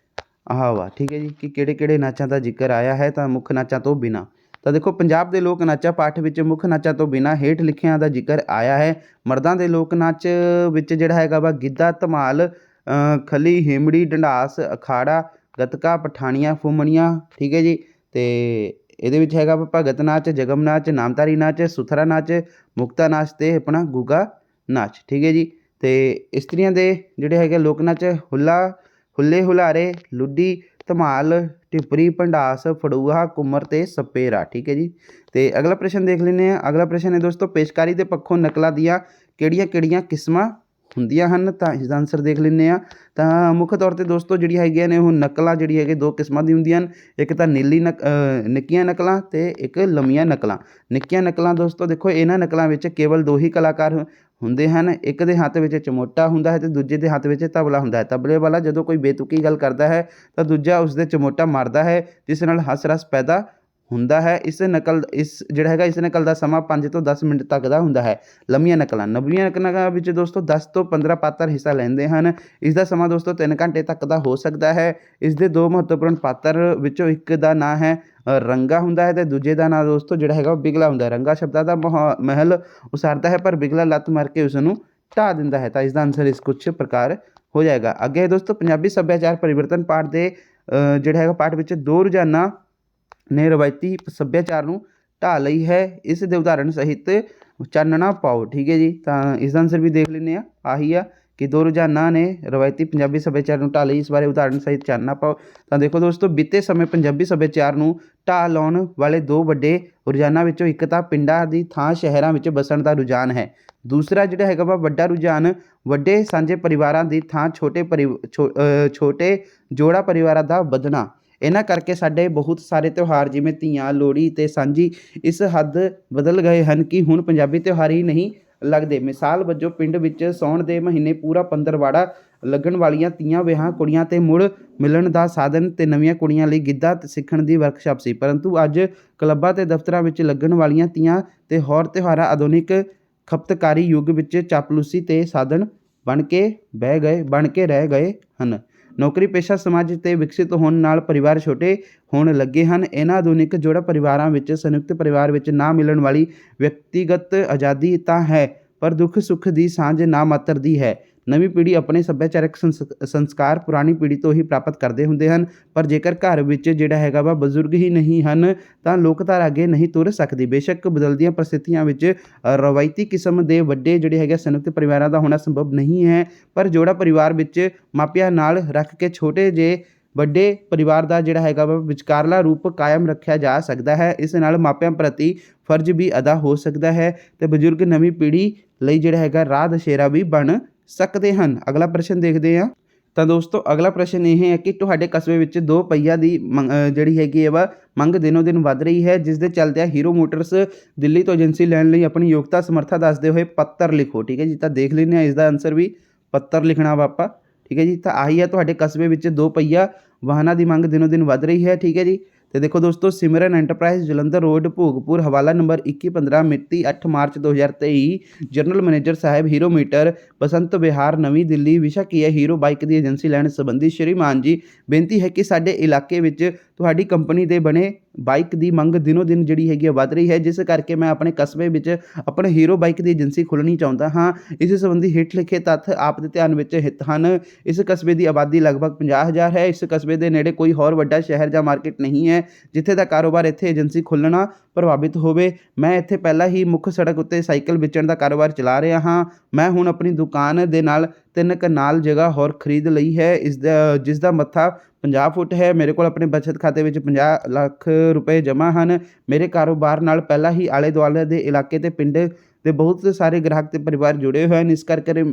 A: ਆਹ ਵਾ, ਠੀਕ ਹੈ ਜੀ, ਕਿ ਕਿਹੜੇ ਨਾਚਾਂ ਦਾ ਜ਼ਿਕਰ ਆਇਆ ਹੈ ਤਾਂ ਮੁੱਖ ਨਾਚਾਂ ਤੋਂ ਬਿਨਾਂ। ਤਾਂ ਦੇਖੋ ਪੰਜਾਬ ਦੇ ਲੋਕ ਨਾਚਾਂ ਪਾਠ ਵਿੱਚ ਮੁੱਖ ਨਾਚਾਂ ਤੋਂ ਬਿਨਾਂ ਹੇਠ ਲਿਖਿਆਂ ਦਾ ਜ਼ਿਕਰ ਆਇਆ ਹੈ। ਮਰਦਾਂ ਦੇ ਲੋਕ ਨਾਚ ਵਿੱਚ ਜਿਹੜਾ ਹੈਗਾ ਵਾ ਗਿੱਧਾ, ਧਮਾਲ, ਖਲੀ, ਹਿਮੜੀ, ਢੰਡਾਸ, ਅਖਾੜਾ, ਗੱਤਕਾ, ਪਠਾਣੀਆਂ, ਫੁੰਮਣੀਆਂ, ਠੀਕ ਹੈ ਜੀ। ਤੇ ਇਹਦੇ ਵਿੱਚ ਹੈਗਾ ਵਾ ਭਗਤ ਨਾਚ, ਜਗਮ ਨਾਚ, ਨਾਮਧਾਰੀ ਨਾਚ, ਸੁਥਰਾ ਨਾਚ, ਮੁਕਤਾ ਨਾਚ ਤੇ ਆਪਣਾ ਗੁੱਗਾ ਨਾਚ। ਠੀਕ ਹੈ ਜੀ, ਤੇ ਇਸਤਰੀਆਂ ਦੇ ਜਿਹੜੇ ਹੈਗੇ ਲੋਕ ਨਾਚ ਹੁੱਲੇ ਹੁਲਾਰੇ, ਲੁੱਡੀ, ਧਮਾਲ, ਟਿੱਪਰੀ, ਭੰਡਾਸ, ਫੜੂਹਾ, ਕੁੰਮਰ ਤੇ ਸਪੇਰਾ। ਠੀਕ ਹੈ ਜੀ, ਤੇ ਅਗਲਾ ਪ੍ਰਸ਼ਨ ਦੇਖ ਲੈਂਦੇ ਹਾਂ। ਅਗਲਾ ਪ੍ਰਸ਼ਨ ਹੈ ਦੋਸਤੋ, ਪੇਸ਼ਕਾਰੀ ਦੇ ਪੱਖੋਂ ਨਕਲਾਂ ਦੀਆਂ ਕਿਹੜੀਆਂ ਕਿਸਮਾਂ ਹੁੰਦੀਆਂ ਹਨ ਤਾਂ ਇਸ ਦਾ ਆਂਸਰ ਦੇਖ ਲੈਂਦੇ ਹਾਂ। ਤਾਂ ਮੁੱਖ ਤੌਰ 'ਤੇ ਦੋਸਤੋ ਜਿਹੜੀ ਹੈਗੀਆਂ ਨੇ ਉਹ ਨਕਲਾਂ ਜਿਹੜੀ ਹੈਗੇ ਦੋ ਕਿਸਮਾਂ ਦੀ ਹੁੰਦੀਆਂ ਹਨ। ਇੱਕ ਤਾਂ ਨਿੱਕੀਆਂ ਨਕਲਾਂ ਅਤੇ ਇੱਕ ਲੰਮੀਆਂ ਨਕਲਾਂ। ਨਿੱਕੀਆਂ ਨਕਲਾਂ ਦੋਸਤੋ ਦੇਖੋ ਇਹਨਾਂ ਨਕਲਾਂ ਵਿੱਚ ਕੇਵਲ ਦੋ ਹੀ ਕਲਾਕਾਰ ਹੁੰਦੇ ਹਨ। ਇੱਕ ਦੇ ਹੱਥ ਵਿੱਚ ਚਮੋਟਾ ਹੁੰਦਾ ਹੈ ਅਤੇ ਦੂਜੇ ਦੇ ਹੱਥ ਵਿੱਚ ਤਬਲਾ ਹੁੰਦਾ ਹੈ। ਤਬਲੇ ਵਾਲਾ ਜਦੋਂ ਕੋਈ ਬੇਤੁਕੀ ਗੱਲ ਕਰਦਾ ਹੈ ਤਾਂ ਦੂਜਾ ਉਸਦੇ ਚਮੋਟਾ ਮਾਰਦਾ ਹੈ, ਜਿਸ ਨਾਲ ਹਾਸ ਰਸ ਪੈਦਾ ਹੁੰਦਾ ਹੈ। ਇਸ ਨਕਲ ਦਾ ਸਮਾਂ 5 ਤੋਂ 10 ਮਿੰਟ ਤੱਕ ਦਾ ਹੁੰਦਾ ਹੈ। ਲੰਮੀਆਂ ਨਕਲਾਂ ਵਿੱਚ ਦੋਸਤੋ 10 ਤੋਂ 15 ਪਾਤਰ ਹਿੱਸਾ ਲੈਂਦੇ ਹਨ। ਇਸ ਦਾ ਸਮਾਂ ਦੋਸਤੋ 3 ਘੰਟੇ ਤੱਕ ਦਾ ਹੋ ਸਕਦਾ ਹੈ। ਇਸ ਦੇ ਦੋ ਮਹੱਤਵਪੂਰਨ ਪਾਤਰ ਵਿੱਚੋਂ ਇੱਕ ਦਾ ਨਾਂ ਹੈ ਰੰਗਾ ਹੁੰਦਾ ਹੈ ਅਤੇ ਦੂਜੇ ਦਾ ਨਾਂ ਦੋਸਤੋ ਜਿਹੜਾ ਹੈਗਾ ਉਹ ਬਿਗਲਾ ਹੁੰਦਾ ਹੈ। ਰੰਗਾ ਸ਼ਬਦਾਂ ਦਾ ਮਹਿਲ ਉਸਾਰਦਾ ਹੈ ਪਰ ਬਿਗਲਾ ਲੱਤ ਮਾਰ ਕੇ ਉਸ ਨੂੰ ਢਾਹ ਦਿੰਦਾ ਹੈ। ਤਾਂ ਇਸ ਦਾ ਆਂਸਰ ਇਸ ਕੁਛ ਪ੍ਰਕਾਰ ਹੋ ਜਾਏਗਾ। ਅੱਗੇ ਦੋਸਤੋ ਪੰਜਾਬੀ ਸੱਭਿਆਚਾਰ ਪਰਿਵਰਤਨ ਪਾਠ ਦੇ ਜਿਹੜਾ ਹੈਗਾ ਪਾਠ ਵਿੱਚ ਦੋ ਰੁਝਾਨਾਂ ਨੇ ਰਵਾਇਤੀ ਸੱਭਿਆਚਾਰ ਨੂੰ ਢਾਹ ਲਈ ਹੈ। ਇਸ ਦੇ ਉਦਾਹਰਣ ਸਹਿਤ ਚਾਨਣਾ ਪਾਓ। ਠੀਕ ਹੈ ਜੀ, ਤਾਂ ਇਸ ਦਾ ਆਂਸਰ ਵੀ ਦੇਖ ਲੈਂਦੇ ਹਾਂ। ਆਹੀ ਆ ਕਿ ਦੋ ਰੁਝਾਨਾਂ ਨੇ ਰਵਾਇਤੀ ਪੰਜਾਬੀ ਸੱਭਿਆਚਾਰ ਨੂੰ ਢਾਹ ਲਈ, ਇਸ ਬਾਰੇ ਉਦਾਹਰਣ ਸਹਿਤ ਚਾਨਣਾ ਪਾਓ। ਤਾਂ ਦੇਖੋ ਦੋਸਤੋ, ਬੀਤੇ ਸਮੇਂ ਪੰਜਾਬੀ ਸੱਭਿਆਚਾਰ ਨੂੰ ਢਾਹ ਲਾਉਣ ਵਾਲੇ ਦੋ ਵੱਡੇ ਰੁਝਾਨਾਂ ਵਿੱਚੋਂ ਇੱਕ ਤਾਂ ਪਿੰਡਾਂ ਦੀ ਥਾਂ ਸ਼ਹਿਰਾਂ ਵਿੱਚ ਵਸਣ ਦਾ ਰੁਝਾਨ ਹੈ। ਦੂਸਰਾ ਜਿਹੜਾ ਹੈਗਾ ਵਾ ਵੱਡਾ ਰੁਝਾਨ ਵੱਡੇ ਸਾਂਝੇ ਪਰਿਵਾਰਾਂ ਦੀ ਥਾਂ ਛੋਟੇ ਜੋੜਾ ਪਰਿਵਾਰਾਂ ਦਾ ਵਧਣਾ। ਇਹਨਾਂ ਕਰਕੇ ਸਾਡੇ ਬਹੁਤ ਸਾਰੇ ਤਿਉਹਾਰ ਜਿਵੇਂ ਤੀਆਂ, ਲੋਹੜੀ ਅਤੇ ਸਾਂਝੀ ਇਸ ਹੱਦ ਬਦਲ ਗਏ ਹਨ ਕਿ ਹੁਣ ਪੰਜਾਬੀ ਤਿਉਹਾਰ ਹੀ ਨਹੀਂ ਲੱਗਦੇ। ਮਿਸਾਲ ਵਜੋਂ ਪਿੰਡ ਵਿੱਚ ਸਾਉਣ ਦੇ ਮਹੀਨੇ ਪੂਰਾ ਪੰਦਰਵਾੜਾ ਲੱਗਣ ਵਾਲੀਆਂ ਤੀਆਂ ਵਿਆਹਾਂ ਕੁੜੀਆਂ ਤੇ ਮੁੜ ਮਿਲਣ ਦਾ ਸਾਧਨ ਤੇ ਨਵੀਆਂ ਕੁੜੀਆਂ ਲਈ ਗਿੱਧਾ ਸਿੱਖਣ ਦੀ ਵਰਕਸ਼ਾਪ ਸੀ। ਪਰੰਤੂ ਅੱਜ ਕਲੱਬਾਂ ਤੇ ਦਫ਼ਤਰਾਂ ਵਿੱਚ ਲੱਗਣ ਵਾਲੀਆਂ ਤੀਆਂ ਤੇ ਹੋਰ ਤਿਉਹਾਰਾਂ ਆਧੁਨਿਕ ਖਪਤਕਾਰੀ ਯੁੱਗ ਵਿੱਚ ਚਾਪਲੂਸੀ ਤੇ ਸਾਧਨ ਬਣ ਕੇ ਰਹਿ ਗਏ ਹਨ। ਨੌਕਰੀ ਪੇਸ਼ਾ ਸਮਾਜ ਤੇ ਵਿਕਸਿਤ ਹੋਣ ਨਾਲ ਪਰਿਵਾਰ ਛੋਟੇ ਹੋਣ ਲੱਗੇ ਹਨ। ਇਹਨਾਂ ਆਧੁਨਿਕ ਜੋੜਾ ਪਰਿਵਾਰਾਂ ਵਿੱਚ ਸੰਯੁਕਤ ਪਰਿਵਾਰ ਵਿੱਚ ਨਾ ਮਿਲਣ ਵਾਲੀ ਵਿਅਕਤੀਗਤ ਆਜ਼ਾਦੀ ਤਾਂ ਹੈ ਪਰ ਦੁੱਖ ਸੁੱਖ ਦੀ ਸਾਂਝ ਨਾ ਮਾਤਰ ਦੀ ਹੈ। ਨਵੀਂ ਪੀੜ੍ਹੀ ਆਪਣੇ ਸੱਭਿਆਚਾਰਕ ਸੰਸਕਾਰ ਪੁਰਾਣੀ ਪੀੜ੍ਹੀ ਤੋਂ ਹੀ ਪ੍ਰਾਪਤ ਕਰਦੇ ਹੁੰਦੇ ਹਨ, ਪਰ ਜੇਕਰ ਘਰ ਵਿੱਚ ਜਿਹੜਾ ਹੈਗਾ ਵਾ ਬਜ਼ੁਰਗ ਹੀ ਨਹੀਂ ਹਨ ਤਾਂ ਲੋਕਧਾਰਾ ਅੱਗੇ ਨਹੀਂ ਤੁਰ ਸਕਦੀ। ਬੇਸ਼ੱਕ ਬਦਲਦੀਆਂ ਪਰਿਸਥਿਤੀਆਂ ਵਿੱਚ ਰਵਾਇਤੀ ਕਿਸਮ ਦੇ ਵੱਡੇ ਜਿਹੜੇ ਹੈਗੇ ਸੰਯੁਕਤ ਪਰਿਵਾਰਾਂ ਦਾ ਹੋਣਾ ਸੰਭਵ ਨਹੀਂ ਹੈ, ਪਰ ਜੋੜਾ ਪਰਿਵਾਰ ਵਿੱਚ ਮਾਪਿਆਂ ਨਾਲ ਰੱਖ ਕੇ ਛੋਟੇ ਜਿਹੇ ਵੱਡੇ ਪਰਿਵਾਰ ਦਾ ਜਿਹੜਾ ਹੈਗਾ ਵਾ ਵਿਚਕਾਰਲਾ ਰੂਪ ਕਾਇਮ ਰੱਖਿਆ ਜਾ ਸਕਦਾ ਹੈ। ਇਸ ਨਾਲ ਮਾਪਿਆਂ ਪ੍ਰਤੀ ਫਰਜ਼ ਵੀ ਅਦਾ ਹੋ ਸਕਦਾ ਹੈ ਤੇ ਬਜ਼ੁਰਗ ਨਵੀਂ ਪੀੜ੍ਹੀ ਲਈ ਜਿਹੜਾ ਹੈਗਾ ਰਾਹ ਦਸ਼ੇਰਾ ਵੀ ਬਣ ਸਕਦੇ ਹਨ। ਅਗਲਾ ਪ੍ਰਸ਼ਨ ਦੇਖਦੇ ਹਾਂ। ਤਾਂ ਦੋਸਤੋ ਅਗਲਾ ਪ੍ਰਸ਼ਨ ਇਹ ਹੈ ਕਿ ਤੁਹਾਡੇ ਕਸਬੇ ਵਿੱਚ 2 ਪਹੀਆ ਦੀ ਜਿਹੜੀ ਹੈਗੀ ਵਾ ਮੰਗ ਦਿਨੋਂ ਦਿਨ ਵੱਧ ਰਹੀ ਹੈ, ਜਿਸ ਦੇ ਚੱਲਦਿਆਂ ਹੀਰੋ ਮੋਟਰਸ ਦਿੱਲੀ ਤੋਂ ਏਜੰਸੀ ਲੈਣ ਲਈ ਆਪਣੀ ਯੋਗਤਾ ਸਮਰੱਥਾ ਦੱਸਦੇ ਹੋਏ ਪੱਤਰ ਲਿਖੋ। ਠੀਕ ਹੈ ਜੀ, ਤਾਂ ਦੇਖ ਲੈਂਦੇ ਹਾਂ ਇਸ ਦਾ ਆਨਸਰ ਵੀ ਪੱਤਰ ਲਿਖਣਾ ਵਾ ਆਪਾਂ। ਠੀਕ ਹੈ ਜੀ, ਤਾਂ ਆਹੀ ਹੈ ਤੁਹਾਡੇ ਕਸਬੇ ਵਿੱਚ 2 ਪਹੀਆ ਵਾਹਨਾਂ ਦੀ ਮੰਗ ਦਿਨੋਂ ਦਿਨ ਵੱਧ ਰਹੀ ਹੈ। ਠੀਕ ਹੈ ਜੀ, ਤੇ ਦੇਖੋ ਦੋਸਤੋ ਸਿਮਰਨ ਐਂਟਰਪ੍ਰਾਈਜ਼ ਜਲੰਧਰ ਰੋਡ ਭੋਗਪੁਰ, ਹਵਾਲਾ ਨੰਬਰ 2115, ਮਿਤੀ 8 ਮਾਰਚ 2023, ਜਨਰਲ ਮੈਨੇਜਰ ਸਾਹਿਬ ਹੀਰੋ ਮੀਟਰ, ਬਸੰਤ ਵਿਹਾਰ, ਨਵੀਂ ਦਿੱਲੀ। ਵਿਸ਼ਾ ਕੀ ਹੈ? ਹੀਰੋ ਬਾਈਕ ਦੀ ਏਜੰਸੀ ਲੈਣ ਸੰਬੰਧੀ। ਸ਼੍ਰੀਮਾਨ ਜੀ, ਬੇਨਤੀ ਹੈ ਕਿ ਸਾਡੇ ਇਲਾਕੇ ਵਿੱਚ ਤੁਹਾਡੀ ਕੰਪਨੀ ਦੇ ਬਣੇ ਬਾਈਕ ਦੀ ਮੰਗ ਦਿਨੋਂ ਦਿਨ ਜਿਹੜੀ ਹੈਗੀ ਵੱਧ ਰਹੀ ਹੈ, ਜਿਸ ਕਰਕੇ ਮੈਂ ਆਪਣੇ ਕਸਬੇ ਵਿੱਚ ਆਪਣੇ ਹੀਰੋ ਬਾਈਕ ਦੀ ਏਜੰਸੀ ਖੋਲ੍ਹਣੀ ਚਾਹੁੰਦਾ ਹਾਂ। ਇਸ ਸੰਬੰਧੀ ਹੇਠ ਲਿਖੇ ਤੱਥ ਆਪ ਦੇ ਧਿਆਨ ਵਿੱਚ ਹਿੱਤ ਹਨ। ਇਸ ਕਸਬੇ ਦੀ ਆਬਾਦੀ ਲਗਭਗ 50,000 ਹੈ। ਇਸ ਕਸਬੇ ਦੇ ਨੇੜੇ ਕੋਈ ਹੋਰ ਵੱਡਾ ਸ਼ਹਿਰ ਜਾਂ ਮਾਰਕੀਟ ਨਹੀਂ ਹੈ ਜਿੱਥੇ ਦਾ ਕਾਰੋਬਾਰ ਇੱਥੇ ਏਜੰਸੀ ਖੋਲ੍ਹਣਾ ਪ੍ਰਭਾਵਿਤ ਹੋਵੇ। ਮੈਂ ਇੱਥੇ ਪਹਿਲਾਂ ਹੀ ਮੁੱਖ ਸੜਕ ਉੱਤੇ ਸਾਈਕਲ ਵੇਚਣ ਦਾ ਕਾਰੋਬਾਰ ਚਲਾ ਰਿਹਾ ਹਾਂ। ਮੈਂ ਹੁਣ ਆਪਣੀ ਦੁਕਾਨ ਦੇ ਨਾਲ 3 ਕਨਾਲ ਜਗ੍ਹਾ ਹੋਰ ਖਰੀਦ ਲਈ ਹੈ, ਜਿਸ ਦਾ ਮੱਥਾ 50 ਫੁੱਟ ਹੈ। ਮੇਰੇ ਕੋਲ ਆਪਣੇ ਬਚਤ ਖਾਤੇ ਵਿੱਚ 50 ਲੱਖ ਰੁਪਏ ਜਮ੍ਹਾਂ ਹਨ। ਮੇਰੇ ਕਾਰੋਬਾਰ ਨਾਲ ਪਹਿਲਾਂ ਹੀ ਆਲੇ ਦੁਆਲੇ ਦੇ ਇਲਾਕੇ ਤੇ ਪਿੰਡ ਦੇ ਬਹੁਤ ਸਾਰੇ ਗ੍ਰਾਹਕ ਤੇ ਪਰਿਵਾਰ ਜੁੜੇ ਹੋਏ ਹਨ। ਇਸ ਕਰਕੇ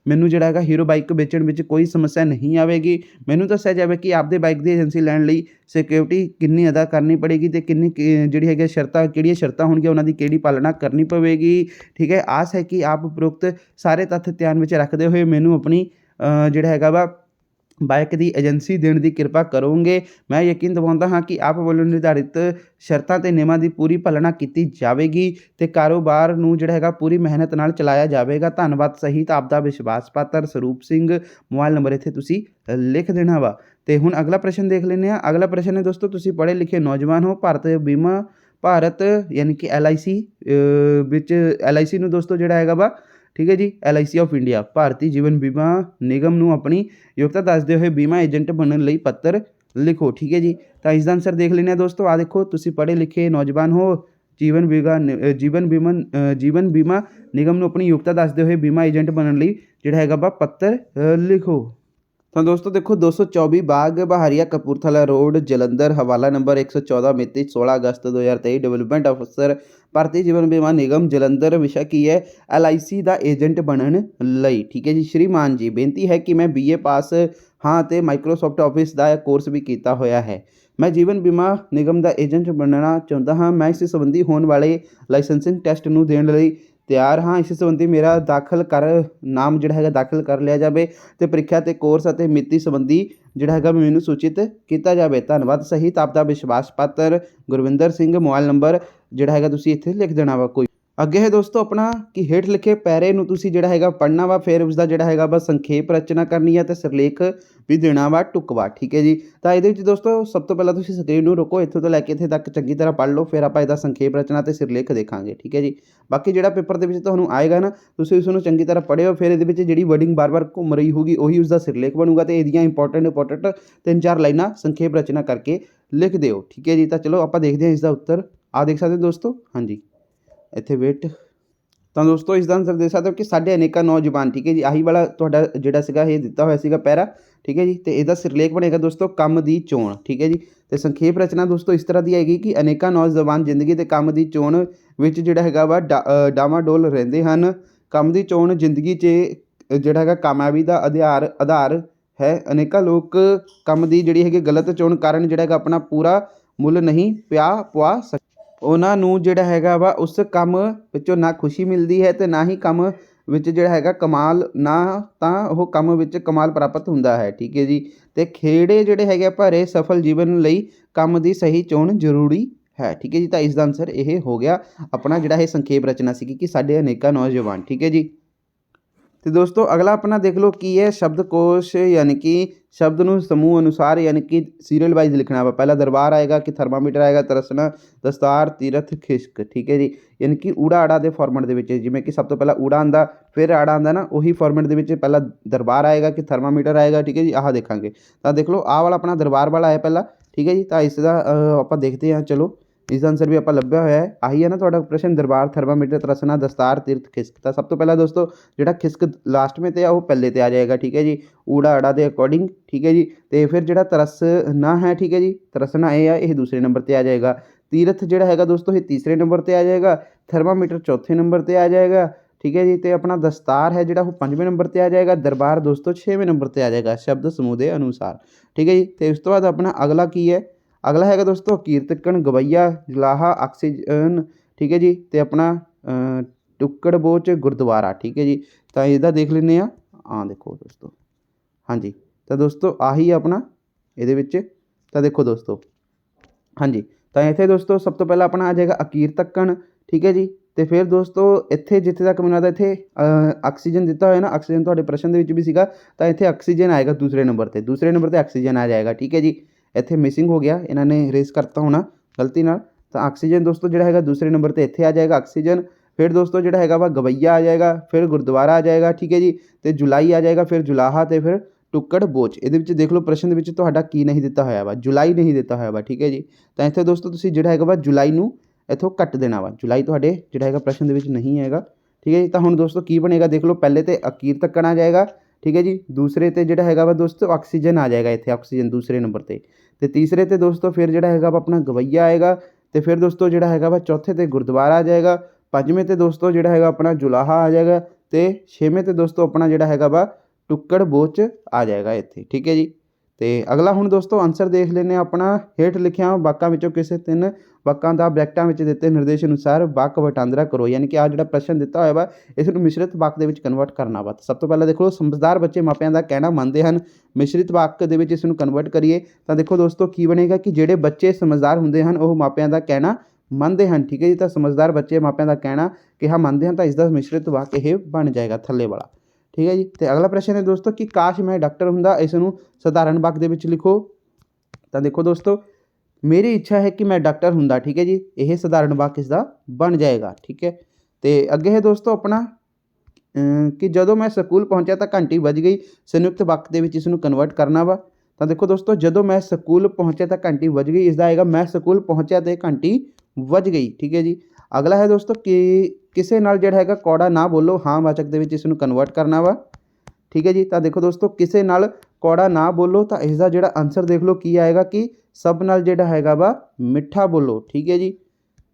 A: ਮੈਨੂੰ ਜਿਹੜਾ ਹੈਗਾ ਹੀਰੋ ਬਾਈਕ ਵੇਚਣ ਵਿੱਚ ਕੋਈ ਸਮੱਸਿਆ ਨਹੀਂ ਆਵੇਗੀ। ਮੈਨੂੰ ਦੱਸਿਆ ਜਾਵੇ ਕਿ ਆਪਦੇ ਬਾਈਕ ਦੀ ਏਜੰਸੀ ਲੈਣ ਲਈ ਸਿਕਿਉਰਿਟੀ ਕਿੰਨੀ ਅਦਾ ਕਰਨੀ ਪੜੇਗੀ ਤੇ ਕਿੰਨੀ ਜਿਹੜੀ ਹੈਗੀ ਸ਼ਰਤਾਂ, ਕਿਹੜੀਆਂ ਸ਼ਰਤਾਂ ਹੋਣਗੀਆਂ, ਉਹਨਾਂ ਦੀ ਕਿਹੜੀ ਪਾਲਣਾ ਕਰਨੀ ਪਵੇਗੀ। ਠੀਕ ਹੈ, ਆਸ ਹੈ ਕਿ ਆਪ ਉਪਰੋਕਤ ਸਾਰੇ ਤੱਥ ਧਿਆਨ ਵਿੱਚ ਰੱਖਦੇ ਹੋਏ ਮੈਨੂੰ ਆਪਣੀ ਜਿਹੜਾ ਹੈਗਾ ਵਾ ਬਾਈਕ ਦੀ ਏਜੰਸੀ ਦੇਣ ਦੀ ਕਿਰਪਾ ਕਰੋਗੇ। ਮੈਂ ਯਕੀਨ ਦਿਵਾਉਂਦਾ ਹਾਂ ਕਿ ਆਪ ਵੱਲੋਂ ਨਿਰਧਾਰਿਤ ਸ਼ਰਤਾਂ ਤੇ ਨਿਯਮਾਂ ਦੀ ਪੂਰੀ ਪਾਲਣਾ ਕੀਤੀ ਜਾਵੇਗੀ ਤੇ ਕਾਰੋਬਾਰ ਨੂੰ ਜਿਹੜਾ ਹੈਗਾ ਪੂਰੀ ਮਿਹਨਤ ਨਾਲ ਚਲਾਇਆ ਜਾਵੇਗਾ। ਧੰਨਵਾਦ ਸਹਿਤ ਆਪ ਦਾ ਵਿਸ਼ਵਾਸ ਪਾਤਰ ਸਰੂਪ ਸਿੰਘ। ਮੋਬਾਈਲ ਨੰਬਰ ਇੱਥੇ ਤੁਸੀਂ ਲਿਖ ਦੇਣਾ ਵਾ। ਤੇ ਹੁਣ ਅਗਲਾ ਪ੍ਰਸ਼ਨ ਦੇਖ ਲੈਂਦੇ ਹਾਂ। ਅਗਲਾ ਪ੍ਰਸ਼ਨ ਹੈ ਦੋਸਤੋ, ਤੁਸੀਂ ਪੜ੍ਹੇ ਲਿਖੇ ਨੌਜਵਾਨ ਹੋ। ਭਾਰਤ ਯਾਨੀ ਕਿ LIC ਵਿੱਚ LIC ਨੂੰ ਦੋਸਤੋ ਜਿਹੜਾ ਹੈਗਾ ਵਾ, ਠੀਕ ਹੈ ਜੀ, LIC ਆਫ ਇੰਡੀਆ ਭਾਰਤੀ ਜੀਵਨ ਬੀਮਾ ਨਿਗਮ ਨੂੰ ਆਪਣੀ ਯੋਗਤਾ ਦੱਸਦੇ ਹੋਏ ਬੀਮਾ ਏਜੰਟ ਬਣਨ ਲਈ ਪੱਤਰ ਲਿਖੋ। ਠੀਕ ਹੈ ਜੀ, ਤਾਂ ਇਸ ਦਾ ਆਨਸਰ ਦੇਖ ਲੈਂਦੇ ਹਾਂ ਦੋਸਤੋ। ਆ ਦੇਖੋ, ਤੁਸੀਂ ਪੜ੍ਹੇ ਲਿਖੇ ਨੌਜਵਾਨ ਹੋ। ਜੀਵਨ ਬੀਮਾ ਨਿਗਮ ਨੂੰ ਆਪਣੀ ਯੋਗਤਾ ਦੱਸਦੇ ਹੋਏ ਬੀਮਾ ਏਜੰਟ ਬਣਨ ਲਈ ਜਿਹੜਾ ਹੈਗਾ ਵਾ ਪੱਤਰ ਲਿਖੋ। ਤਾਂ ਦੋਸਤੋ ਦੇਖੋ 224 ਬਾਗ ਬਹਾਰੀਆ ਕਪੂਰਥਲਾ ਰੋਡ ਜਲੰਧਰ, ਹਵਾਲਾ ਨੰਬਰ 114, ਮਿਤੀ 16 ਅਗਸਤ 2023, ਡਿਵੈਲਪਮੈਂਟ ਅਫਸਰ ਭਾਰਤੀ ਜੀਵਨ ਬੀਮਾ ਨਿਗਮ ਜਲੰਧਰ। ਵਿਸ਼ਾ ਕੀ ਹੈ? LIC ਦਾ ਏਜੰਟ ਬਣਨ ਲਈ। ਠੀਕ ਹੈ ਜੀ, ਸ਼੍ਰੀਮਾਨ ਜੀ, ਬੇਨਤੀ ਹੈ ਕਿ ਮੈਂ BA ਪਾਸ ਹਾਂ ਅਤੇ ਮਾਈਕਰੋਸਾਫਟ ਆਫਿਸ ਦਾ ਕੋਰਸ ਵੀ ਕੀਤਾ ਹੋਇਆ ਹੈ। ਮੈਂ ਜੀਵਨ ਬੀਮਾ ਨਿਗਮ ਦਾ ਏਜੰਟ ਬਣਨਾ ਚਾਹੁੰਦਾ ਹਾਂ। ਮੈਂ ਇਸ ਸੰਬੰਧੀ ਹੋਣ ਵਾਲੇ ਲਾਇਸੈਂਸਿੰਗ ਟੈਸਟ ਨੂੰ ਦੇਣ ਲਈ ਤਿਆਰ ਹਾਂ। ਇਸ ਸੰਬੰਧੀ ਮੇਰਾ ਨਾਮ ਜਿਹੜਾ ਹੈਗਾ ਦਾਖਲ ਕਰ ਲਿਆ ਜਾਵੇ ਅਤੇ ਪ੍ਰੀਖਿਆ ਅਤੇ ਕੋਰਸ ਅਤੇ ਮਿਤੀ ਸੰਬੰਧੀ ਜਿਹੜਾ ਹੈਗਾ ਮੈਨੂੰ ਸੂਚਿਤ ਕੀਤਾ ਜਾਵੇ। ਧੰਨਵਾਦ ਸਹਿਤ ਆਪ ਦਾ ਵਿਸ਼ਵਾਸ ਪਾਤਰ ਗੁਰਵਿੰਦਰ ਸਿੰਘ। ਮੋਬਾਈਲ ਨੰਬਰ ਜਿਹੜਾ ਹੈਗਾ ਤੁਸੀਂ ਇੱਥੇ ਲਿਖ ਦੇਣਾ ਵਾ। ਕੋਈ ਅੱਗੇ ਹੈ ਦੋਸਤੋ ਆਪਣਾ ਕਿ ਹੇਠ ਲਿਖੇ ਪੈਰੇ ਨੂੰ ਤੁਸੀਂ ਜਿਹੜਾ ਹੈਗਾ ਪੜ੍ਹਨਾ ਵਾ, ਫਿਰ ਉਸਦਾ ਜਿਹੜਾ ਹੈਗਾ ਵਾ ਸੰਖੇਪ ਰਚਨਾ ਕਰਨੀ ਹੈ ਅਤੇ ਸਿਰਲੇਖ ਵੀ ਦੇਣਾ ਵਾ ਢੁਕਵਾ। ਠੀਕ ਹੈ ਜੀ, ਤਾਂ ਇਹਦੇ ਵਿੱਚ ਦੋਸਤੋ ਸਭ ਤੋਂ ਪਹਿਲਾਂ ਤੁਸੀਂ ਸਕਰੀਨ ਨੂੰ ਰੋਕੋ, ਇੱਥੋਂ ਤੋਂ ਲੈ ਕੇ ਇੱਥੇ ਤੱਕ ਚੰਗੀ ਤਰ੍ਹਾਂ ਪੜ੍ਹ ਲਓ, ਫਿਰ ਆਪਾਂ ਇਹਦਾ ਸੰਖੇਪ ਰਚਨਾ ਅਤੇ ਸਿਰਲੇਖ ਦੇਖਾਂਗੇ। ਠੀਕ ਹੈ ਜੀ, ਬਾਕੀ ਜਿਹੜਾ ਪੇਪਰ ਦੇ ਵਿੱਚ ਤੁਹਾਨੂੰ ਆਏਗਾ ਨਾ, ਤੁਸੀਂ ਉਸ ਨੂੰ ਚੰਗੀ ਤਰ੍ਹਾਂ ਪੜ੍ਹਿਓ, ਫਿਰ ਇਹਦੇ ਵਿੱਚ ਜਿਹੜੀ ਵਰਡਿੰਗ ਬਾਰ-ਬਾਰ ਘੁੰਮ ਰਹੀ ਹੋਊਗੀ ਉਹੀ ਉਸਦਾ ਸਿਰਲੇਖ ਬਣੂਗਾ ਅਤੇ ਇਹਦੀਆਂ ਇੰਪੋਰਟੈਂਟ 3-4 ਲਾਈਨਾਂ ਸੰਖੇਪ ਰਚਨਾ ਕਰਕੇ ਲਿਖ ਦਿਓ। ਠੀਕ ਹੈ ਜੀ, ਤਾਂ ਚਲੋ ਆਪਾਂ ਦੇਖਦੇ ਹਾਂ ਇਸ ਦਾ ਉੱਤਰ। ਆ ਦੇਖ ਸਕਦੇ ਹੋ ਦੋਸਤੋ, ਹਾਂਜੀ ਇੱਥੇ ਵੇਟ। ਤਾਂ ਦੋਸਤੋ ਇਸ ਦਾ ਆਨਸਰ ਦੇ ਸਕਦੇ ਹੋ ਕਿ ਸਾਡੇ ਅਨੇਕਾਂ ਨੌਜਵਾਨ। ਠੀਕ ਹੈ ਜੀ, ਆਹੀ ਵਾਲਾ ਤੁਹਾਡਾ ਜਿਹੜਾ ਸੀਗਾ ਇਹ ਦਿੱਤਾ ਹੋਇਆ ਸੀਗਾ ਪੈਰਾ। ਠੀਕ ਹੈ ਜੀ, ਅਤੇ ਇਹਦਾ ਸਿਰਲੇਖ ਬਣੇਗਾ ਦੋਸਤੋ ਕੰਮ ਦੀ ਚੋਣ। ਠੀਕ ਹੈ ਜੀ, ਅਤੇ ਸੰਖੇਪ ਰਚਨਾ ਦੋਸਤੋ ਇਸ ਤਰ੍ਹਾਂ ਦੀ ਹੈਗੀ ਕਿ ਅਨੇਕਾਂ ਨੌਜਵਾਨ ਜ਼ਿੰਦਗੀ ਅਤੇ ਕੰਮ ਦੀ ਚੋਣ ਵਿੱਚ ਜਿਹੜਾ ਹੈਗਾ ਵਾ ਡਾਵਾਡੋਲ ਰਹਿੰਦੇ ਹਨ। ਕੰਮ ਦੀ ਚੋਣ ਜ਼ਿੰਦਗੀ 'ਚ ਜਿਹੜਾ ਹੈਗਾ ਕਾਮਯਾਬੀ ਦਾ ਆਧਾਰ ਹੈ। ਅਨੇਕਾਂ ਲੋਕ ਕੰਮ ਦੀ ਜਿਹੜੀ ਹੈਗੀ ਗਲਤ ਚੋਣ ਕਾਰਨ ਜਿਹੜਾ ਹੈਗਾ ਆਪਣਾ ਪੂਰਾ ਮੁੱਲ ਨਹੀਂ ਪਵਾ ਸਕਦੇ। ਉਹਨਾਂ ਨੂੰ ਜਿਹੜਾ ਹੈਗਾ ਵਾ ਉਸ ਕੰਮ ਵਿੱਚੋਂ ਨਾ ਖੁਸ਼ੀ ਮਿਲਦੀ ਹੈ ਅਤੇ ਨਾ ਹੀ ਕੰਮ ਵਿੱਚ ਜਿਹੜਾ ਹੈਗਾ ਉਹ ਕੰਮ ਵਿੱਚ ਕਮਾਲ ਪ੍ਰਾਪਤ ਹੁੰਦਾ ਹੈ। ਠੀਕ ਹੈ ਜੀ, ਅਤੇ ਖੇੜੇ ਜਿਹੜੇ ਹੈਗੇ ਭਰੇ ਸਫਲ ਜੀਵਨ ਲਈ ਕੰਮ ਦੀ ਸਹੀ ਚੋਣ ਜ਼ਰੂਰੀ ਹੈ। ਠੀਕ ਹੈ ਜੀ, ਤਾਂ ਇਸ ਦਾ ਆਨਸਰ ਇਹ ਹੋ ਗਿਆ ਆਪਣਾ ਜਿਹੜਾ ਇਹ ਸੰਖੇਪ ਰਚਨਾ ਸੀਗੀ ਕਿ ਸਾਡੇ ਅਨੇਕਾਂ ਨੌਜਵਾਨ। ਠੀਕ ਹੈ ਜੀ, ਅਤੇ ਦੋਸਤੋ ਅਗਲਾ ਆਪਣਾ ਦੇਖ ਲਓ ਕੀ ਹੈ ਸ਼ਬਦਕੋਸ਼, ਯਾਨੀ ਕਿ ਸ਼ਬਦ ਨੂੰ ਸਮੂਹ ਅਨੁਸਾਰ ਯਾਨੀ ਕਿ ਸੀਰੀਅਲ ਵਾਈਜ਼ ਲਿਖਣਾ ਵਾ। ਪਹਿਲਾ ਦਰਬਾਰ ਆਏਗਾ ਕਿ ਥਰਮਾਮੀਟਰ ਆਏਗਾ, ਤਰਸਣਾ, ਦਸਤਾਰ, ਤੀਰਥ, ਖਿਸ਼ਕ। ਠੀਕ ਹੈ ਜੀ, ਯਾਨੀ ਕਿ ਊੜਾ ਆੜਾ ਦੇ ਫਾਰਮੈਟ ਦੇ ਵਿੱਚ, ਜਿਵੇਂ ਕਿ ਸਭ ਤੋਂ ਪਹਿਲਾਂ ਊੜਾ ਆਉਂਦਾ ਫਿਰ ਆੜਾ ਆਉਂਦਾ ਨਾ, ਉਹੀ ਫਾਰਮੈਟ ਦੇ ਵਿੱਚ ਪਹਿਲਾਂ ਦਰਬਾਰ ਆਏਗਾ ਕਿ ਥਰਮਾਮੀਟਰ ਆਏਗਾ। ਠੀਕ ਹੈ ਜੀ, ਆਹ ਦੇਖਾਂਗੇ। ਤਾਂ ਦੇਖ ਲਓ ਆਹ ਵਾਲਾ ਆਪਣਾ ਦਰਬਾਰ ਵਾਲਾ ਹੈ ਪਹਿਲਾਂ। ਠੀਕ ਹੈ ਜੀ, ਤਾਂ ਇਸ ਦਾ ਆਪਾਂ ਦੇਖਦੇ ਹਾਂ। ਚਲੋ इसका आंसर भी ਆਪਾਂ ਲੱਭਿਆ ਹੋਇਆ ਹੈ। ਆਹੀ ਹੈ ਨਾ ਤੁਹਾਡਾ ਪ੍ਰਸ਼ਨ, ਦਰਬਾਰ, ਥਰਮਾਮੀਟਰ, ਤਰਸਨਾ, ਦਸਤਾਰ, ਤੀਰਥ, ਖਿਸਕ। ਤਾਂ ਸਭ ਤੋਂ ਪਹਿਲਾਂ ਦੋਸਤੋ ਜਿਹੜਾ ਖਿਸਕ ਲਾਸਟ में ਤੇ ਆ ਉਹ ਪਹਿਲੇ ਤੇ ਆ ਜਾਏਗਾ, ਠੀਕ ਹੈ ਜੀ, ਊੜਾ ਅੜਾ ਦੇ ਅਕੋਰਡਿੰਗ, ਠੀਕ ਹੈ ਜੀ। ਤੇ ਫਿਰ ਜਿਹੜਾ ਤਰਸਨਾ ਹੈ, ਠੀਕ ਹੈ ਜੀ, ਤਰਸਨਾ ਇਹ ਆ, ਇਹ ਦੂਸਰੇ ਨੰਬਰ ਤੇ ਆ ਜਾਏਗਾ। ਤੀਰਥ ਜਿਹੜਾ ਹੈਗਾ ਦੋਸਤੋ ਇਹ ਤੀਸਰੇ ਨੰਬਰ ਤੇ ਆ ਜਾਏਗਾ। ਥਰਮਾਮੀਟਰ ਚੌਥੇ ਨੰਬਰ ਤੇ ਆ ਜਾਏਗਾ, ठीक है जी। तो अपना दस्तार है जोड़ा वो 5वें नंबर पर आ जाएगा। दरबार दोस्तों 6वें नंबर पर आ जाएगा शब्द समूह के अनुसार, ठीक है जी। तो उस तो बाद अपना अगला की है, अगला है दोस्तों कीर्तकन, गवैया, जुलाहा, ऑक्सीजन, ठीक है जी। तो अपना टुक्कड़ बोच, गुरुद्वारा, ठीक है जी। तो इसका देख लें, हाँ देखो दोस्तों, हाँ जी। तो दोस्तों आही अपना ये तो देखो दोस्तों, हाँ जी। तो इतने दोस्तों सब तो पहला अपना आ जाएगा अकीर्तकन, ठीक है जी। तो फिर दोस्तों इत्थे जिथे तक मैनूं लगदा इत्थे ऑक्सीजन दिता होया ना, ऑक्सीजन तुहाडे प्रश्न दे विच भी सीगा, तो इत्थे ऑक्सीजन आएगा दूसरे नंबर पर, दूसरे नंबर पर ऑक्सीजन आ जाएगा, ठीक है जी। इत्थे मिसिंग हो गया, इन्होंने रेस करता होना गलती नाल। तो ऑक्सीजन दोस्तों जिहड़ा हैगा दूसरे नंबर पर इत्थे आ जाएगा ऑक्सीजन। फिर दोस्तों जिहड़ा हैगा वा गवैया आ जाएगा, फिर गुरुद्वारा आ जाएगा, ठीक है जी। तो जुलाई आ जाएगा, फिर जुलाहा, तो फिर टुक्कड़ बोच। ये देख लो प्रश्न के तुहाडा की नहीं दिता होया वा, जुलाई नहीं दिता होया वा, ठीक है जी। तो इत्थे दोस्तों तुसीं जिहड़ा हैगा वा जुलाई नूं इत्थों कट देना वा, जुलाई तुहाडे जिहड़ा हैगा प्रश्न दे विच नहीं हैगा, ठीक है जी। तो हुण दोस्तों की बनेगा देख लो, पहले तो अकीर्तकन आ जाएगा, ठीक है जी। दूसरे ते जिहड़ा हैगा वा दोस्तों ऑक्सीजन आ जाएगा, इत्थे ऑक्सीजन दूसरे नंबर पर। तो तीसरे ते दोस्तों फिर जिहड़ा हैगा वा अपना गवैया आएगा। तो फिर दोस्तों जिहड़ा हैगा वा चौथे ते गुरुद्वारा आ जाएगा। पंजवें ते दोस्तों जिहड़ा हैगा अपना जुलाहा आ जाएगा। तो छेवें ते दोस्तों अपना जिहड़ा हैगा वा टुक्कड़ बोच आ जाएगा इत्थे, ठीक है जी। तो अगला हुण दोस्तों आंसर देख लेने अपना, हेठ लिखिया वाकां विचों किसी 3 वाकां दा ब्रैकटां विच दिते निर्देश अनुसार वाक वटांदरा करो, यानी कि आ जिहड़ा प्रश्न दिता होया वा इस नूं मिश्रित वाक दे विच कन्वर्ट करना वा। सब तो पहला देखो समझदार बच्चे मापियां दा कहना मंनदे हन, मिश्रित वाक दे विच इस नूं कन्वर्ट करिए तो देखो दोस्तों की बनेगा कि जिहड़े बच्चे समझदार हुंदे हन ओह मापियां दा कहना ਮੰਨਦੇ ਹਨ, ठीक है जी। तो समझदार बच्चे मापियां दा कहना किहा ਮੰਨਦੇ ਹਨ, तो इसका मिश्रित वाक यह बन जाएगा थल्ले वाला, ठीक है जी। तो अगला प्रश्न है दोस्तों कि काश मैं डॉक्टर हुंदा, इसनूं सधारण वाक दे विच लिखो। तो देखो दोस्तों मेरी इच्छा है कि मैं डॉक्टर हुंदा, ठीक है जी, यह सधारण वाक इसका बन जाएगा, ठीक है। तो अगे है दोस्तों अपना कि जदों मैं स्कूल पहुंचा तो घंटी बज गई, संयुक्त वाक दे विच इसनूं कन्वर्ट करना वा। तो देखो दोस्तों जदों मैं स्कूल पहुंचा तो घंटी बज गई, इसका आएगा मैं स्कूल पहुंचा तो घंटी वज गई, ठीक है जी। अगला है दोस्तों कि किसे नाल जिहड़ा हैगा कौड़ा ना बोलो, हाँ वाचक दे विच इसनूं कन्वर्ट करना वा, ठीक है जी। तो देखो दोस्तों किसे नाल कौड़ा ना बोलो, तो इसका जिहड़ा आंसर देख लो की आएगा कि सब नाल जिहड़ा हैगा वा मिठा बोलो, ठीक है जी।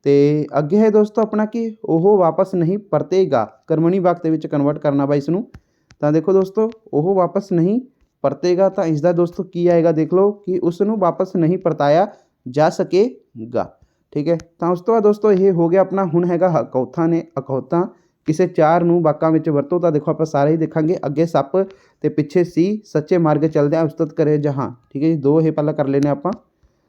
A: तो अगे है दोस्तों अपना कि ओह वापस नहीं परतेगा, कर्मणी वाक दे विच कन्वर्ट करना वा इसनूं। तो देखो दोस्तों ओह वापस नहीं परतेगा, तो इसका दोस्तों की आएगा देख लो कि उसनूं वापस नहीं परताया जा सकेगा, ठीक है। तो उस तो बाद दोस्तों ये हो गया अपना, हुण हैगा अकौथां ने अकौथां किसी 4 नूं वाकां विच वरतो। तो देखो आप सारे ही देखांगे, अगे सप ते पिछे सी, सच्चे मार्ग चलदे उस्तत करे जहां, ठीक है जी। 2 ये पहला कर लेने आपां।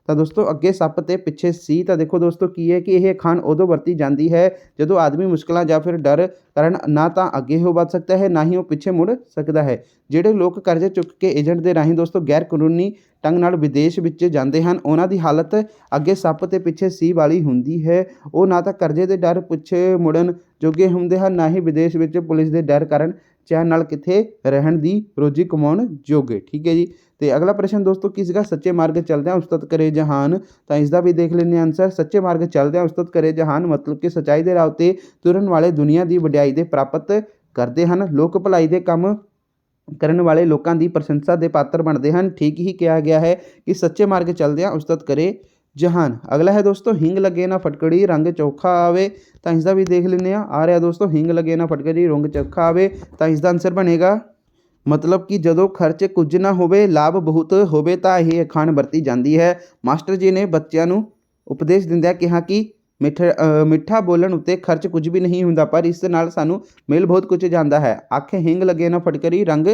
A: तो दोस्तों अगे सप ते पिछे सी, तो देखो दोस्तों की है कि यह खान उदों वरती जाती है जदों आदमी मुश्किलों या फिर डर कारण ना तो अगे हो वध सकता है ना ही वो पिछे मुड़ सकता है। ਜਿਹੜੇ लोग कर्जे चुक के एजेंट के राही दोस्तों गैर कानूनी ढंग नाल विदेश विच जाते हैं, उन्हां दी हालत अगे सप ते पिछे सी वाली हुंदी है। वो ना तो कर्जे के डर पिछे मुड़न जोगे हुंदे हैं, ना ही विदेश विच पुलिस के डर कारण चैन नाल किथे रहण दी रोजी कमाउण जोगे, ठीक है जी। तो अगला प्रश्न दोस्तों की सीगा, सच्चे मार्ग चलदे उस्तत करे जहान। तो इसका भी देख लेने आंसर, सच्चे मार्ग चलदे उस्तत करे जहान मतलब कि सच्चाई के राह ते तुरन वाले दुनिया की वडियाई दे प्राप्त करते हैं, लोक भलाई दे काम करन वाले लोगों की प्रशंसा के पात्र बनते हैं। ठीक ही कहा गया है कि सच्चे मार्ग चलदे उस्तत करे जहान। अगला है दोस्तों हिंग लगे ना फटकड़ी रंग चोखा आवे। तो इसका भी देख लेने आ रहा दोस्तों, हिंग लगे ना फटकड़ी रंग चोखा आवे। तो इसका आंसर बनेगा मतलब कि जदों खर्च कुछ ना होवे लाभ बहुत होवे तो यह अखाण वरती जाती है। मास्टर जी ने बच्चों को उपदेश दिंदियां कहा कि मिठा बोलन उत्ते खर्च कुछ भी नहीं हुंदा, पर इस नाल सानू मिल बहुत कुछ जाता है। आखे हिंग लगे ना फटकरी रंग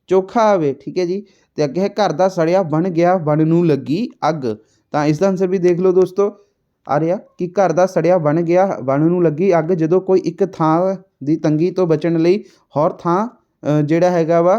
A: चोखा आवे, ठीक है जी। तो अगे है घर दा सड़िया बन गया बन नूं लगी अग। तो इसका आंसर भी देख लो दोस्तों आ रहा कि घर दा सड़िया बन गया बन नूं लगी अग, जदों कोई एक थां दी तंगी तो बचण लई होर थां जिहड़ा हैगा वा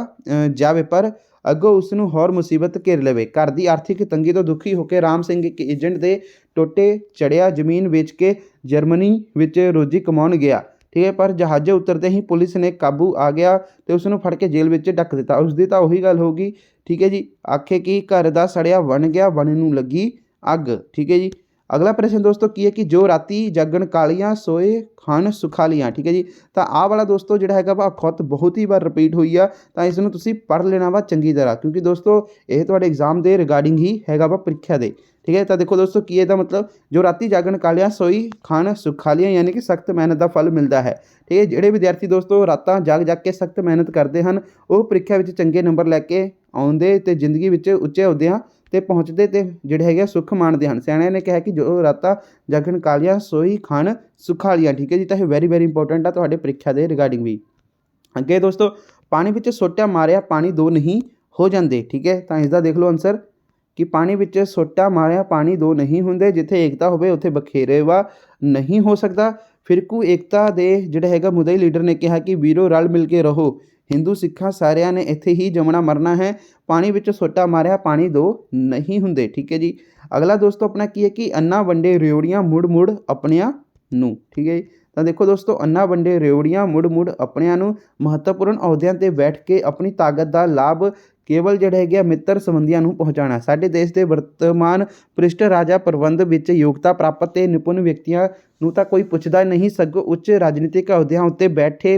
A: जावे पर अगों उसनूं होर मुसीबत घेर लवे। घर की आर्थिक तंगी तो दुखी होकर राम सिंह एक एजेंट के टोटे चढ़िया, जमीन वेच के जर्मनी विच रोजी कमाउण गया, ठीक है। पर जहाज़े उतरते ही पुलिस ने काबू आ गया तो उसनूं फड़ के जेल विच ढक दिता। उसकी तो उही गल होगी, ठीक है जी। आखे कि घर दा सड़िया बन गया बन नूं लगी अग, ठीक है जी। अगला प्रश्न दोस्तों की है कि जो राती जागण कालियां सोए खान सुखालियां। ठीक है जी। तो आह वाला दोस्तों जिहड़ा हैगा वा खुद बहुत ही बार रिपीट हुई आ, तो इसनूं तुसीं पढ़ लेना वा चंगी तरह, क्योंकि दोस्तों ये तुहाडे एग्जाम के रिगार्डिंग ही हैगा वा प्रीख्या दे। ठीक है। तो देखो दोस्तों की इसदा मतलब जो राती जागण कालियां सोई खान सुखालियां, यानी कि सख्त मेहनत का फल मिलता है। ठीक है। ਜਿਹੜੇ विद्यार्थी दोस्तों रातां जाग जाग के सख्त मेहनत करते हैं वो ਪ੍ਰੀਖਿਆ ਵਿੱਚ ਚੰਗੇ ਨੰਬਰ ਲੈ ਕੇ ਆਉਂਦੇ ਤੇ ਜ਼ਿੰਦਗੀ ਵਿੱਚ ਉੱਚੇ ਅਹੁਦਿਆਂ ਤੇ ਪਹੁੰਚਦੇ ਤੇ ਜਿਹੜੇ ਹੈਗੇ ਸੁੱਖ ਮਾਣਦੇ ਹਨ। ਸਿਆਣਿਆਂ ਨੇ ਕਿਹਾ ਕਿ ਜੋ ਰਾਤਾਂ ਜਾਗਣ ਕਾਲੀਆਂ ਸੋਈ ਖਾਣ ਸੁਖਾਲੀਆਂ। ਠੀਕ ਹੈ ਜੀ। ਤਾਂ ਇਹ ਵੈਰੀ ਵੈਰੀ ਇੰਪੋਰਟੈਂਟ ਆ ਤੁਹਾਡੇ ਪ੍ਰੀਖਿਆ ਦੇ ਰਿਗਾਰਡਿੰਗ ਵੀ। ਅੱਗੇ ਦੋਸਤੋ ਪਾਣੀ ਵਿੱਚ ਸੋਟਾ ਮਾਰਿਆ ਪਾਣੀ ਦੋ ਨਹੀਂ ਹੋ ਜਾਂਦੇ। ਠੀਕ ਹੈ। ਤਾਂ ਇਸ ਦਾ ਦੇਖ ਲਓ ਆਨਸਰ ਕਿ ਪਾਣੀ ਵਿੱਚ ਸੋਟਾ ਮਾਰਿਆ ਪਾਣੀ ਦੋ ਨਹੀਂ ਹੁੰਦੇ। ਜਿੱਥੇ ਏਕਤਾ ਹੋਵੇ ਉੱਥੇ ਬਖੇਰੇਵਾ ਨਹੀਂ ਹੋ ਸਕਦਾ। ਫਿਰਕੂ ਏਕਤਾ ਦੇ ਜਿਹੜਾ ਹੈਗਾ ਮੁੱਦਈ ਲੀਡਰ ਨੇ ਕਿਹਾ ਕਿ ਵੀਰੋ ਰਲ ਮਿਲ ਕੇ ਰਹੋ, ਹਿੰਦੂ ਸਿੱਖਾਂ ਸਾਰਿਆਂ ਨੇ ਇੱਥੇ ਹੀ ਜੰਮਣਾ ਮਰਨਾ ਹੈ, ਪਾਣੀ ਵਿੱਚ ਸੋਟਾ ਮਾਰਿਆ ਪਾਣੀ ਦੋ ਨਹੀਂ ਹੁੰਦੇ। ਠੀਕ ਹੈ ਜੀ। ਅਗਲਾ ਦੋਸਤੋ ਆਪਣਾ ਕੀ ਹੈ ਕਿ ਅੰਨਾ ਵੰਡੇ ਰਿਓੜੀਆਂ ਮੁੜ ਮੁੜ ਆਪਣਿਆਂ ਨੂੰ। ਠੀਕ ਹੈ ਜੀ। ਤਾਂ ਦੇਖੋ ਦੋਸਤੋ ਅੰਨਾ ਵੰਡੇ ਰਿਓੜੀਆਂ ਮੁੜ ਮੁੜ ਆਪਣਿਆਂ ਨੂੰ, ਮਹੱਤਵਪੂਰਨ ਅਹੁਦਿਆਂ 'ਤੇ ਬੈਠ ਕੇ ਆਪਣੀ ਤਾਕਤ ਦਾ ਲਾਭ ਕੇਵਲ ਜਿਹੜੇ ਹੈਗੇ ਆ ਮਿੱਤਰ ਸੰਬੰਧੀਆਂ ਨੂੰ ਪਹੁੰਚਾਉਣਾ। ਸਾਡੇ ਦੇਸ਼ ਦੇ ਵਰਤਮਾਨ ਭ੍ਰਿਸ਼ਟ ਰਾਜਾ ਪ੍ਰਬੰਧ ਵਿੱਚ ਯੋਗਤਾ ਪ੍ਰਾਪਤ ਤੇ ਨਿਪੁੰਨ ਵਿਅਕਤੀਆਂ ਨੂੰ ਤਾਂ ਕੋਈ ਪੁੱਛਦਾ ਨਹੀਂ, ਸਗੋਂ ਉੱਚ ਰਾਜਨੀਤਿਕ ਅਹੁਦਿਆਂ ਉੱਤੇ ਬੈਠੇ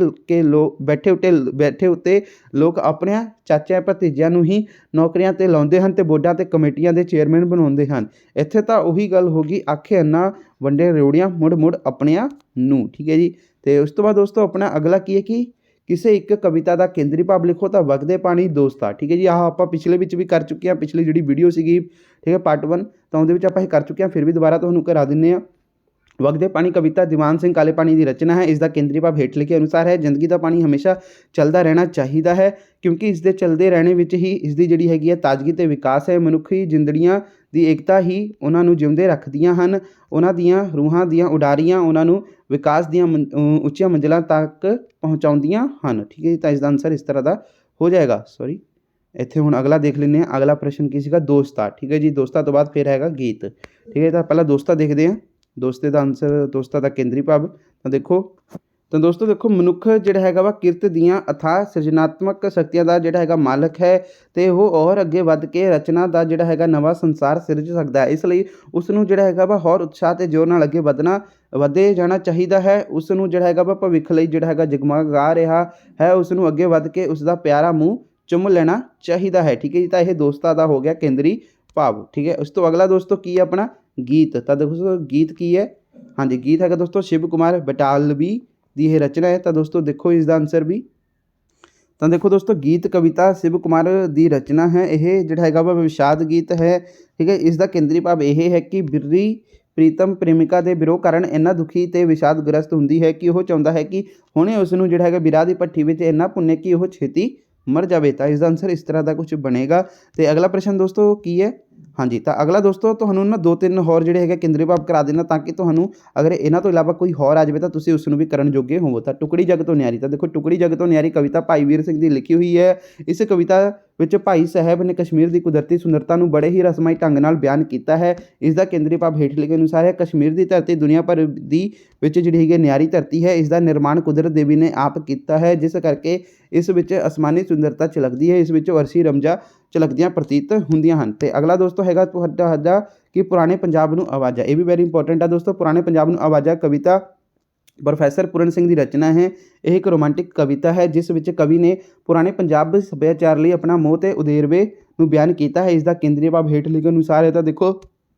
A: ਉੱਤੇ ਲੋਕ ਆਪਣਿਆਂ ਚਾਚਿਆਂ ਭਤੀਜਿਆਂ ਨੂੰ ਹੀ ਨੌਕਰੀਆਂ 'ਤੇ ਲਾਉਂਦੇ ਹਨ ਅਤੇ ਬੋਰਡਾਂ ਅਤੇ ਕਮੇਟੀਆਂ ਦੇ ਚੇਅਰਮੈਨ ਬਣਾਉਂਦੇ ਹਨ। ਇੱਥੇ ਤਾਂ ਉਹੀ ਗੱਲ ਹੋ ਗਈ, ਆਖੇ ਅੰਨਾ ਵੰਡੇ ਰਿਓੜੀਆਂ ਮੁੜ ਮੁੜ ਆਪਣਿਆਂ ਨੂੰ। ਠੀਕ ਹੈ ਜੀ। ਅਤੇ ਉਸ ਤੋਂ ਬਾਅਦ ਦੋਸਤੋ ਆਪਣਾ ਅਗਲਾ ਕੀ ਹੈ ਕਿ ਕਿਸੇ ਇੱਕ ਕਵਿਤਾ ਦਾ ਕੇਂਦਰੀ ਭਾਵ ਲਿਖੋ। ਤਾਂ ਵਗਦੇ ਪਾਣੀ ਦੋਸਤਾ। ਠੀਕ ਹੈ ਜੀ। ਆਹ ਆਪਾਂ ਪਿਛਲੇ ਵਿੱਚ ਵੀ ਕਰ ਚੁੱਕੇ ਹਾਂ, ਪਿਛਲੀ ਜਿਹੜੀ ਵੀਡੀਓ ਸੀਗੀ ਠੀਕ ਹੈ ਪਾਰਟ 1, ਤਾਂ ਉਹਦੇ ਵਿੱਚ ਆਪਾਂ ਇਹ ਕਰ ਚੁੱਕੇ ਹਾਂ, ਫਿਰ ਵੀ ਦੁਬਾਰਾ ਤੁਹਾਨੂੰ ਕਰਾ ਦਿੰਦੇ ਹਾਂ। ਵਗਦੇ ਪਾਣੀ ਕਵਿਤਾ ਦੀਵਾਨ ਸਿੰਘ ਕਾਲੇ ਪਾਣੀ ਦੀ ਰਚਨਾ ਹੈ। ਇਸ ਦਾ ਕੇਂਦਰੀ ਭਾਵ ਹੇਠ ਲਿਖੇ ਅਨੁਸਾਰ ਹੈ। ਜ਼ਿੰਦਗੀ ਦਾ ਪਾਣੀ ਹਮੇਸ਼ਾ ਚੱਲਦਾ ਰਹਿਣਾ ਚਾਹੀਦਾ ਹੈ, ਕਿਉਂਕਿ ਇਸ ਦੇ ਚੱਲਦੇ ਰਹਿਣੇ ਵਿੱਚ ਹੀ ਇਸ ਦੀ ਜਿਹੜੀ ਹੈਗੀ ਹੈ ਤਾਜ਼ਗੀ ਅਤੇ ਵਿਕਾਸ ਹੈ। ਮਨੁੱਖੀ ਜ਼ਿੰਦੜੀਆਂ ਦੀ ਏਕਤਾ ਹੀ ਉਹਨਾਂ ਨੂੰ ਜਿਉਂਦੇ ਰੱਖਦੀਆਂ ਹਨ, ਉਹਨਾਂ ਦੀਆਂ ਰੂਹਾਂ ਦੀਆਂ ਉਡਾਰੀਆਂ ਉਹਨਾਂ ਨੂੰ ਵਿਕਾਸ ਦੀਆਂ ਉੱਚੀਆਂ ਮੰਜ਼ਿਲਾਂ ਤੱਕ ਪਹੁੰਚਾਉਂਦੀਆਂ ਹਨ। ਠੀਕ ਹੈ ਜੀ। ਤਾਂ ਇਸ ਦਾ ਆਨਸਰ ਇਸ ਤਰ੍ਹਾਂ ਦਾ ਹੋ ਜਾਏਗਾ। ਸੌਰੀ, ਇੱਥੇ ਹੁਣ ਅਗਲਾ ਦੇਖ ਲੈਂਦੇ ਹਾਂ। ਅਗਲਾ ਪ੍ਰਸ਼ਨ ਕੀ ਸੀਗਾ? ਦੋਸਤਾ। ਠੀਕ ਹੈ ਜੀ। ਦੋਸਤਾ ਤੋਂ ਬਾਅਦ ਫਿਰ ਹੈਗਾ ਗੀਤ। ਠੀਕ ਹੈ। ਤਾਂ ਪਹਿਲਾਂ ਦੋਸਤਾ ਦੇਖਦੇ ਹਾਂ। ਦੋਸਤੇ ਦਾ ਆਨਸਰ ਦੋਸਤਾ ਦਾ ਕੇਂਦਰੀ ਭਾਵ ਤਾਂ ਦੋਸਤੋ ਦੇਖੋ ਮਨੁੱਖ ਜਿਹੜਾ ਹੈਗਾ ਵਾ ਕਿਰਤ ਦੀਆਂ ਅਥਾਹ ਸਿਰਜਣਾਤਮਕ ਸ਼ਕਤੀਆਂ ਦਾ ਜਿਹੜਾ ਹੈਗਾ ਮਾਲਕ ਹੈ ਅਤੇ ਉਹ ਹੋਰ ਅੱਗੇ ਵੱਧ ਕੇ ਰਚਨਾ ਦਾ ਜਿਹੜਾ ਹੈਗਾ ਨਵਾਂ ਸੰਸਾਰ ਸਿਰਜ ਸਕਦਾ ਹੈ। ਇਸ ਲਈ ਉਸ ਨੂੰ ਜਿਹੜਾ ਹੈਗਾ ਵਾ ਹੋਰ ਉਤਸ਼ਾਹ ਅਤੇ ਜ਼ੋਰ ਨਾਲ ਅੱਗੇ ਵਧੇ ਜਾਣਾ ਚਾਹੀਦਾ ਹੈ। ਉਸ ਨੂੰ ਜਿਹੜਾ ਹੈਗਾ ਵਾ ਭਵਿੱਖ ਲਈ ਜਿਹੜਾ ਹੈਗਾ ਜਗਮਗਾ ਰਿਹਾ ਹੈ, ਉਸ ਨੂੰ ਅੱਗੇ ਵੱਧ ਕੇ ਉਸ ਦਾ ਪਿਆਰਾ ਮੂੰਹ ਚੁੰਮ ਲੈਣਾ ਚਾਹੀਦਾ ਹੈ। ਠੀਕ ਹੈ ਜੀ। ਤਾਂ ਇਹ ਦੋਸਤਾਂ ਦਾ ਹੋ ਗਿਆ ਕੇਂਦਰੀ ਭਾਵ। ਠੀਕ ਹੈ। ਉਸ ਤੋਂ ਅਗਲਾ ਦੋਸਤੋ ਕੀ ਹੈ ਆਪਣਾ ਗੀਤ। ਤਾਂ ਦੇਖੋ ਗੀਤ ਕੀ ਹੈ? ਹਾਂਜੀ, ਗੀਤ ਹੈਗਾ ਦੋਸਤੋ ਸ਼ਿਵ ਕੁਮਾਰ ਬਟਾਲਵੀ ਦੀ ਇਹ ਰਚਨਾ ਹੈ। ਤਾਂ ਦੋਸਤੋ ਦੇਖੋ ਇਸ ਦਾ ਆਨਸਰ ਵੀ। ਤਾਂ ਦੇਖੋ ਦੋਸਤੋ ਗੀਤ ਕਵਿਤਾ ਸ਼ਿਵ ਕੁਮਾਰ ਦੀ ਰਚਨਾ ਹੈ। ਇਹ ਜਿਹੜਾ ਹੈਗਾ ਵਾ ਵਿਸ਼ਾਦ ਗੀਤ ਹੈ। ਠੀਕ ਹੈ। ਇਸ ਦਾ ਕੇਂਦਰੀ ਭਾਵ ਇਹ ਹੈ ਕਿ ਬਿਰਰੀ ਪ੍ਰੀਤਮ ਪ੍ਰੇਮਿਕਾ ਦੇ ਵਿਰੋਹ ਕਾਰਨ ਇੰਨਾ ਦੁਖੀ ਅਤੇ ਵਿਸ਼ਾਦਗ੍ਰਸਤ ਹੁੰਦੀ ਹੈ ਕਿ ਉਹ ਚਾਹੁੰਦਾ ਹੈ ਕਿ ਹੁਣੇ ਉਸ ਨੂੰ ਜਿਹੜਾ ਹੈਗਾ ਵਿਰਹ ਦੀ ਭੱਠੀ ਵਿੱਚ ਇੰਨਾ ਭੁੰਨੇ ਕਿ ਉਹ ਛੇਤੀ ਮਰ ਜਾਵੇ। ਤਾਂ ਇਸ ਦਾ ਆਨਸਰ ਇਸ ਤਰ੍ਹਾਂ ਦਾ ਕੁਝ ਬਣੇਗਾ। ਅਤੇ ਅਗਲਾ ਪ੍ਰਸ਼ਨ ਦੋਸਤੋ ਕੀ ਹੈ? ਹਾਂਜੀ, ਤਾਂ ਅਗਲਾ ਦੋਸਤੋ ਤੁਹਾਨੂੰ ਨਾ 2-3 ਹੋਰ ਜਿਹੜੇ ਹੈਗੇ ਕੇਂਦਰੀ ਭਾਵ ਕਰਾ ਦੇਣਾ, ਤਾਂ ਕਿ ਤੁਹਾਨੂੰ ਅਗਰ ਇਹਨਾਂ ਤੋਂ ਇਲਾਵਾ ਕੋਈ ਹੋਰ ਆ ਜਾਵੇ ਤਾਂ ਤੁਸੀਂ ਉਸ ਨੂੰ ਵੀ ਕਰਨ ਜੋਗੇ ਹੋਵੋ। ਤਾਂ ਟੁਕੜੀ ਜਗ ਤੋਂ ਨਿਆਰੀ। ਤਾਂ ਦੇਖੋ ਟੁਕੜੀ ਜਗ ਤੋਂ ਨਿਆਰੀ ਕਵਿਤਾ ਭਾਈ ਵੀਰ ਸਿੰਘ ਦੀ ਲਿਖੀ ਹੋਈ ਹੈ। ਇਸ ਕਵਿਤਾ ਵਿੱਚ ਭਾਈ ਸਾਹਿਬ ਨੇ ਕਸ਼ਮੀਰ ਦੀ ਕੁਦਰਤੀ ਸੁੰਦਰਤਾ ਨੂੰ ਬੜੇ ਹੀ ਰਸਮਾਈ ਢੰਗ ਨਾਲ ਬਿਆਨ ਕੀਤਾ ਹੈ। ਇਸ ਦਾ ਕੇਂਦਰੀ ਭਾਵ ਹੇਠ ਲਿਖੇ ਅਨੁਸਾਰ ਹੈ। ਕਸ਼ਮੀਰ ਦੀ ਧਰਤੀ ਦੁਨੀਆ ਭਰ ਦੀ ਵਿੱਚ ਜਿਹੜੀ ਹੈਗੀ ਨਿਆਰੀ ਧਰਤੀ ਹੈ। ਇਸ ਦਾ ਨਿਰਮਾਣ ਕੁਦਰਤ ਦੇਵੀ ਨੇ ਆਪ ਕੀਤਾ ਹੈ, ਜਿਸ ਕਰਕੇ ਇਸ ਵਿੱਚ ਅਸਮਾਨੀ ਸੁੰਦਰਤਾ ਝਲਕਦੀ ਹੈ। ਇਸ ਵਿੱਚ ਅਰਸ਼ੀ ਰਮਜ਼ਾਂ ਝਲਕਦੀਆਂ ਪ੍ਰਤੀਤ ਹੁੰਦੀਆਂ ਹਨ। ਅਤੇ ਅਗਲਾ ਦੋਸਤੋ ਹੈਗਾ ਤੁਹਾਡਾ ਕਿ ਪੁਰਾਣੇ ਪੰਜਾਬ ਨੂੰ ਆਵਾਜ਼ਾਂ। ਇਹ ਵੀ ਵੈਰੀ ਇੰਪੋਰਟੈਂਟ ਆ ਦੋਸਤੋ। ਪੁਰਾਣੇ ਪੰਜਾਬ ਨੂੰ ਆਵਾਜ਼ਾਂ ਕਵਿਤਾ ਪ੍ਰੋਫੈਸਰ ਪੂਰਨ ਸਿੰਘ ਦੀ ਰਚਨਾ ਹੈ। ਇਹ ਇੱਕ ਰੋਮਾਂਟਿਕ ਕਵਿਤਾ ਹੈ, ਜਿਸ ਵਿੱਚ ਕਵੀ ਨੇ ਪੁਰਾਣੇ ਪੰਜਾਬ ਸੱਭਿਆਚਾਰ ਲਈ ਆਪਣਾ ਮੋਹ ਅਤੇ ਉਦੇਰਵੇ ਨੂੰ ਬਿਆਨ ਕੀਤਾ ਹੈ। ਇਸ ਦਾ ਕੇਂਦਰੀ ਭਾਵ ਹੇਠ ਲਿਖੇ ਅਨੁਸਾਰ ਹੈ। ਤਾਂ ਦੇਖੋ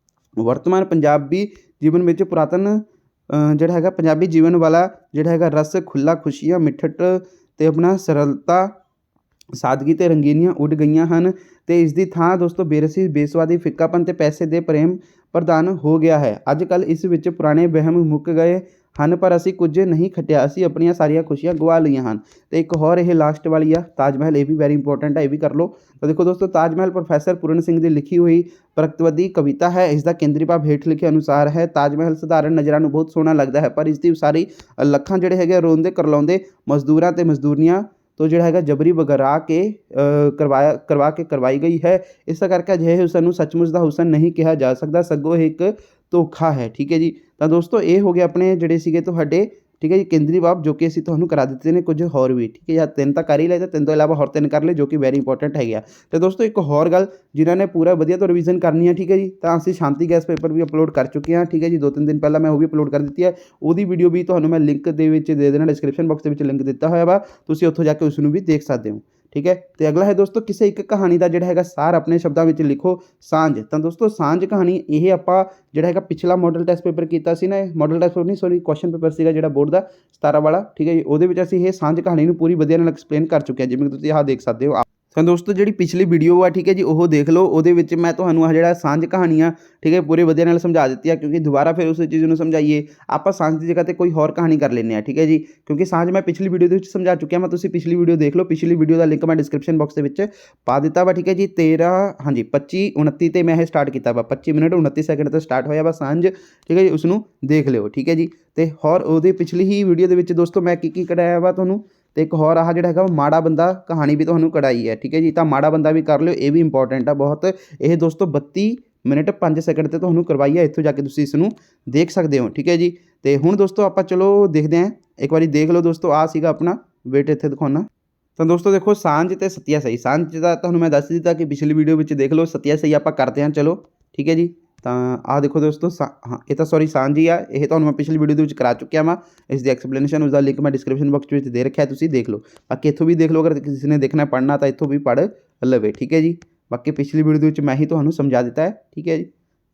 A: ਵਰਤਮਾਨ ਪੰਜਾਬੀ ਜੀਵਨ ਵਿੱਚ ਪੁਰਾਤਨ ਜਿਹੜਾ ਹੈਗਾ ਪੰਜਾਬੀ ਜੀਵਨ ਵਾਲਾ ਜਿਹੜਾ ਹੈਗਾ ਰਸ ਖੁੱਲ੍ਹਾ, ਖੁਸ਼ੀਆਂ ਮਿੱਠਟ ਅਤੇ ਆਪਣਾ ਸਰਲਤਾ, ਸਾਦਗੀ ਅਤੇ ਰੰਗੀਨੀਆਂ ਉੱਡ ਗਈਆਂ ਹਨ। ਅਤੇ ਇਸ ਦੀ ਥਾਂ ਦੋਸਤੋ ਬੇਰਸੀ, ਬੇਸਵਾਦੀ, ਫਿੱਕਾਪਨ ਅਤੇ ਪੈਸੇ ਦੇ ਪ੍ਰੇਮ ਪ੍ਰਧਾਨ ਹੋ ਗਿਆ ਹੈ। ਅੱਜ ਕੱਲ੍ਹ ਇਸ ਵਿੱਚ ਪੁਰਾਣੇ ਵਹਿਮ ਮੁੱਕ ਗਏ ਹਨ, ਪਰ ਅਸੀਂ ਕੁਝ ਨਹੀਂ ਖੱਟਿਆ, ਅਸੀਂ ਆਪਣੀਆਂ ਸਾਰੀਆਂ ਖੁਸ਼ੀਆਂ ਗਵਾ ਲਈਆਂ ਹਨ। ਅਤੇ ਇੱਕ ਹੋਰ ਇਹ ਲਾਸਟ ਵਾਲੀ ਆ ਤਾਜ ਮਹਿਲ। ਇਹ ਵੀ ਵੈਰੀ ਇੰਪੋਰਟੈਂਟ ਹੈ, ਇਹ ਵੀ ਕਰ ਲਓ। ਤਾਂ ਦੇਖੋ ਦੋਸਤੋ ਤਾਜ ਮਹਿਲ ਪ੍ਰੋਫੈਸਰ ਪੂਰਨ ਸਿੰਘ ਦੀ ਲਿਖੀ ਹੋਈ ਪ੍ਰਗਤਵਾਦੀ ਕਵਿਤਾ ਹੈ। ਇਸ ਦਾ ਕੇਂਦਰੀ ਭਾਵ ਹੇਠ ਲਿਖੇ ਅਨੁਸਾਰ ਹੈ। ਤਾਜ ਮਹਿਲ ਸਧਾਰਨ ਨਜ਼ਰਾਂ ਨੂੰ ਬਹੁਤ ਸੋਹਣਾ ਲੱਗਦਾ ਹੈ, ਪਰ ਇਸ ਦੀ ਉਸਾਰੀ ਲੱਖਾਂ ਜਿਹੜੇ ਹੈਗੇ ਰੋਂਦੇ ਕਰਲਾਉਂਦੇ ਮਜ਼ਦੂਰਾਂ ਅਤੇ ਮਜ਼ਦੂਰਨੀਆਂ ਤੋਂ ਜਿਹੜਾ ਹੈਗਾ ਜਬਰੀ ਵਗਰਾ ਕੇ ਕਰਵਾਈ ਗਈ ਹੈ। ਇਸ ਕਰਕੇ ਅਜਿਹੇ ਹੁਸਨ ਨੂੰ ਸੱਚਮੁੱਚ ਦਾ ਹੁਸਨ ਨਹੀਂ ਕਿਹਾ ਜਾ ਸਕਦਾ, ਸਗੋਂ ਇਹ ਇੱਕ ਧੋਖਾ ਹੈ। ਠੀਕ ਹੈ ਜੀ। ਤਾਂ ਦੋਸਤੋ ਇਹ ਹੋ ਗਏ ਆਪਣੇ ਜਿਹੜੇ ਸੀਗੇ ਤੁਹਾਡੇ ਠੀਕ ਹੈ ਜੀ। ਕੇਂਦਰੀ ਭਾਵ ਜੋ ਕਿ ਅਸੀਂ ਤੁਹਾਨੂੰ ਕਰਾ ਦਿੱਤੇ ਨੇ ਕੁਝ ਹੋਰ ਵੀ, ਠੀਕ ਹੈ, ਜਾਂ 3 ਤਾਂ ਕਰ ਹੀ ਲਏ, ਤੇ 3 ਤੋਂ ਇਲਾਵਾ ਹੋਰ 3 ਕਰ ਲਏ ਜੋ ਕਿ ਵੈਰੀ ਇੰਪੋਰਟੈਂਟ ਹੈਗੇ ਆ। ਤੇ ਦੋਸਤੋ ਇੱਕ ਹੋਰ ਗੱਲ, ਜਿਨ੍ਹਾਂ ਨੇ ਪੂਰਾ ਵਧੀਆ ਤੋਂ ਰਿਵੀਜ਼ਨ ਕਰਨੀ ਹੈ, ਠੀਕ ਹੈ ਜੀ, ਤਾਂ ਅਸੀਂ ਸ਼ਾਂਤੀ ਗੈਸ ਪੇਪਰ ਵੀ ਅਪਲੋਡ ਕਰ ਚੁੱਕੇ ਹਾਂ, ਠੀਕ ਹੈ ਜੀ। 2-3 ਦਿਨ ਪਹਿਲਾਂ ਮੈਂ ਉਹ ਵੀ ਅਪਲੋਡ ਕਰ ਦਿੱਤੀ ਹੈ। ਉਹਦੀ ਵੀਡੀਓ ਵੀ ਤੁਹਾਨੂੰ ਮੈਂ ਲਿੰਕ ਦੇ ਵਿੱਚ ਦੇ ਦੇਣਾ, ਡਿਸਕ੍ਰਿਪਸ਼ਨ ਬਾਕਸ ਦੇ ਵਿੱਚ ਲਿੰਕ ਦਿੱਤਾ ਹੋਇਆ ਵਾ, ਤੁਸੀਂ ਉੱਥੋਂ ਜਾ ਕੇ ਉਸ ਨੂੰ ਵੀ ਦੇਖ ਸਕਦੇ ਹੋ, ਠੀਕ ਹੈ। ਤੇ ਅਗਲਾ ਹੈ ਦੋਸਤੋ, ਕਿਸੇ ਇੱਕ ਕਹਾਣੀ ਦਾ ਜਿਹੜਾ ਹੈਗਾ ਸਾਰ ਆਪਣੇ ਸ਼ਬਦਾਂ ਵਿੱਚ ਲਿਖੋ। ਸਾਂਝ, ਤਾਂ ਦੋਸਤੋ ਸਾਂਝ ਕਹਾਣੀ ਇਹ ਆਪਾਂ ਜਿਹੜਾ ਹੈਗਾ ਪਿਛਲਾ ਮਾਡਲ ਟੈਸਟ ਪੇਪਰ ਕੀਤਾ ਸੀ ਨਾ, ਮਾਡਲ ਟੈਸਟ ਨਹੀਂ ਸੌਰੀ ਕੁਐਸਚਨ ਪੇਪਰ ਸੀਗਾ ਜਿਹੜਾ ਬੋਰਡ ਦਾ 17 ਵਾਲਾ, ਠੀਕ ਹੈ ਜੀ। ਉਹਦੇ ਵਿੱਚ ਅਸੀਂ ਇਹ ਸਾਂਝ ਕਹਾਣੀ ਨੂੰ ਪੂਰੀ ਵਧੀਆ ਨਾਲ ਐਕਸਪਲੇਨ ਕਰ ਚੁੱਕੇ ਹਾਂ, ਜਿਵੇਂ ਕਿ ਤੁਸੀਂ ਆਹ ਦੇਖ ਸਕਦੇ ਹੋ। ਤਾਂ ਦੋਸਤੋ ਜਿਹੜੀ ਪਿਛਲੀ ਵੀਡੀਓ ਆ, ਠੀਕ ਹੈ ਜੀ, ਉਹ ਦੇਖ ਲਓ। ਉਹਦੇ ਵਿੱਚ ਮੈਂ ਤੁਹਾਨੂੰ ਆਹ ਜਿਹੜਾ ਸਾਂਝ ਕਹਾਣੀਆਂ, ਠੀਕ ਹੈ, ਪੂਰੇ ਵਧੀਆ ਨਾਲ ਸਮਝਾ ਦਿੱਤੀ ਆ, ਕਿਉਂਕਿ ਦੁਬਾਰਾ ਫਿਰ ਉਸ ਚੀਜ਼ ਨੂੰ ਸਮਝਾਈਏ, ਆਪਾਂ ਸਾਂਝ ਦੀ ਜਗ੍ਹਾ 'ਤੇ ਕੋਈ ਹੋਰ ਕਹਾਣੀ ਕਰ ਲੈਂਦੇ ਹਾਂ, ਠੀਕ ਹੈ ਜੀ। ਕਿਉਂਕਿ ਸਾਂਝ ਮੈਂ ਪਿਛਲੀ ਵੀਡੀਓ ਦੇ ਵਿੱਚ ਸਮਝਾ ਚੁੱਕਿਆ ਮੈਂ, ਤੁਸੀਂ ਪਿਛਲੀ ਵੀਡੀਓ ਦੇਖ ਲਓ। ਪਿਛਲੀ ਵੀਡੀਓ ਦਾ ਲਿੰਕ ਮੈਂ ਡਿਸਕ੍ਰਿਪਸ਼ਨ ਬਾਕਸ ਦੇ ਵਿੱਚ ਪਾ ਦਿੱਤਾ ਵਾ, ਠੀਕ ਹੈ ਜੀ। 25:29 ਤੇ ਮੈਂ ਇਹ ਸਟਾਰਟ ਕੀਤਾ ਵਾ, 25 ਮਿੰਟ 29 ਸੈਕਿੰਡ ਤੋਂ ਸਟਾਰਟ ਹੋਇਆ ਵਾ ਸਾਂਝ, ਠੀਕ ਹੈ ਜੀ। ਉਸ ਨੂੰ ਦੇਖ ਲਿਓ, ਠੀਕ ਹੈ ਜੀ। ਤੇ ਹੋਰ ਉਹਦੇ ਪਿਛਲੀ ਹੀ ਵੀਡੀਓ ਦੇ ਵਿੱਚ ਦੋਸਤੋ ਮੈਂ ਕੀ ਕਰਾਇਆ ਵਾ ਤੁਹਾਨੂੰ, ਤੇ ਇੱਕ ਹੋਰ ਆਹ ਜਿਹੜਾ ਹੈਗਾ ਮਾੜਾ ਬੰਦਾ ਕਹਾਣੀ ਵੀ ਤੁਹਾਨੂੰ ਕਢਾਈ ਹੈ, ਠੀਕ ਹੈ ਜੀ। ਤਾਂ ਮਾੜਾ ਬੰਦਾ ਵੀ ਕਰ ਲਿਓ, ਇਹ ਵੀ ਇੰਪੋਰਟੈਂਟ ਆ ਬਹੁਤ। ਇਹ ਦੋਸਤੋ 32 ਮਿੰਟ 5 ਸੈਕਿੰਡ ਤੇ ਤੁਹਾਨੂੰ ਕਰਵਾਈ ਹੈ, ਇੱਥੋਂ ਜਾ ਕੇ ਤੁਸੀਂ ਇਸ ਨੂੰ ਦੇਖ ਸਕਦੇ ਹੋ, ਠੀਕ ਹੈ ਜੀ। ਤੇ ਹੁਣ ਦੋਸਤੋ ਆਪਾਂ ਚਲੋ ਦੇਖਦੇ ਹਾਂ, ਇੱਕ ਵਾਰੀ ਦੇਖ ਲਓ ਦੋਸਤੋ। ਆਹ ਸੀਗਾ ਆਪਣਾ ਵੇਟ, ਇੱਥੇ ਦਿਖਾਉਣਾ। ਤਾਂ ਦੋਸਤੋ ਦੇਖੋ, ਸਾਂਝ ਤੇ ਸੱਤਿਆ ਸਹੀ। ਸਾਂਝ ਦਾ ਤੁਹਾਨੂੰ ਮੈਂ ਦੱਸ ਦਿੱਤਾ ਕਿ ਪਿਛਲੀ ਵੀਡੀਓ ਵਿੱਚ ਦੇਖ ਲਓ, ਸੱਤਿਆ ਸਹੀ ਆਪਾਂ ਕਰਦੇ ਹਾਂ, ਚਲੋ ਠੀਕ ਹੈ ਜੀ। ਤਾਂ ਆਹ ਦੇਖੋ ਦੋਸਤੋ, ਹਾਂ ਇਹ ਤਾਂ ਸੌਰੀ ਸਾਂਝ ਹੀ ਆ, ਇਹ ਤੁਹਾਨੂੰ ਮੈਂ ਪਿਛਲੀ ਵੀਡੀਓ ਦੇ ਵਿੱਚ ਕਰਾ ਚੁੱਕਿਆ ਵਾ। ਇਸ ਦੀ ਐਕਸਪਲੇਨੇਸ਼ਨ, ਉਸਦਾ ਲਿੰਕ ਮੈਂ ਡਿਸਕ੍ਰਿਪਸ਼ਨ ਬਾਕਸ ਵਿੱਚ ਦੇ ਰੱਖਿਆ, ਤੁਸੀਂ ਦੇਖ ਲਓ। ਬਾਕੀ ਇੱਥੋਂ ਵੀ ਦੇਖ ਲਓ, ਅਗਰ ਕਿਸੇ ਨੇ ਦੇਖਣਾ ਪੜ੍ਹਨਾ ਤਾਂ ਇੱਥੋਂ ਵੀ ਪੜ੍ਹ ਲਵੇ, ਠੀਕ ਹੈ ਜੀ। ਬਾਕੀ ਪਿਛਲੀ ਵੀਡੀਓ ਦੇ ਵਿੱਚ ਮੈਂ ਹੀ ਤੁਹਾਨੂੰ ਸਮਝਾ ਦਿੱਤਾ ਹੈ, ਠੀਕ ਹੈ ਜੀ।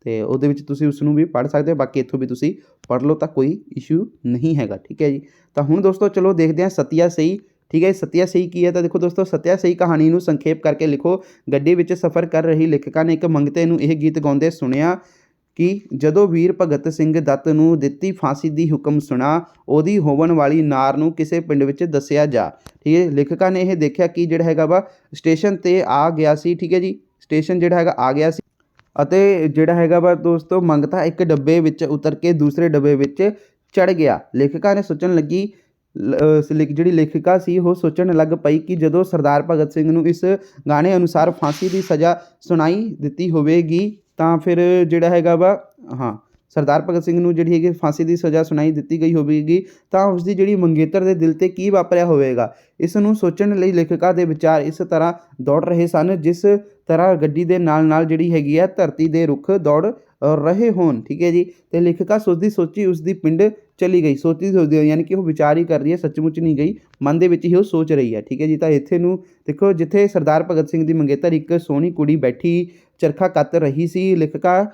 A: ਤੇ ਉਹਦੇ ਵਿੱਚ ਤੁਸੀਂ ਉਸ ਨੂੰ ਵੀ ਪੜ੍ਹ ਸਕਦੇ ਹੋ, ਬਾਕੀ ਇੱਥੋਂ ਵੀ ਤੁਸੀਂ ਪੜ੍ਹ ਲਓ, ਤਾਂ ਕੋਈ ਇਸ਼ੂ ਨਹੀਂ ਹੈਗਾ, ਠੀਕ ਹੈ ਜੀ। ਤਾਂ ਹੁਣ ਦੋਸਤੋ ਚਲੋ ਦੇਖਦੇ ਹਾਂ ਸੱਤਿਆ ਸਹੀ, ਠੀਕ ਹੈ। ਸੱਤਿਆ ਸਹੀ ਕੀ ਹੈ, ਤਾਂ ਦੇਖੋ ਦੋਸਤੋ, ਸੱਤਿਆ ਸਹੀ ਕਹਾਣੀ ਨੂੰ ਸੰਖੇਪ ਕਰਕੇ ਲਿਖੋ। ਗੱਡੀ ਵਿੱਚ ਸਫ਼ਰ ਕਰ ਰਹੀ ਲੇਖਿਕਾ ਨੇ ਇੱਕ ਮੰਗਤੇ ਨੂੰ ਇਹ ਗੀਤ ਗਾਉਂਦੇ ਸੁਣਿਆ ਕਿ ਜਦੋਂ ਵੀਰ ਭਗਤ ਸਿੰਘ ਦੱਤ ਨੂੰ ਦਿੱਤੀ ਫਾਂਸੀ ਦੀ ਹੁਕਮ ਸੁਣਾ, ਉਹਦੀ ਹੋਵਣ ਵਾਲੀ ਨਾਰ ਨੂੰ ਕਿਸੇ ਪਿੰਡ ਵਿੱਚ ਦੱਸਿਆ ਜਾ, ਠੀਕ ਹੈ। ਲੇਖਿਕਾ ਨੇ ਇਹ ਦੇਖਿਆ ਕਿ ਜਿਹੜਾ ਹੈਗਾ ਵਾ ਸਟੇਸ਼ਨ 'ਤੇ ਆ ਗਿਆ ਸੀ, ਠੀਕ ਹੈ ਜੀ। ਸਟੇਸ਼ਨ ਜਿਹੜਾ ਹੈਗਾ ਆ ਗਿਆ ਸੀ, ਅਤੇ ਜਿਹੜਾ ਹੈਗਾ ਵਾ ਦੋਸਤੋ ਮੰਗਤਾ ਇੱਕ ਡੱਬੇ ਵਿੱਚ ਉਤਰ ਕੇ ਦੂਸਰੇ ਡੱਬੇ ਵਿੱਚ ਚੜ੍ਹ ਗਿਆ। ਲੇਖਿਕਾ ਨੇ ਸੋਚਣ ਲੱਗੀ, ਜਿਹੜੀ ਲੇਖਿਕਾ ਸੀ ਉਹ ਸੋਚਣ ਲੱਗ ਪਈ ਕਿ ਜਦੋਂ ਸਰਦਾਰ ਭਗਤ ਸਿੰਘ ਨੂੰ ਇਸ ਗਾਣੇ ਅਨੁਸਾਰ ਫਾਂਸੀ ਦੀ ਸਜ਼ਾ ਸੁਣਾਈ ਦਿੱਤੀ ਹੋਵੇਗੀ, ਤਾਂ ਫਿਰ ਜਿਹੜਾ ਹੈਗਾ ਵਾ ਸਰਦਾਰ ਭਗਤ ਸਿੰਘ ਨੂੰ ਜਿਹੜੀ ਹੈਗੀ ਫਾਂਸੀ ਦੀ ਸਜ਼ਾ ਸੁਣਾਈ ਦਿੱਤੀ ਗਈ ਹੋਵੇਗੀ, ਤਾਂ ਉਸਦੀ ਜਿਹੜੀ ਮੰਗੇਤਰ ਦੇ ਦਿਲ 'ਤੇ ਕੀ ਵਾਪਰਿਆ ਹੋਵੇਗਾ। ਇਸ ਨੂੰ ਸੋਚਣ ਲਈ ਲੇਖਿਕਾ ਦੇ ਵਿਚਾਰ ਇਸ ਤਰ੍ਹਾਂ ਦੌੜ ਰਹੇ ਸਨ, ਜਿਸ ਤਰ੍ਹਾਂ ਗੱਡੀ ਦੇ ਨਾਲ ਜਿਹੜੀ ਹੈਗੀ ਆ ਧਰਤੀ ਦੇ ਰੁੱਖ ਦੌੜ ਰਹੇ ਹੋਣ, ਠੀਕ ਹੈ ਜੀ। ਤੇ ਲੇਖਿਕਾ ਸੋਚੀ ਉਸਦੀ ਪਿੰਡ ਚਲੀ ਗਈ। ਸੋਚਦੀ ਯਾਨੀ ਕਿ ਉਹ ਵਿਚਾਰ ਹੀ ਕਰ ਰਹੀ ਹੈ, ਸੱਚਮੁੱਚ ਨਹੀਂ ਗਈ, ਮਨ ਦੇ ਵਿੱਚ ਹੀ ਉਹ ਸੋਚ ਰਹੀ ਹੈ, ਠੀਕ ਹੈ ਜੀ। ਤਾਂ ਇੱਥੇ ਨੂੰ ਦੇਖੋ, ਜਿੱਥੇ ਸਰਦਾਰ ਭਗਤ ਸਿੰਘ ਦੀ ਮੰਗੇਤਰ ਇੱਕ ਸੋਹਣੀ ਕੁੜੀ ਬੈਠੀ ਚਰਖਾ ਕੱਤ ਰਹੀ ਸੀ, ਲੇਖਿਕਾ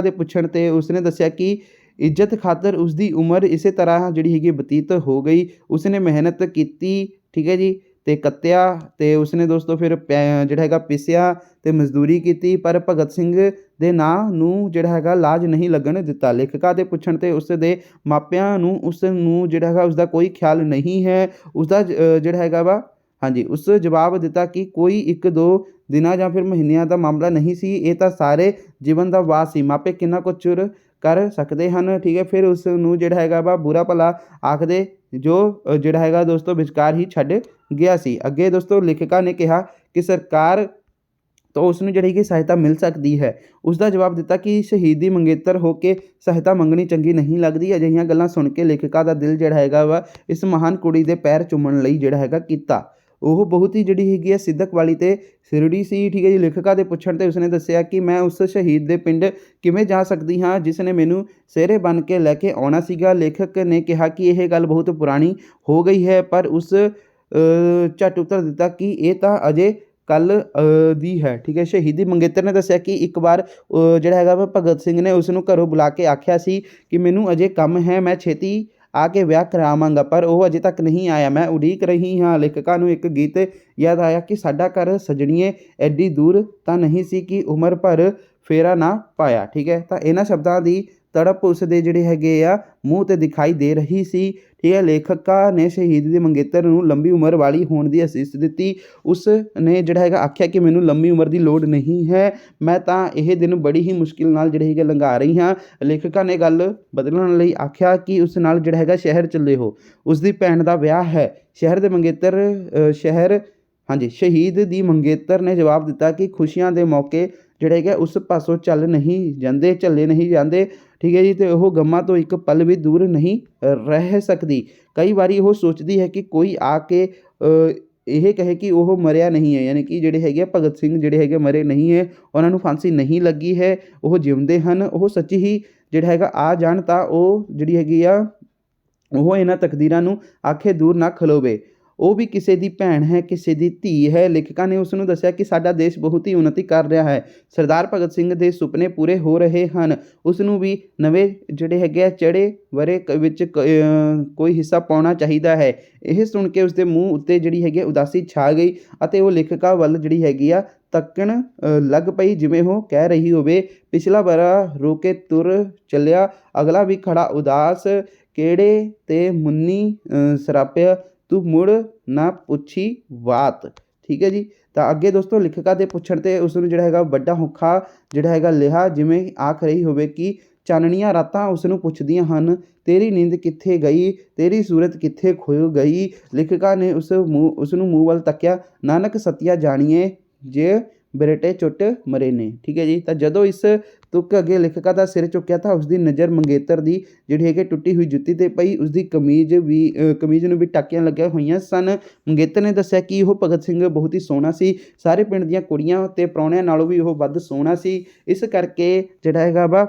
A: ਦੇ ਪੁੱਛਣ 'ਤੇ ਉਸਨੇ ਦੱਸਿਆ ਕਿ ਇੱਜ਼ਤ ਖਾਤਰ ਉਸਦੀ ਉਮਰ ਇਸੇ ਤਰ੍ਹਾਂ ਜਿਹੜੀ ਹੈਗੀ ਬਤੀਤ ਹੋ ਗਈ। ਉਸਨੇ ਮਿਹਨਤ ਕੀਤੀ, ਠੀਕ ਹੈ ਜੀ, ਤੇ ਕੱਤਿਆ, ਤੇ ਉਸਨੇ ਦੋਸਤੋ ਫਿਰ ਜਿਹੜਾ ਹੈਗਾ ਪੀਸਿਆ ਤੇ ਮਜ਼ਦੂਰੀ ਕੀਤੀ, ਪਰ ਭਗਤ ਸਿੰਘ ਦੇ ਨਾਂ ਨੂੰ ਜਿਹੜਾ ਹੈਗਾ ਲਾਜ ਨਹੀਂ ਲੱਗਣ ਦਿੱਤਾ। ਲੇਖਿਕਾ ਦੇ ਪੁੱਛਣ 'ਤੇ ਉਸ ਦੇ ਮਾਪਿਆਂ ਨੂੰ ਉਸ ਨੂੰ ਜਿਹੜਾ ਹੈਗਾ ਉਸਦਾ ਕੋਈ ਖਿਆਲ ਨਹੀਂ ਹੈ। ਉਸਦਾ ਜਿਹੜਾ ਹੈਗਾ ਵਾ ਉਸ ਜਵਾਬ ਦਿੱਤਾ ਕਿ ਕੋਈ 1-2 ਦਿਨਾਂ ਜਾਂ ਫਿਰ ਮਹੀਨਿਆਂ ਦਾ ਮਾਮਲਾ ਨਹੀਂ ਸੀ, ਇਹ ਤਾਂ ਸਾਰੇ ਜੀਵਨ ਦਾ ਵਾਸ ਸੀ। ਮਾਪੇ ਕਿੰਨਾ ਕੁ ਚਿਰ ਕਰ ਸਕਦੇ ਹਨ, ਠੀਕ ਹੈ। ਫਿਰ ਉਸ ਨੂੰ ਜਿਹੜਾ ਹੈਗਾ ਵਾ ਬੁਰਾ ਭਲਾ ਆਖਦੇ, ਜੋ ਜਿਹੜਾ ਹੈਗਾ ਦੋਸਤੋ ਵਿਚਕਾਰ ਹੀ ਛੱਡ ਗਿਆ ਸੀ। ਅੱਗੇ ਦੋਸਤੋ ਲੇਖਿਕਾ ਨੇ ਕਿਹਾ ਕਿ ਸਰਕਾਰ ਤੋਂ ਉਸ ਨੂੰ ਜਿਹੜੀ ਕਿ ਸਹਾਇਤਾ ਮਿਲ ਸਕਦੀ ਹੈ। ਉਸ ਦਾ ਜਵਾਬ ਦਿੱਤਾ ਕਿ ਸ਼ਹੀਦੀ ਮੰਗੇਤਰ ਹੋ ਕੇ ਸਹਾਇਤਾ ਮੰਗਣੀ ਚੰਗੀ ਨਹੀਂ ਲੱਗਦੀ। ਅਜਿਹੀਆਂ ਗੱਲਾਂ ਸੁਣ ਕੇ ਲੇਖਿਕਾ ਦਾ ਦਿਲ ਜਿਹੜਾ ਹੈਗਾ ਵਾ ਇਸ ਮਹਾਨ ਕੁੜੀ ਦੇ ਪੈਰ ਚੁੰਮਣ ਲਈ ਜਿਹੜਾ ਹੈਗਾ ਕੀਤਾ। ਉਹ ਬਹੁਤ ਹੀ ਜਿਹੜੀ ਹੈਗੀ ਆ ਸਿੱਧਕ ਵਾਲੀ ਤੇ ਸਿਰੜੀ ਸੀ, ਠੀਕ ਹੈ ਜੀ। ਲੇਖਿਕਾ ਦੇ ਪੁੱਛਣ 'ਤੇ ਉਸਨੇ ਦੱਸਿਆ ਕਿ ਮੈਂ ਉਸ ਸ਼ਹੀਦ ਦੇ ਪਿੰਡ ਕਿਵੇਂ ਜਾ ਸਕਦੀ ਹਾਂ ਜਿਸ ਨੇ ਮੈਨੂੰ ਸਿਹਰੇ ਬਣ ਕੇ ਲੈ ਕੇ ਆਉਣਾ ਸੀਗਾ। ਲੇਖਕ ਨੇ ਕਿਹਾ ਕਿ ਇਹ ਗੱਲ ਬਹੁਤ ਪੁਰਾਣੀ ਹੋ ਗਈ ਹੈ, ਪਰ ਉਸ ਝੱਟ ਉੱਤਰ ਦਿੱਤਾ ਕਿ ਇਹ ਤਾਂ ਅਜੇ ਕੱਲ੍ਹ ਦੀ ਹੈ, ਠੀਕ ਹੈ। ਸ਼ਹੀਦੀ ਮੰਗੇਤਰ ਨੇ ਦੱਸਿਆ ਕਿ ਇੱਕ ਵਾਰ ਜਿਹੜਾ ਹੈਗਾ ਵਾ ਭਗਤ ਸਿੰਘ ਨੇ ਉਸ ਨੂੰ ਘਰੋਂ ਬੁਲਾ ਕੇ ਆਖਿਆ ਸੀ ਕਿ ਮੈਨੂੰ ਅਜੇ ਕੰਮ ਹੈ, ਮੈਂ ਛੇਤੀ ਆ ਕੇ ਵਿਆਹ ਕਰਾਵਾਂਗਾ, ਪਰ ਉਹ ਅਜੇ ਤੱਕ ਨਹੀਂ ਆਇਆ, ਮੈਂ ਉਡੀਕ ਰਹੀ ਹਾਂ। ਲੇਖਿਕਾ ਨੂੰ ਇੱਕ ਗੀਤ ਯਾਦ ਆਇਆ ਕਿ ਸਾਡਾ ਘਰ ਸਜਣੀਏ ਐਡੀ ਦੂਰ ਤਾਂ ਨਹੀਂ ਸੀ ਕਿ ਉਮਰ ਭਰ ਫੇਰਾ ਨਾ ਪਾਇਆ, ਠੀਕ ਹੈ। ਤਾਂ ਇਹਨਾਂ ਸ਼ਬਦਾਂ ਦੀ ਤੜਪ ਉਸ ਦੇ ਜਿਹੜੇ ਹੈਗੇ ਆ ਮੂੰਹ 'ਤੇ ਦਿਖਾਈ ਦੇ ਰਹੀ ਸੀ, ਠੀਕ ਹੈ। ਲੇਖਿਕਾ ਨੇ ਸ਼ਹੀਦ ਦੀ ਮੰਗੇਤਰ ਨੂੰ ਲੰਬੀ ਉਮਰ ਵਾਲੀ ਹੋਣ ਦੀ ਅਸੀਸ ਦਿੱਤੀ। ਉਸ ਨੇ ਜਿਹੜਾ ਹੈਗਾ ਆਖਿਆ ਕਿ ਮੈਨੂੰ ਲੰਬੀ ਉਮਰ ਦੀ ਲੋੜ ਨਹੀਂ ਹੈ, ਮੈਂ ਤਾਂ ਇਹ ਦਿਨ ਬੜੀ ਹੀ ਮੁਸ਼ਕਿਲ ਨਾਲ ਜਿਹੜੇ ਹੈਗੇ ਲੰਘਾ ਰਹੀ ਹਾਂ। ਲੇਖਿਕਾ ਨੇ ਗੱਲ ਬਦਲਣ ਲਈ ਆਖਿਆ ਕਿ ਉਸ ਨਾਲ ਜਿਹੜਾ ਹੈਗਾ ਸ਼ਹਿਰ ਚੱਲੇ ਹੋ, ਉਸ ਦੀ ਭੈਣ ਦਾ ਵਿਆਹ ਹੈ। ਸ਼ਹੀਦ ਦੀ ਮੰਗੇਤਰ ਨੇ ਜਵਾਬ ਦਿੱਤਾ ਕਿ ਖੁਸ਼ੀਆਂ ਦੇ ਮੌਕੇ ਜਿਹੜਾ ਹੈਗਾ ਉਸ ਪਾਸੋਂ ਝੱਲੇ ਨਹੀਂ ਜਾਂਦੇ। ਠੀਕ ਹੈ ਜੀ। ਅਤੇ ਉਹ ਗਮਾਂ ਤੋਂ ਇੱਕ ਪਲ ਵੀ ਦੂਰ ਨਹੀਂ ਰਹਿ ਸਕਦੀ। ਕਈ ਵਾਰੀ ਉਹ ਸੋਚਦੀ ਹੈ ਕਿ ਕੋਈ ਆ ਕੇ ਇਹ ਕਹੇ ਕਿ ਉਹ ਮਰਿਆ ਨਹੀਂ ਹੈ, ਯਾਨੀ ਕਿ ਜਿਹੜੇ ਹੈਗੇ ਆ ਭਗਤ ਸਿੰਘ ਜਿਹੜੇ ਹੈਗੇ ਮਰੇ ਨਹੀਂ ਹੈ, ਉਹਨਾਂ ਨੂੰ ਫਾਂਸੀ ਨਹੀਂ ਲੱਗੀ ਹੈ, ਉਹ ਜਿਉਂਦੇ ਹਨ। ਉਹ ਸੱਚੀ ਹੀ ਜਿਹੜਾ ਹੈਗਾ ਆ ਜਾਣ ਤਾਂ ਉਹ ਜਿਹੜੀ ਹੈਗੀ ਆ ਉਹ ਇਹਨਾਂ ਤਕਦੀਰਾਂ ਨੂੰ ਆਖੇ ਦੂਰ ਨਾ ਖਲੋਵੇ। ਉਹ ਵੀ ਕਿਸੇ ਦੀ ਭੈਣ ਹੈ, ਕਿਸੇ ਦੀ ਧੀ ਹੈ। ਲੇਖਕਾਂ ਨੇ ਉਸ ਨੂੰ ਦੱਸਿਆ ਕਿ ਸਾਡਾ ਦੇਸ਼ ਬਹੁਤ ਹੀ ਉੱਨਤੀ ਕਰ ਰਿਹਾ ਹੈ, ਸਰਦਾਰ ਭਗਤ ਸਿੰਘ ਦੇ ਸੁਪਨੇ ਪੂਰੇ ਹੋ ਰਹੇ ਹਨ। ਉਸ ਨੂੰ ਵੀ ਨਵੇਂ ਜਿਹੜੇ ਹੈਗੇ ਆ ਚੜ੍ਹੇ ਵਰੇ ਵਿੱਚ ਕੋਈ ਹਿੱਸਾ ਪਾਉਣਾ ਚਾਹੀਦਾ ਹੈ। ਇਹ ਸੁਣ ਕੇ ਉਸਦੇ ਮੂੰਹ ਉੱਤੇ ਜਿਹੜੀ ਹੈਗੀ ਉਦਾਸੀ ਛਾ ਗਈ ਅਤੇ ਉਹ ਲੇਖਕਾਂ ਵੱਲ ਜਿਹੜੀ ਹੈਗੀ ਆ ਤੱਕਣ ਲੱਗ ਪਈ, ਜਿਵੇਂ ਉਹ ਕਹਿ ਰਹੀ ਹੋਵੇ, ਪਿਛਲਾ ਵਰਾ ਰੋ ਕੇ ਤੁਰ ਚੱਲਿਆ, ਅਗਲਾ ਵੀ ਖੜਾ ਉਦਾਸ, ਕਿਹੜੇ ਤੇ ਮੁੰਨੀ ਸਰਾਪਿਆ, ਤੂੰ ਮੁੜ ਨਾ ਪੁੱਛੀ ਬਾਤ। ਠੀਕ ਹੈ ਜੀ। ਤਾਂ ਅੱਗੇ ਦੋਸਤੋ ਲੇਖਕਾਂ ਦੇ ਪੁੱਛਣ 'ਤੇ ਉਸ ਨੂੰ ਜਿਹੜਾ ਹੈਗਾ ਵੱਡਾ ਔਖਾ ਜਿਹੜਾ ਹੈਗਾ ਲਿਆ, ਜਿਵੇਂ ਆਖ ਰਹੀ ਹੋਵੇ ਕਿ ਚਾਨਣੀਆਂ ਰਾਤਾਂ ਉਸ ਨੂੰ ਪੁੱਛਦੀਆਂ ਹਨ, ਤੇਰੀ ਨੀਂਦ ਕਿੱਥੇ ਗਈ, ਤੇਰੀ ਸੂਰਤ ਕਿੱਥੇ ਖੋ ਗਈ। ਲੇਖਕਾਂ ਨੇ ਉਸ ਨੂੰ ਮੂੰਹ ਵੱਲ ਤੱਕਿਆ, ਨਾਨਕ ਸਤਿਆ ਜਾਣੀਏ ਜੇ ਬਰੇਟੇ ਚੁੱਟ ਮਰੇ ਨੇ। ਠੀਕ ਹੈ ਜੀ। ਤਾਂ ਜਦੋਂ ਇਸ ਤੁਕ ਅੱਗੇ ਲੇਖਕਾਂ ਦਾ ਸਿਰ ਝੁਕਿਆ ਤਾਂ ਉਸਦੀ ਨਜ਼ਰ ਮੰਗੇਤਰ ਦੀ ਜਿਹੜੀ ਹੈਗੀ ਟੁੱਟੀ ਹੋਈ ਜੁੱਤੀ 'ਤੇ ਪਈ। ਉਸਦੀ ਕਮੀਜ਼ ਨੂੰ ਵੀ ਟਾਕੀਆਂ ਲੱਗੀਆਂ ਹੋਈਆਂ ਸਨ। ਮੰਗੇਤਰ ਨੇ ਦੱਸਿਆ ਕਿ ਉਹ ਭਗਤ ਸਿੰਘ ਬਹੁਤ ਹੀ ਸੋਹਣਾ ਸੀ, ਸਾਰੇ ਪਿੰਡ ਦੀਆਂ ਕੁੜੀਆਂ ਅਤੇ ਪ੍ਰਾਹੁਣਿਆਂ ਨਾਲੋਂ ਵੀ ਉਹ ਵੱਧ ਸੋਹਣਾ ਸੀ। ਇਸ ਕਰਕੇ ਜਿਹੜਾ ਹੈਗਾ ਵਾ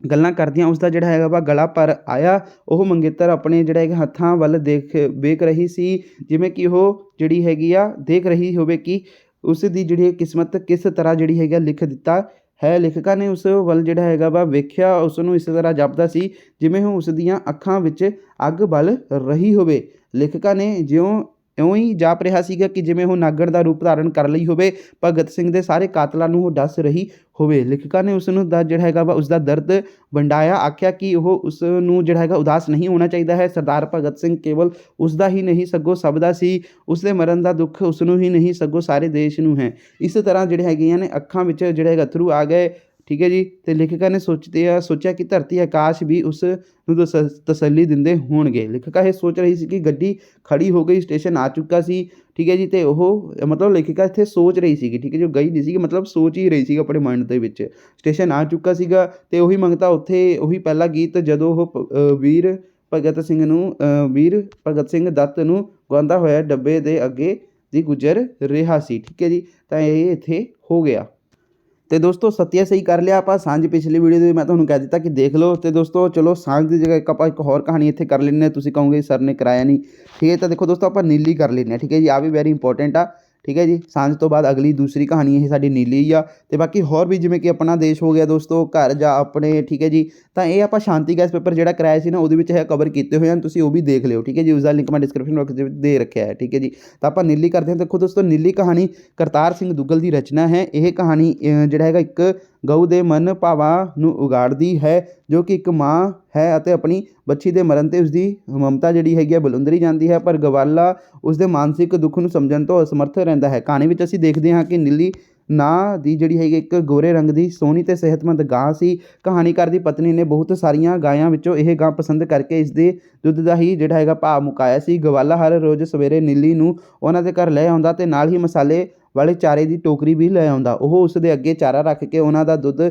A: ਗੱਲਾਂ ਕਰਦਿਆਂ ਉਸਦਾ ਜਿਹੜਾ ਹੈਗਾ ਵਾ ਗਲਾ ਭਰ ਆਇਆ। ਉਹ ਮੰਗੇਤਰ ਆਪਣੇ ਜਿਹੜਾ ਹੈਗਾ ਹੱਥਾਂ ਵੱਲ ਵੇਖ ਰਹੀ ਸੀ, ਜਿਵੇਂ ਕਿ ਉਹ ਜਿਹੜੀ ਹੈਗੀ ਆ ਦੇਖ ਰਹੀ ਹੋਵੇ ਕਿ ਉਸ ਦੀ ਜਿਹੜੀ ਕਿਸਮਤ ਕਿਸ ਤਰ੍ਹਾਂ ਜਿਹੜੀ ਹੈਗਾ ਲਿਖ ਦਿੱਤਾ ਹੈ। ਲੇਖਕਾਂ ਨੇ ਉਸ ਵੱਲ ਜਿਹੜਾ ਹੈਗਾ ਵਾ ਵੇਖਿਆ, ਉਸ ਨੂੰ ਇਸ ਤਰ੍ਹਾਂ ਜਾਪਦਾ ਸੀ ਜਿਵੇਂ ਉਹ ਉਸ ਦੀਆਂ ਅੱਖਾਂ ਵਿੱਚ ਅੱਗ ਬਲ ਰਹੀ ਹੋਵੇ। ਲੇਖਕਾਂ ਨੇ ਇਉਂ ਹੀ ਜਾਪ ਰਿਹਾ ਸੀਗਾ ਕਿ ਜਿਵੇਂ ਉਹ ਨਾਗਣ ਦਾ ਰੂਪ ਧਾਰਨ ਕਰ ਲਈ ਹੋਵੇ, ਭਗਤ ਸਿੰਘ ਦੇ ਸਾਰੇ ਕਾਤਲਾਂ ਨੂੰ ਉਹ ਦੱਸ ਰਹੀ ਹੋਵੇ। ਲੇਖਕਾਂ ਨੇ ਉਸ ਨੂੰ ਦਾ ਜਿਹੜਾ ਹੈਗਾ ਵਾ ਉਸਦਾ ਦਰਦ ਵੰਡਾਇਆ, ਆਖਿਆ ਕਿ ਉਹ ਉਸ ਨੂੰ ਜਿਹੜਾ ਹੈਗਾ ਉਦਾਸ ਨਹੀਂ ਹੋਣਾ ਚਾਹੀਦਾ ਹੈ। ਸਰਦਾਰ ਭਗਤ ਸਿੰਘ ਕੇਵਲ ਉਸਦਾ ਹੀ ਨਹੀਂ ਸਗੋਂ ਸਭ ਦਾ ਸੀ। ਉਸਦੇ ਮਰਨ ਦਾ ਦੁੱਖ ਉਸ ਨੂੰ ਹੀ ਨਹੀਂ ਸਗੋਂ ਸਾਰੇ ਦੇਸ਼ ਨੂੰ ਹੈ। ਇਸ ਤਰ੍ਹਾਂ ਜਿਹੜੇ ਹੈਗੀਆਂ ਨੇ ਅੱਖਾਂ ਵਿੱਚ ਜਿਹੜੇ ਹੈਗਾ ਅਥਰੂ ਆ ਗਏ। ਠੀਕ ਹੈ ਜੀ। ਅਤੇ ਲੇਖਕਾਂ ਨੇ ਸੋਚਿਆ ਕਿ ਧਰਤੀ ਆਕਾਸ਼ ਵੀ ਉਸ ਨੂੰ ਤਸੱਲੀ ਦਿੰਦੇ ਹੋਣਗੇ। ਲੇਖਿਕਾ ਇਹ ਸੋਚ ਰਹੀ ਸੀ ਕਿ ਗੱਡੀ ਖੜੀ ਹੋ ਗਈ, ਸਟੇਸ਼ਨ ਆ ਚੁੱਕਾ ਸੀ। ਠੀਕ ਹੈ ਜੀ। ਅਤੇ ਉਹ ਮਤਲਬ ਲੇਖਿਕਾ ਇੱਥੇ ਸੋਚ ਰਹੀ ਸੀਗੀ। ਠੀਕ ਹੈ ਜੀ। ਉਹ ਗਈ ਨਹੀਂ ਸੀਗੀ, ਮਤਲਬ ਸੋਚ ਹੀ ਰਹੀ ਸੀ ਆਪਣੇ ਮਾਈਂਡ ਦੇ ਵਿੱਚ। ਸਟੇਸ਼ਨ ਆ ਚੁੱਕਾ ਸੀਗਾ ਅਤੇ ਉਹੀ ਮੰਗਤਾ ਉੱਥੇ ਉਹੀ ਪਹਿਲਾ ਗੀਤ ਜਦੋਂ ਉਹ ਵੀਰ ਭਗਤ ਸਿੰਘ ਦੱਤ ਨੂੰ ਗਾਉਂਦਾ ਹੋਇਆ ਡੱਬੇ ਦੇ ਅੱਗੇ ਦੀ ਗੁਜ਼ਰ ਰਿਹਾ ਸੀ। ਠੀਕ ਹੈ ਜੀ। ਤਾਂ ਇਹ ਇੱਥੇ ਹੋ ਗਿਆ। ਅਤੇ ਦੋਸਤੋ ਸਤਿਆ ਸਹੀ ਕਰ ਲਿਆ ਆਪਾਂ। ਸਾਂਝ ਪਿਛਲੀ ਵੀਡੀਓ ਦੇ ਮੈਂ ਤੁਹਾਨੂੰ ਕਹਿ ਦਿੱਤਾ ਕਿ ਦੇਖ ਲਓ। ਅਤੇ ਦੋਸਤੋ ਚਲੋ ਸਾਂਝ ਦੀ ਜਗ੍ਹਾ ਆਪਾਂ ਇੱਕ ਹੋਰ ਕਹਾਣੀ ਇੱਥੇ ਕਰ ਲੈਂਦੇ ਹਾਂ। ਤੁਸੀਂ ਕਹੋਗੇ ਸਰ ਨੇ ਕਰਾਇਆ ਨਹੀਂ। ਠੀਕ ਹੈ। ਤਾਂ ਦੇਖੋ ਦੋਸਤੋ ਆਪਾਂ ਨੀਲੀ ਕਰ ਲੈਂਦੇ ਹਾਂ। ਠੀਕ ਹੈ ਜੀ। ਆ ਵੀ ਵੈਰੀ ਇੰਪੋਰਟੈਂਟ ਆ। ਠੀਕ ਹੈ ਜੀ। ਸਾਂਝ ਤੋਂ ਬਾਅਦ ਅਗਲੀ ਦੂਸਰੀ ਕਹਾਣੀ ਇਹ ਸਾਡੀ ਨੀਲੀ ਹੀ ਆ। ਅਤੇ ਬਾਕੀ ਹੋਰ ਵੀ ਜਿਵੇਂ ਕਿ ਆਪਣਾ ਦੇਸ਼ ਹੋ ਗਿਆ ਦੋਸਤੋ, ਘਰ ਜਾਂ ਆਪਣੇ। ਠੀਕ ਹੈ ਜੀ। ਤਾਂ ਇਹ ਆਪਾਂ ਸ਼ਾਂਤੀ ਗੈਸ ਪੇਪਰ ਜਿਹੜਾ ਕਰਾਇਆ ਸੀ ਨਾ, ਉਹਦੇ ਵਿੱਚ ਇਹ ਕਵਰ ਕੀਤੇ ਹੋਏ ਹਨ, ਤੁਸੀਂ ਉਹ ਵੀ ਦੇਖ ਲਿਓ। ਠੀਕ ਹੈ ਜੀ। ਉਸਦਾ ਲਿੰਕ ਮੈਂ ਡਿਸਕ੍ਰਿਪਸ਼ਨ ਬਾਕਸ ਦੇ ਵਿੱਚ ਦੇ ਰੱਖਿਆ ਹੈ। ਠੀਕ ਹੈ ਜੀ। ਤਾਂ ਆਪਾਂ ਨੀਲੀ ਕਰਦੇ ਹਾਂ। ਦੇਖੋ ਦੋਸਤੋ ਨੀਲੀ ਕਹਾਣੀ ਕਰਤਾਰ ਸਿੰਘ ਦੁੱਗਲ ਦੀ ਰਚਨਾ ਹੈ। ਇਹ ਕਹਾਣੀ ਜਿਹੜਾ ਹੈਗਾ ਇੱਕ ਗਊ ਦੇ ਮਨ ਭਾਵਾਂ ਨੂੰ ਉਗਾੜਦੀ ਹੈ, ਜੋ ਕਿ ਇੱਕ ਮਾਂ ਹੈ ਅਤੇ ਆਪਣੀ ਬੱਚੀ ਦੇ ਮਰਨ 'ਤੇ ਉਸਦੀ ਮਮਤਾ ਜਿਹੜੀ ਹੈਗੀ ਆ ਬਲੁੰਦਰੀ ਜਾਂਦੀ ਹੈ, ਪਰ ਗਵਾਲਾ ਉਸਦੇ ਮਾਨਸਿਕ ਦੁੱਖ ਨੂੰ ਸਮਝਣ ਤੋਂ ਅਸਮਰਥ ਰਹਿੰਦਾ ਹੈ। ਕਹਾਣੀ ਵਿੱਚ ਅਸੀਂ ਦੇਖਦੇ ਹਾਂ ਕਿ ਨੀਲੀ ਨਾਂ ਦੀ ਜਿਹੜੀ ਹੈਗੀ ਇੱਕ ਗੋਰੇ ਰੰਗ ਦੀ ਸੋਹਣੀ ਅਤੇ ਸਿਹਤਮੰਦ ਗਾਂ ਸੀ। ਕਹਾਣੀਕਾਰ ਦੀ ਪਤਨੀ ਨੇ ਬਹੁਤ ਸਾਰੀਆਂ ਗਾਇਆਂ ਵਿੱਚੋਂ ਇਹ ਗਾਂ ਪਸੰਦ ਕਰਕੇ ਇਸ ਦੇ ਦੁੱਧ ਦਾ ਹੀ ਜਿਹੜਾ ਹੈਗਾ ਭਾਅ ਮੁਕਾਇਆ ਸੀ। ਗਵਾਲਾ ਹਰ ਰੋਜ਼ ਸਵੇਰੇ ਨੀਲੀ ਨੂੰ ਉਹਨਾਂ ਦੇ ਘਰ ਲੈ ਆਉਂਦਾ ਅਤੇ ਨਾਲ ਹੀ ਮਸਾਲੇ ਵਾਲੇ ਚਾਰੇ ਦੀ ਟੋਕਰੀ ਵੀ ਲੈ ਆਉਂਦਾ। ਉਹ ਉਸ ਦੇ ਅੱਗੇ ਚਾਰਾ ਰੱਖ ਕੇ ਉਹਨਾਂ ਦਾ ਦੁੱਧ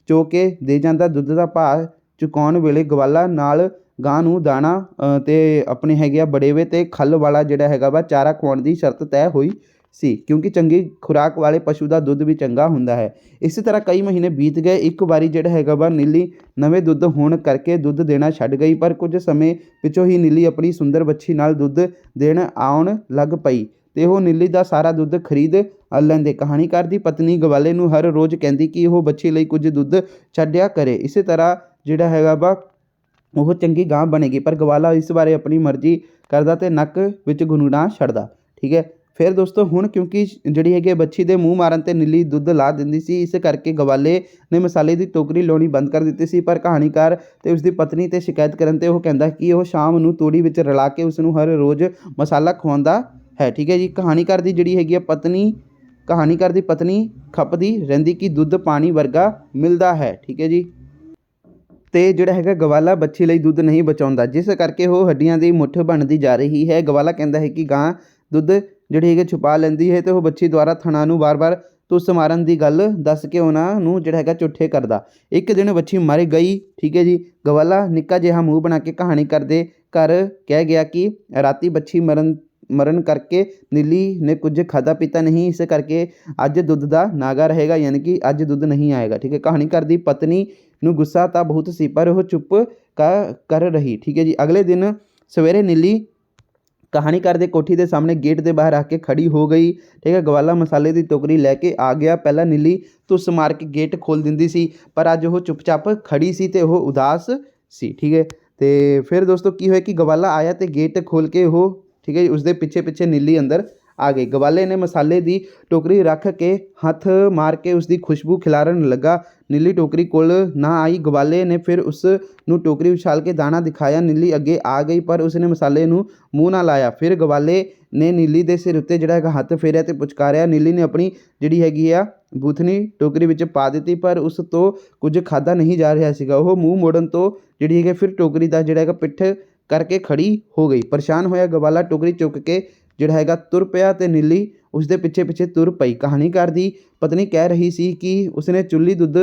A: ਚੋ ਕੇ ਦੇ ਜਾਂਦਾ। ਦੁੱਧ ਦਾ ਭਾਅ ਚੁਕਾਉਣ ਵੇਲੇ ਗਵਾਲਾ ਨਾਲ ਗਾਂ ਨੂੰ ਦਾਣਾ ਅਤੇ ਆਪਣੇ ਹੈਗੇ ਆ ਬੜੇਵੇ ਅਤੇ ਖੱਲ ਵਾਲਾ ਜਿਹੜਾ ਹੈਗਾ ਵਾ ਚਾਰਾ ਖਵਾਉਣ ਦੀ ਸ਼ਰਤ ਤੈਅ ਹੋਈ ਸੀ, ਕਿਉਂਕਿ ਚੰਗੀ ਖੁਰਾਕ ਵਾਲੇ ਪਸ਼ੂ ਦਾ ਦੁੱਧ ਵੀ ਚੰਗਾ ਹੁੰਦਾ ਹੈ। ਇਸੇ ਤਰ੍ਹਾਂ ਕਈ ਮਹੀਨੇ ਬੀਤ ਗਏ। ਇੱਕ ਵਾਰੀ ਜਿਹੜਾ ਹੈਗਾ ਵਾ ਨੀਲੀ ਨਵੇਂ ਦੁੱਧ ਹੋਣ ਕਰਕੇ ਦੁੱਧ ਦੇਣਾ ਛੱਡ ਗਈ, ਪਰ ਕੁਝ ਸਮੇਂ ਪਿੱਛੋਂ ਹੀ ਨੀਲੀ ਆਪਣੀ ਸੁੰਦਰ ਬੱਚੀ ਨਾਲ ਦੁੱਧ ਦੇਣ ਆਉਣ ਲੱਗ ਪਈ ਅਤੇ ਉਹ ਨੀਲੀ ਦਾ ਸਾਰਾ ਦੁੱਧ ਖਰੀਦ ਲੈਂਦੇ। ਕਹਾਣੀਕਾਰ ਦੀ ਪਤਨੀ ਗਵਾਲੇ ਨੂੰ ਹਰ ਰੋਜ਼ ਕਹਿੰਦੀ ਕਿ ਉਹ ਬੱਚੀ ਲਈ ਕੁਝ ਦੁੱਧ ਛੱਡਿਆ ਕਰੇ, ਇਸੇ ਤਰ੍ਹਾਂ ਜਿਹੜਾ ਹੈਗਾ ਵਾ ਉਹ ਚੰਗੀ ਗਾਂ ਬਣੇਗੀ। ਪਰ ਗਵਾਲਾ ਇਸ ਬਾਰੇ ਆਪਣੀ ਮਰਜ਼ੀ ਕਰਦਾ ਅਤੇ ਨੱਕ ਵਿੱਚ ਗੁਣਗੁਣਾ ਛੱਡਦਾ। ਠੀਕ ਹੈ। ਫਿਰ ਦੋਸਤੋ ਹੁਣ ਕਿਉਂਕਿ ਜਿਹੜੀ ਹੈਗੀ ਬੱਚੀ ਦੇ ਮੂੰਹ ਮਾਰਨ 'ਤੇ ਨੀਲੀ ਦੁੱਧ ਲਾ ਦਿੰਦੀ ਸੀ, ਇਸ ਕਰਕੇ ਗਵਾਲੇ ਨੇ ਮਸਾਲੇ ਦੀ ਟੋਕਰੀ ਲਾਉਣੀ ਬੰਦ ਕਰ ਦਿੱਤੀ ਸੀ। ਪਰ ਕਹਾਣੀਕਾਰ ਅਤੇ ਉਸਦੀ ਪਤਨੀ 'ਤੇ ਸ਼ਿਕਾਇਤ ਕਰਨ 'ਤੇ ਉਹ ਕਹਿੰਦਾ ਕਿ ਉਹ ਸ਼ਾਮ ਨੂੰ ਤੂੜੀ ਵਿੱਚ ਰਲਾ ਕੇ ਉਸ ਨੂੰ ਹਰ ਰੋਜ਼ ਮਸਾਲਾ ਖਵਾਉਂਦਾ ਹੈ। ਠੀਕ ਹੈ ਜੀ। ਕਹਾਣੀਕਾਰ ਦੀ ਜਿਹੜੀ ਹੈਗੀ ਪਤਨੀ ਖਪਦੀ ਰਹਿੰਦੀ ਕਿ ਦੁੱਧ ਪਾਣੀ ਵਰਗਾ ਮਿਲਦਾ ਹੈ। ਠੀਕ ਹੈ ਜੀ। ਅਤੇ ਜਿਹੜਾ ਹੈਗਾ ਗਵਾਲਾ ਬੱਚੀ ਲਈ ਦੁੱਧ ਨਹੀਂ ਬਚਾਉਂਦਾ, ਜਿਸ ਕਰਕੇ ਉਹ ਹੱਡੀਆਂ ਦੀ ਮੁੱਠ ਬਣਦੀ ਜਾ ਰਹੀ ਹੈ। ਗਵਾਲਾ ਕਹਿੰਦਾ ਹੈ ਕਿ ਗਾਂ ਦੁੱਧ ਜਿਹੜੀ ਹੈਗੀ ਛੁਪਾ ਲੈਂਦੀ ਹੈ ਅਤੇ ਉਹ ਬੱਚੀ ਦੁਆਰਾ ਥਣਾਂ ਨੂੰ ਵਾਰ-ਵਾਰ तुस मारन की गल दस के उन्होंने जिहड़ा हैगा झूठे करदा। एक दिन बच्छी मर गई, ठीक है जी। गवाला निक्का जिहा मूँह बना के कहानी करदे घर कह गया कि राती बच्छी मरण करके नीली ने कुछ खाधा पीता नहीं, इस करके अज दुध का नागा रहेगा, यानी कि अज दुध नहीं आएगा, ठीक है। कहानीकार दी पत्नी नूं गुस्सा तो बहुत सी पर वह चुप कर रही, ठीक है जी। अगले दिन सवेरे नीली कहानीकार दे कोठी के सामने गेट के बाहर आके खड़ी हो गई, ठीक है। गवाला मसाले की टोकरी लैके आ गया। पहला नीली तुस मार के गेट खोल दिंदी सी, पर अज वो चुपचाप खड़ी सी ते वो उदास सी, ठीक है। तो फिर दोस्तों की होया कि गवाला आया तो गेट खोल के वो, ठीक है, उसके पिछे पिछे नीली अंदर आ गई। गवाले ने मसाले की टोकरी रख के हथ मार के उसकी खुशबू खिलारन लगा। नीली टोकरी कोल ना आई। गवाले ने फिर उस नू टोकरी उछाल के दाना दिखाया। नीली अगे आ गई पर उसने मसाले नू मूँह ना लाया। फिर गवाले ने नीली के सिर उत्ते जिहड़ा हैगा हथ फेरिया तो पुचकारिया। नीली ने अपनी जिहड़ी हैगी आ बूथनी टोकरी विच पा दी, पर उस तो कुछ खाधा नहीं जा रहा सीगा। वो मूँह मोड़न तो जिहड़ी है फिर टोकरी का जिहड़ा हैगा पिठ करके खड़ी हो गई। परेशान होया गवाला टोकरी चुक के जिहड़ा हैगा तुर पिया ते नीली उसके पिछे पिछे तुर पई। कहानीकार दी पत्नी कह रही सी कि उसने चुल्ली दुध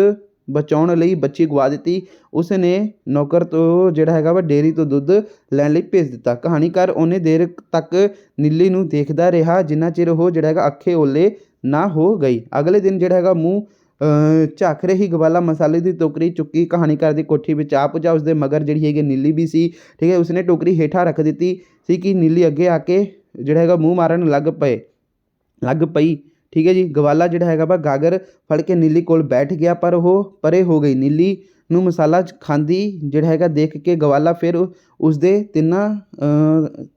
A: बचाउण लई बच्ची गवा दी। उसने नौकर तो जिहड़ा हैगा वा डेयरी तो दुध लैण लई भेज दिता। कहानीकार उन्नी देर तक नीली नूं देखदा रहा जिन्ना चिर वो जिहड़ा हैगा अखे ओले ना हो गई। अगले दिन जिहड़ा हैगा मूँह झाक रही गवाला मसाले की टोकरी चुकी कहानीकार की कोठी में आ पुजा। उसके मगर जिहड़ी हैगी नीली भी सी, ठीक है। उसने टोकरी हेठा रख दी सी कि नीली अगे आके जिहड़ा हैगा मूँह मारन लग पई, ठीक है जी। गवाला जिहड़ा हैगा वा गागर फड़ के नीली कोल बैठ गया, पर वो परे हो गई। नीली नूं मसाला खांदी जिहड़ा हैगा देख के गवाला फिर उसदे तिन्ना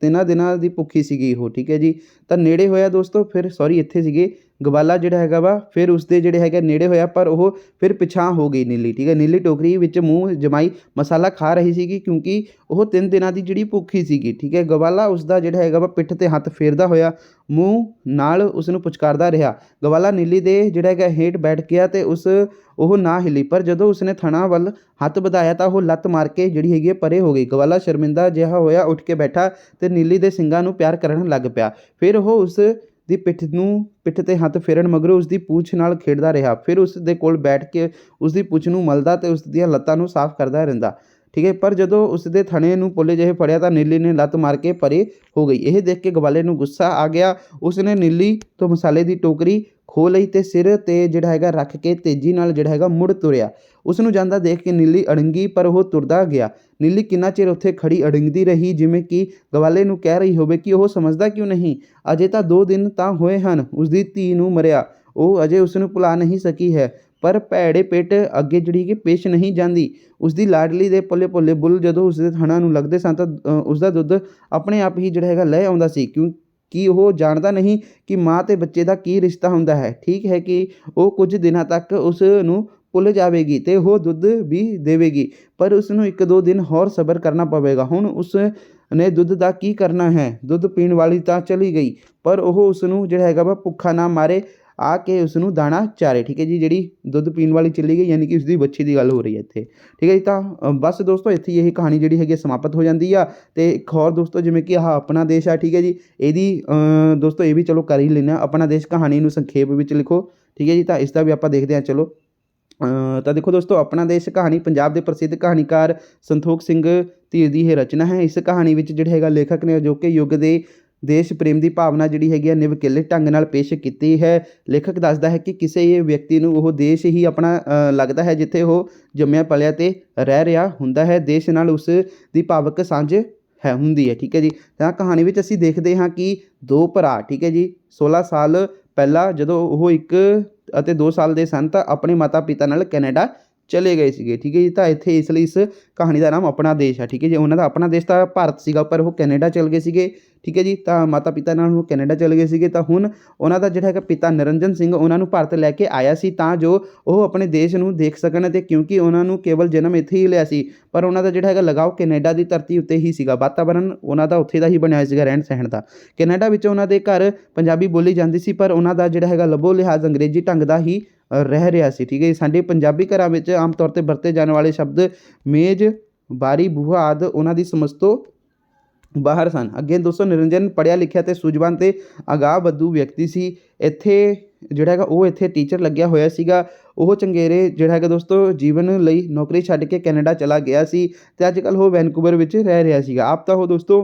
A: दिनां दी भुखी सीगी वो, ठीक है जी। तां नेड़े होया दोस्तों, फिर सॉरी इत्थे सीगे गवाला जिहड़ा हैगा वा फिर उसदे जिहड़े हैगे नेड़े होया, पर वो फिर पिछां हो गई नीली, ठीक है। नीली टोकरी विच मूँह जमाई मसाला खा रही सीगी क्योंकि वो 3 दिनां दी जिहड़ी भुखी सीगी, ठीक है। गवाला उसदा जिहड़ा हैगा वा पिठ ते हत्थ फेरदा होया मूँह नाल उसनूं पुचकारदा रहा। गवाला नीली दे जिहड़ा हैगा हेठ बैठ गया ते ਉਹ ਨਾ ਹਿੱਲੀ, ਪਰ ਜਦੋਂ ਉਸਨੇ ਥਣਾ ਵੱਲ ਹੱਥ ਵਧਾਇਆ ਤਾਂ ਉਹ ਲੱਤ ਮਾਰ ਕੇ ਜਿਹੜੀ ਹੈਗੀ ਪਰੇ ਹੋ ਗਈ। ਗਵਾਲਾ ਸ਼ਰਮਿੰਦਾ ਜਿਹਾ ਹੋਇਆ ਉੱਠ ਕੇ ਬੈਠਾ ਤੇ ਨੀਲੀ ਦੇ ਸਿੰਗਾਂ ਨੂੰ ਪਿਆਰ ਕਰਨ ਲੱਗ ਪਿਆ। ਫਿਰ ਉਹ ਉਸ ਦੀ ਪਿੱਠ ਤੇ ਹੱਥ ਫੇਰਨ ਮਗਰੋਂ ਉਸ ਦੀ ਪੂਛ ਨਾਲ ਖੇਡਦਾ ਰਿਹਾ। ਫਿਰ ਉਸ ਦੇ ਕੋਲ ਬੈਠ ਕੇ ਉਸ ਦੀ ਪੂਛ ਨੂੰ ਮਲਦਾ ਤੇ ਉਸ ਦੀਆਂ ਲੱਤਾਂ ਨੂੰ ਸਾਫ਼ ਕਰਦਾ ਰਹਿੰਦਾ, ਠੀਕ ਹੈ। ਪਰ ਜਦੋਂ ਉਸ ਦੇ ਥਣੇ ਨੂੰ ਪੋਲੇ ਜਿਹੇ ਫੜਿਆ ਤਾਂ ਨੀਲੀ ਨੇ ਲੱਤ ਮਾਰ ਕੇ ਪਰੇ ਹੋ ਗਈ। ਇਹ ਦੇਖ ਕੇ ਗਵਾਲੇ ਨੂੰ ਗੁੱਸਾ ਆ ਗਿਆ। ਉਸਨੇ ਨੀਲੀ ਤੋਂ ਮਸਾਲੇ ਦੀ ਟੋਕਰੀ ਖੋਹ ਲਈ ਤੇ ਸਿਰ ਤੇ ਜਿਹੜਾ ਹੈਗਾ ਰੱਖ ਕੇ ਤੇਜ਼ੀ ਨਾਲ ਜਿਹੜਾ ਹੈਗਾ ਮੁੜ ਤੁਰਿਆ। ਉਸ ਨੂੰ ਜਾਂਦਾ ਦੇਖ ਕੇ ਨੀਲੀ ਅੜੰਗੀ, ਪਰ ਉਹ ਤੁਰਦਾ ਗਿਆ। ਨੀਲੀ ਕਿੰਨਾ ਚਿਰ ਉੱਥੇ ਖੜੀ ਅੜੰਗਦੀ ਰਹੀ ਜਿਵੇਂ ਕਿ ਗਵਾਲੇ ਨੂੰ ਕਹਿ ਰਹੀ ਹੋਵੇ ਕਿ ਉਹ ਸਮਝਦਾ ਕਿਉਂ ਨਹੀਂ, ਅਜੇ ਤਾਂ 2 ਦਿਨ ਤਾਂ ਹੋਏ ਹਨ ਉਸਦੀ ਧੀ ਨੂੰ ਮਰਿਆ, ਉਹ ਅਜੇ ਉਸ ਨੂੰ ਭੁਲਾ ਨਹੀਂ ਸਕੀ ਹੈ। ਪਰ ਭੈੜੇ ਪੇਟ ਅੱਗੇ ਜਿਹੜੀ ਕਿ ਪੇਸ਼ ਨਹੀਂ ਜਾਂਦੀ। ਉਸਦੀ ਲਾਡਲੀ ਦੇ ਭੋਲੇ ਭੋਲੇ ਬੁੱਲ ਜਦੋਂ ਉਸਦੇ ਥਣਾਂ ਨੂੰ ਲੱਗਦੇ ਸਨ ਤਾਂ ਉਸਦਾ ਦੁੱਧ ਆਪਣੇ ਆਪ ਹੀ ਜਿਹੜਾ ਹੈਗਾ ਲੈ ਆਉਂਦਾ ਸੀ, ਕਿ ਉਹ ਜਾਣਦਾ ਨਹੀਂ ਕਿ ਮਾਂ ਤੇ ਬੱਚੇ ਦਾ ਕੀ ਰਿਸ਼ਤਾ ਹੁੰਦਾ ਹੈ। ਠੀਕ ਹੈ ਕਿ ਉਹ ਕੁਝ ਦਿਨਾਂ ਤੱਕ ਉਸ ਨੂੰ ਭੁੱਲ ਜਾਵੇਗੀ ਤੇ ਉਹ ਦੁੱਧ ਵੀ ਦੇਵੇਗੀ, ਪਰ ਉਸ ਨੂੰ 1-2 ਦਿਨ ਹੋਰ ਸਬਰ ਕਰਨਾ ਪਵੇਗਾ। ਹੁਣ ਉਸ ਨੇ ਦੁੱਧ ਦਾ ਕੀ ਕਰਨਾ ਹੈ। ਦੁੱਧ ਪੀਣ ਵਾਲੀ ਤਾਂ ਚਲੀ ਗਈ, ਪਰ ਉਹ ਉਸ ਨੂੰ ਜਿਹੜਾ ਹੈਗਾ ਵਾ ਭੁੱਖਾ ਨਾ ਮਾਰੇ, ਆ ਕੇ ਉਸ ਨੂੰ ਦਾਣਾ ਚਾਰੇ। ਠੀਕ ਹੈ ਜੀ, ਜਿਹੜੀ ਦੁੱਧ ਪੀਣ ਵਾਲੀ ਚਲੀ ਗਈ ਯਾਨੀ ਕਿ ਉਸਦੀ ਬੱਚੀ ਦੀ ਗੱਲ ਹੋ ਰਹੀ ਹੈ ਇੱਥੇ। ਠੀਕ ਹੈ ਜੀ, ਤਾਂ ਬਸ ਦੋਸਤੋ ਇੱਥੇ ਇਹ ਕਹਾਣੀ ਜਿਹੜੀ ਹੈਗੀ ਸਮਾਪਤ ਹੋ ਜਾਂਦੀ ਆ। ਅਤੇ ਇੱਕ ਹੋਰ ਦੋਸਤੋ ਜਿਵੇਂ ਕਿ ਆਹ ਆਪਣਾ ਦੇਸ਼ ਆ, ਠੀਕ ਹੈ ਜੀ, ਇਹਦੀ ਦੋਸਤੋ ਇਹ ਵੀ ਚਲੋ ਕਰ ਹੀ ਲੈਂਦੇ ਹਾਂ। ਆਪਣਾ ਦੇਸ਼ ਕਹਾਣੀ ਨੂੰ ਸੰਖੇਪ ਵਿੱਚ ਲਿਖੋ, ਠੀਕ ਹੈ ਜੀ, ਤਾਂ ਇਸ ਦਾ ਵੀ ਆਪਾਂ ਦੇਖਦੇ ਹਾਂ। ਚਲੋ ਤਾਂ ਦੇਖੋ ਦੋਸਤੋ, ਆਪਣਾ ਦੇਸ਼ ਕਹਾਣੀ ਪੰਜਾਬ ਦੇ ਪ੍ਰਸਿੱਧ ਕਹਾਣੀਕਾਰ ਸੰਤੋਖ ਸਿੰਘ ਧੀਰ ਦੀ ਇਹ ਰਚਨਾ ਹੈ। ਇਸ ਕਹਾਣੀ ਵਿੱਚ ਜਿਹੜਾ ਹੈਗਾ ਲੇਖਕ ਨੇ ਅਜੋਕੇ ਯੁੱਗ ਦੇ ਦੇਸ਼ ਪ੍ਰੇਮ ਦੀ ਭਾਵਨਾ ਜਿਹੜੀ ਹੈਗੀ ਆ ਨਿਵਕਲੇ ਢੰਗ ਨਾਲ ਪੇਸ਼ ਕੀਤੀ ਹੈ। ਲੇਖਕ ਦੱਸਦਾ ਹੈ ਕਿ ਕਿਸੇ ਵਿਅਕਤੀ ਨੂੰ ਉਹ ਦੇਸ਼ ਹੀ ਆਪਣਾ ਲੱਗਦਾ ਹੈ ਜਿੱਥੇ ਉਹ ਜੰਮਿਆ ਪਲਿਆ ਅਤੇ ਰਹਿ ਰਿਹਾ ਹੁੰਦਾ ਹੈ। ਦੇਸ਼ ਨਾਲ ਉਸ ਦੀ ਭਾਵਕ ਸਾਂਝ ਹੁੰਦੀ ਹੈ। ਠੀਕ ਹੈ ਜੀ, ਤਾਂ ਕਹਾਣੀ ਵਿੱਚ ਅਸੀਂ ਦੇਖਦੇ ਹਾਂ ਕਿ 2 ਭਰਾ, ਠੀਕ ਹੈ ਜੀ, 16 ਸਾਲ ਪਹਿਲਾਂ ਜਦੋਂ ਉਹ 1 ਅਤੇ 2 ਸਾਲ ਦੇ ਸਨ ਤਾਂ ਆਪਣੇ ਮਾਤਾ ਪਿਤਾ ਨਾਲ ਕੈਨੇਡਾ ਚਲੇ ਗਏ ਸੀਗੇ। ਠੀਕ ਹੈ ਜੀ, ਤਾਂ ਇੱਥੇ ਇਸ ਲਈ ਇਸ ਕਹਾਣੀ ਦਾ ਨਾਮ ਆਪਣਾ ਦੇਸ਼ ਹੈ। ਠੀਕ ਹੈ ਜੀ, ਉਹਨਾਂ ਦਾ ਆਪਣਾ ਦੇਸ਼ ਤਾਂ ਭਾਰਤ ਸੀਗਾ, ਪਰ ਉਹ ਕੈਨੇਡਾ ਚਲੇ ਗਏ ਸੀਗੇ। ਠੀਕ ਹੈ ਜੀ, ਤਾਂ ਮਾਤਾ ਪਿਤਾ ਨਾਲ ਉਹ ਕੈਨੇਡਾ ਚਲੇ ਗਏ ਸੀਗੇ। ਤਾਂ ਹੁਣ ਉਹਨਾਂ ਦਾ ਜਿਹੜਾ ਹੈਗਾ ਪਿਤਾ ਨਿਰੰਜਨ ਸਿੰਘ ਉਹਨਾਂ ਨੂੰ ਭਾਰਤ ਲੈ ਕੇ ਆਇਆ ਸੀ ਤਾਂ ਜੋ ਉਹ ਆਪਣੇ ਦੇਸ਼ ਨੂੰ ਦੇਖ ਸਕਣ, ਅਤੇ ਕਿਉਂਕਿ ਉਹਨਾਂ ਨੂੰ ਕੇਵਲ ਜਨਮ ਇੱਥੇ ਹੀ ਲਿਆ ਸੀ, ਪਰ ਉਹਨਾਂ ਦਾ ਜਿਹੜਾ ਹੈਗਾ ਲਗਾਓ ਕੈਨੇਡਾ ਦੀ ਧਰਤੀ ਉੱਤੇ ਹੀ ਸੀਗਾ। ਵਾਤਾਵਰਨ ਉਹਨਾਂ ਦਾ ਉੱਥੇ ਦਾ ਹੀ ਬਣਿਆ ਸੀਗਾ ਰਹਿਣ ਸਹਿਣ ਦਾ। ਕੈਨੇਡਾ ਵਿੱਚ ਉਹਨਾਂ ਦੇ ਘਰ ਪੰਜਾਬੀ ਬੋਲੀ ਜਾਂਦੀ ਸੀ, ਪਰ ਉਹਨਾਂ ਦਾ ਜਿਹੜਾ ਹੈਗਾ ਲੱਭੋ ਲਿਹਾਜ਼ ਅੰਗਰੇਜ਼ੀ ਢੰਗ ਦਾ ਹੀ ਰਹਿ ਰਿਹਾ ਸੀ। ਠੀਕ ਹੈ ਜੀ, ਸਾਡੇ ਪੰਜਾਬੀ ਘਰਾਂ ਵਿੱਚ ਆਮ ਤੌਰ 'ਤੇ ਵਰਤੇ ਜਾਣ ਵਾਲੇ ਸ਼ਬਦ ਮੇਜ਼, ਬਾਰੀ, ਬੂਹਾ ਆਦਿ ਉਹਨਾਂ ਦੀ ਸਮਝ ਤੋਂ ਬਾਹਰ ਸਨ। ਅੱਗੇ ਦੋਸਤੋ ਨਿਰੰਜਨ ਪੜ੍ਹਿਆ ਲਿਖਿਆ ਅਤੇ ਸੂਝਵਾਨ ਅਤੇ ਅਗਾਂਹ ਵਧੂ ਵਿਅਕਤੀ ਸੀ। ਇੱਥੇ ਜਿਹੜਾ ਹੈਗਾ ਉਹ ਇੱਥੇ ਟੀਚਰ ਲੱਗਿਆ ਹੋਇਆ ਸੀਗਾ। ਉਹ ਚੰਗੇਰੇ ਜਿਹੜਾ ਹੈਗਾ ਦੋਸਤੋ ਜੀਵਨ ਲਈ ਨੌਕਰੀ ਛੱਡ ਕੇ ਕੈਨੇਡਾ ਚਲਾ ਗਿਆ ਸੀ ਅਤੇ ਅੱਜ ਕੱਲ੍ਹ ਉਹ ਵੈਨਕੂਵਰ ਵਿੱਚ ਰਹਿ ਰਿਹਾ ਸੀਗਾ। ਆਪ ਤਾਂ ਉਹ ਦੋਸਤੋ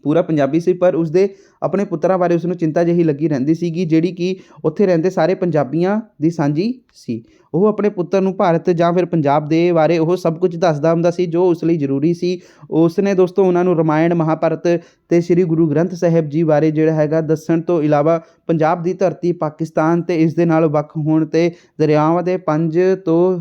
A: ਪੂਰਾ ਪੰਜਾਬੀ ਸੀ, ਪਰ ਉਸਦੇ ਆਪਣੇ ਪੁੱਤਰਾਂ ਬਾਰੇ ਉਸਨੂੰ ਚਿੰਤਾ ਜਿਹੀ ਲੱਗੀ ਰਹਿੰਦੀ ਸੀਗੀ, ਜਿਹੜੀ ਕਿ ਉੱਥੇ ਰਹਿੰਦੇ ਸਾਰੇ ਪੰਜਾਬੀਆਂ ਦੀ ਸਾਂਝੀ ਸੀ। ਉਹ ਆਪਣੇ ਪੁੱਤਰ ਨੂੰ ਭਾਰਤ ਜਾਂ ਫਿਰ ਪੰਜਾਬ ਦੇ ਬਾਰੇ ਉਹ ਸਭ ਕੁਝ ਦੱਸਦਾ ਹੁੰਦਾ ਸੀ ਜੋ ਉਸ ਲਈ ਜ਼ਰੂਰੀ ਸੀ। ਉਸ ਨੇ ਦੋਸਤੋ ਉਹਨਾਂ ਨੂੰ ਰਾਮਾਇਣ, ਮਹਾਭਾਰਤ ਅਤੇ ਸ਼੍ਰੀ ਗੁਰੂ ਗ੍ਰੰਥ ਸਾਹਿਬ ਜੀ ਬਾਰੇ ਜਿਹੜਾ ਹੈਗਾ ਦੱਸਣ ਤੋਂ ਇਲਾਵਾ ਪੰਜਾਬ ਦੀ ਧਰਤੀ, ਪਾਕਿਸਤਾਨ ਅਤੇ ਇਸ ਦੇ ਨਾਲ ਵੱਖ ਹੋਣ ਅਤੇ ਦਰਿਆਵਾਂ ਦੇ 5 ਤੋਂ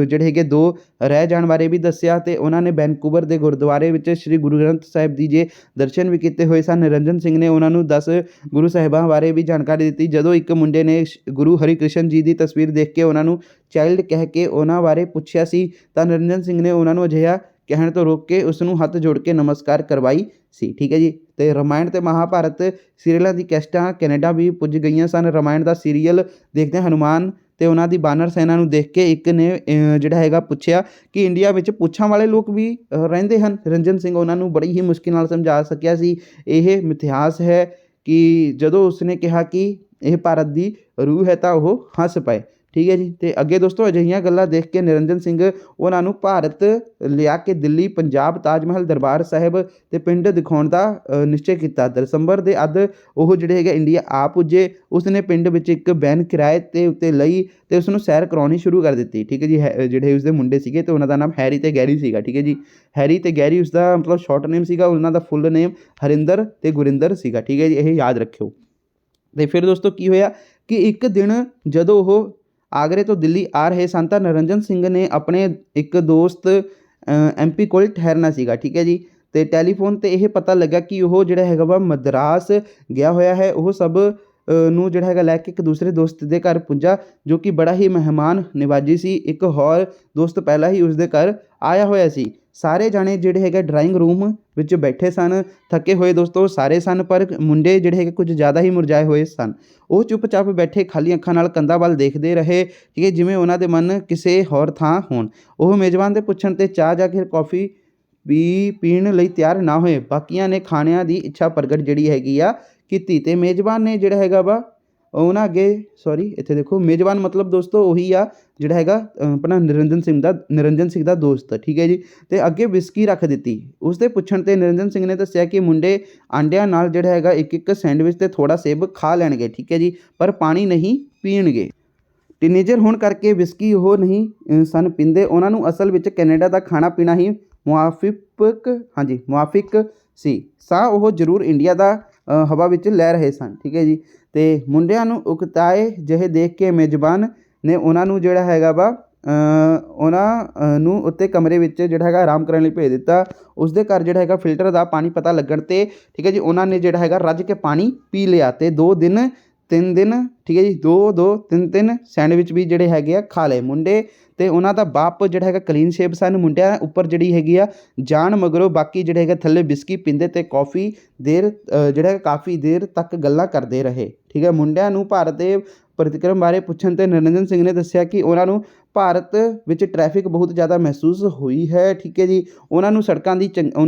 A: ਜਿਹੜੇ ਹੈਗੇ 2 ਰਹਿ ਜਾਣ ਬਾਰੇ ਵੀ ਦੱਸਿਆ। ਅਤੇ ਉਹਨਾਂ ਨੇ ਵੈਨਕੂਵਰ ਦੇ ਗੁਰਦੁਆਰੇ ਵਿੱਚ ਸ਼੍ਰੀ ਗੁਰੂ ਗ੍ਰੰਥ ਸਾਹਿਬ ਜੀ ਦੇ ਦਰਸ਼ਨ ਵੀ ਕੀਤੇ ਹੋਏ ਸਨ। ਨਿਰੰਜਨ ਸਿੰਘ ਨੇ ਉਹਨਾਂ ਨੂੰ 10 ਗੁਰੂ ਸਾਹਿਬਾਂ ਬਾਰੇ ਵੀ ਜਾਣਕਾਰੀ ਦਿੱਤੀ। ਜਦੋਂ ਇੱਕ ਮੁੰਡੇ ਨੇ ਗੁਰੂ ਹਰਿਕ੍ਰਿਸ਼ਨ ਜੀ ਦੀ ਤਸਵੀਰ ਦੇਖ ਕੇ ਉਹਨਾਂ ਨੂੰ ਚਾਈਲਡ ਕਹਿ ਕੇ ਉਹਨਾਂ ਬਾਰੇ ਪੁੱਛਿਆ ਸੀ, ਤਾਂ ਨਿਰੰਜਨ ਸਿੰਘ ਨੇ ਉਹਨਾਂ ਨੂੰ ਅਜਿਹਾ ਕਹਿਣ ਤੋਂ ਰੋਕ ਕੇ ਉਸ ਨੂੰ ਹੱਥ ਜੋੜ ਕੇ ਨਮਸਕਾਰ ਕਰਵਾਈ ਸੀ। ਠੀਕ ਹੈ ਜੀ। ਅਤੇ ਰਾਮਾਇਣ ਅਤੇ ਮਹਾਭਾਰਤ ਸੀਰੀਅਲਾਂ ਦੀ ਕੈਸਟਾਂ ਕੈਨੇਡਾ ਵੀ ਪੁੱਜ ਗਈਆਂ ਸਨ। ਰਾਮਾਇਣ ਦਾ ਸੀਰੀਅਲ ਦੇਖਦੇ ਹਨੂੰਮਾਨ ਅਤੇ ਉਹਨਾਂ ਦੀ ਬਾਨਰ ਸੈਨਾ ਨੂੰ ਦੇਖ ਕੇ ਇੱਕ ਨੇ ਜਿਹੜਾ ਹੈਗਾ ਪੁੱਛਿਆ ਕਿ ਇੰਡੀਆ ਵਿੱਚ ਪੁੱਛਾਂ ਵਾਲੇ ਲੋਕ ਵੀ ਰਹਿੰਦੇ ਹਨ। ਨਿਰੰਜਨ ਸਿੰਘ ਉਹਨਾਂ ਨੂੰ ਬੜੀ ਹੀ ਮੁਸ਼ਕਿਲ ਨਾਲ ਸਮਝਾ ਸਕਿਆ ਸੀ। ਇਹ ਮਿਥਿਹਾਸ ਹੈ ਕਿ ਜਦੋਂ ਉਸਨੇ ਕਿਹਾ ਕਿ ਇਹ ਭਾਰਤ ਦੀ ਰੂਹ ਹੈ ਤਾਂ ਉਹ ਹੱਸ ਪਏ। ਠੀਕ ਹੈ ਜੀ। ਅਤੇ ਅੱਗੇ ਦੋਸਤੋ ਅਜਿਹੀਆਂ ਗੱਲਾਂ ਦੇਖ ਕੇ ਨਿਰੰਜਨ ਸਿੰਘ ਉਹਨਾਂ ਨੂੰ ਭਾਰਤ ਲਿਆ ਕੇ ਦਿੱਲੀ, ਪੰਜਾਬ, ਤਾਜ ਮਹਿਲ, ਦਰਬਾਰ ਸਾਹਿਬ ਅਤੇ ਪਿੰਡ ਦਿਖਾਉਣ ਦਾ ਨਿਸ਼ਚੈ ਕੀਤਾ। ਦਸੰਬਰ ਦੇ ਅੱਧ ਉਹ ਜਿਹੜੇ ਹੈਗੇ ਇੰਡੀਆ ਆ ਪੁੱਜੇ। ਉਸਨੇ ਪਿੰਡ ਵਿੱਚ ਇੱਕ ਵੈਨ ਕਿਰਾਏ 'ਤੇ ਉੱਤੇ ਲਈ ਅਤੇ ਉਸਨੂੰ ਸੈਰ ਕਰਾਉਣੀ ਸ਼ੁਰੂ ਕਰ ਦਿੱਤੀ। ਠੀਕ ਹੈ ਜੀ। ਜਿਹੜੇ ਉਸਦੇ ਮੁੰਡੇ ਸੀਗੇ ਅਤੇ ਉਹਨਾਂ ਦਾ ਨਾਮ ਹੈਰੀ ਅਤੇ ਗੈਰੀ ਸੀਗਾ। ਠੀਕ ਹੈ ਜੀ। ਹੈਰੀ ਅਤੇ ਗੈਰੀ ਉਸਦਾ ਮਤਲਬ ਸ਼ਾਰਟ ਨੇਮ ਸੀਗਾ। ਉਹਨਾਂ ਦਾ ਫੁੱਲ ਨੇਮ ਹਰਿੰਦਰ ਅਤੇ ਗੁਰਿੰਦਰ ਸੀਗਾ। ਠੀਕ ਹੈ ਜੀ। ਇਹ ਯਾਦ ਰੱਖਿਓ। ਅਤੇ ਫਿਰ ਦੋਸਤੋ ਕੀ ਹੋਇਆ ਕਿ ਇੱਕ ਦਿਨ ਜਦੋਂ ਉਹ ਆਗਰੇ ਤੋਂ ਦਿੱਲੀ ਆ ਰਹੇ ਸਨ ਤਾਂ ਨਿਰੰਜਨ ਸਿੰਘ ਨੇ ਆਪਣੇ ਇੱਕ ਦੋਸਤ MP ਕੋਲ ਠਹਿਰਨਾ ਸੀਗਾ। ਠੀਕ ਹੈ ਜੀ। ਅਤੇ ਟੈਲੀਫੋਨ 'ਤੇ ਇਹ ਪਤਾ ਲੱਗਾ ਕਿ ਉਹ ਜਿਹੜਾ ਹੈਗਾ ਵਾ ਮਦਰਾਸ ਗਿਆ ਹੋਇਆ ਹੈ। ਉਹ ਸਭ ਨੂੰ ਜਿਹੜਾ ਹੈਗਾ ਲੈ ਕੇ ਇੱਕ ਦੂਸਰੇ ਦੋਸਤ ਦੇ ਘਰ ਪੁੱਜਾ, ਜੋ ਕਿ ਬੜਾ ਹੀ ਮਹਿਮਾਨ ਨਿਵਾਜੀ ਸੀ। ਇੱਕ ਹੋਰ ਦੋਸਤ ਪਹਿਲਾਂ ਹੀ ਉਸਦੇ ਘਰ ਆਇਆ ਹੋਇਆ ਸੀ। ਸਾਰੇ ਜਾਣੇ ਜਿਹੜੇ ਹੈਗੇ ਡਰਾਇੰਗ ਰੂਮ ਵਿੱਚ ਬੈਠੇ ਸਨ। ਥੱਕੇ ਹੋਏ ਦੋਸਤੋ ਸਾਰੇ ਸਨ, ਪਰ ਮੁੰਡੇ ਜਿਹੜੇ ਹੈਗੇ ਕੁਝ ਜ਼ਿਆਦਾ ਹੀ ਮੁਰਝਾਏ ਹੋਏ ਸਨ। ਉਹ ਚੁੱਪਚਾਪ ਬੈਠੇ ਖਾਲੀ ਅੱਖਾਂ ਨਾਲ ਕੰਧਾਂ ਵੱਲ ਦੇਖਦੇ ਰਹੇ, ਠੀਕ ਹੈ, ਜਿਵੇਂ ਉਹਨਾਂ ਦੇ ਮਨ ਕਿਸੇ ਹੋਰ ਥਾਂ ਹੋਣ। ਉਹ ਮੇਜ਼ਬਾਨ ਦੇ ਪੁੱਛਣ 'ਤੇ ਚਾਹ ਜਾਂ ਫਿਰ ਕੌਫੀ ਵੀ ਪੀਣ ਲਈ ਤਿਆਰ ਨਾ ਹੋਏ। ਬਾਕੀਆਂ ਨੇ ਖਾਣਿਆਂ ਦੀ ਇੱਛਾ ਪ੍ਰਗਟ ਜਿਹੜੀ ਹੈਗੀ ਆ ਕੀਤੀ, ਅਤੇ ਮੇਜ਼ਬਾਨ ਨੇ ਜਿਹੜਾ ਹੈਗਾ ਵਾ ਉਹਨਾਂ ਅੱਗੇ ਇੱਥੇ ਦੇਖੋ, ਮੇਜ਼ਬਾਨ ਮਤਲਬ ਦੋਸਤੋ ਉਹੀ ਆ ਜਿਹੜਾ ਹੈਗਾ ਆਪਣਾ ਨਿਰੰਜਨ ਸਿੰਘ ਦਾ ਦੋਸਤ। ਠੀਕ ਹੈ ਜੀ। ਅਤੇ ਅੱਗੇ ਵਿਸਕੀ ਰੱਖ ਦਿੱਤੀ। ਉਸ ਦੇ ਪੁੱਛਣ 'ਤੇ ਨਿਰੰਜਨ ਸਿੰਘ ਨੇ ਦੱਸਿਆ ਕਿ ਮੁੰਡੇ ਆਂਡਿਆਂ ਨਾਲ ਜਿਹੜਾ ਹੈਗਾ ਇੱਕ ਸੈਂਡਵਿਚ ਅਤੇ ਥੋੜ੍ਹਾ ਸੇਬ ਖਾ ਲੈਣਗੇ। ਠੀਕ ਹੈ ਜੀ। ਪਰ ਪਾਣੀ ਨਹੀਂ ਪੀਣਗੇ। ਟੀਨੇਜਰ ਹੋਣ ਕਰਕੇ ਵਿਸਕੀ ਉਹ ਨਹੀਂ ਸਨ ਪੀਂਦੇ। ਉਹਨਾਂ ਨੂੰ ਅਸਲ ਵਿੱਚ ਕੈਨੇਡਾ ਦਾ ਖਾਣਾ ਪੀਣਾ ਹੀ ਮੁਆਫਿਕ ਸੀ। ਸਾਹ ਉਹ ਜ਼ਰੂਰ ਇੰਡੀਆ ਦਾ ਹਵਾ ਵਿੱਚ ਲੈ ਰਹੇ ਸਨ। ਠੀਕ ਹੈ ਜੀ। ਅਤੇ ਮੁੰਡਿਆਂ ਨੂੰ ਉਕਤਾਏ ਜਿਹੇ ਦੇਖ ਕੇ ਮੇਜ਼ਬਾਨ ਨੇ ਉਹਨਾਂ ਨੂੰ ਜਿਹੜਾ ਹੈਗਾ ਵਾ ਉਹਨਾਂ ਨੂੰ ਉੱਤੇ ਕਮਰੇ ਵਿੱਚ ਜਿਹੜਾ ਹੈਗਾ ਆਰਾਮ ਕਰਨ ਲਈ ਭੇਜ ਦਿੱਤਾ। ਉਸਦੇ ਘਰ ਜਿਹੜਾ ਹੈਗਾ ਫਿਲਟਰ ਦਾ ਪਾਣੀ ਪਤਾ ਲੱਗਣ 'ਤੇ ਠੀਕ ਹੈ ਜੀ, ਉਹਨਾਂ ਨੇ ਜਿਹੜਾ ਹੈਗਾ ਰੱਜ ਕੇ ਪਾਣੀ ਪੀ ਲਿਆ ਅਤੇ 3 ਦਿਨ ਠੀਕ ਹੈ ਜੀ 3 ਸੈਂਡਵਿਚ ਵੀ ਜਿਹੜੇ ਹੈਗੇ ਆ ਖਾ ਲਏ। ਮੁੰਡੇ ਅਤੇ ਉਹਨਾਂ ਦਾ ਬਾਪ ਜਿਹੜਾ ਹੈਗਾ ਕਲੀਨ ਸ਼ੇਪ ਸਨ। ਮੁੰਡਿਆਂ ਉੱਪਰ ਜਿਹੜੀ ਹੈਗੀ ਆ ਜਾਣ ਮਗਰੋਂ ਬਾਕੀ ਜਿਹੜੇ ਹੈਗਾ ਥੱਲੇ ਵਿਸਕੀ ਪੀਂਦੇ ਅਤੇ ਕਾਫੀ ਦੇਰ ਤੱਕ ਗੱਲਾਂ ਕਰਦੇ ਰਹੇ। ਠੀਕ ਹੈ। ਮੁੰਡਿਆਂ ਨੂੰ ਭਾਰਤ ਦੇ ਪ੍ਰਤੀਕਰਮ ਬਾਰੇ ਪੁੱਛਣ 'ਤੇ ਨਿਰੰਜਨ ਸਿੰਘ ਨੇ ਦੱਸਿਆ ਕਿ ਉਹਨਾਂ ਨੂੰ ਭਾਰਤ ਵਿੱਚ ਟ੍ਰੈਫਿਕ ਬਹੁਤ ਜ਼ਿਆਦਾ ਮਹਿਸੂਸ ਹੋਈ ਹੈ। ਠੀਕ ਹੈ ਜੀ। ਉਹਨਾਂ ਨੂੰ ਸੜਕਾਂ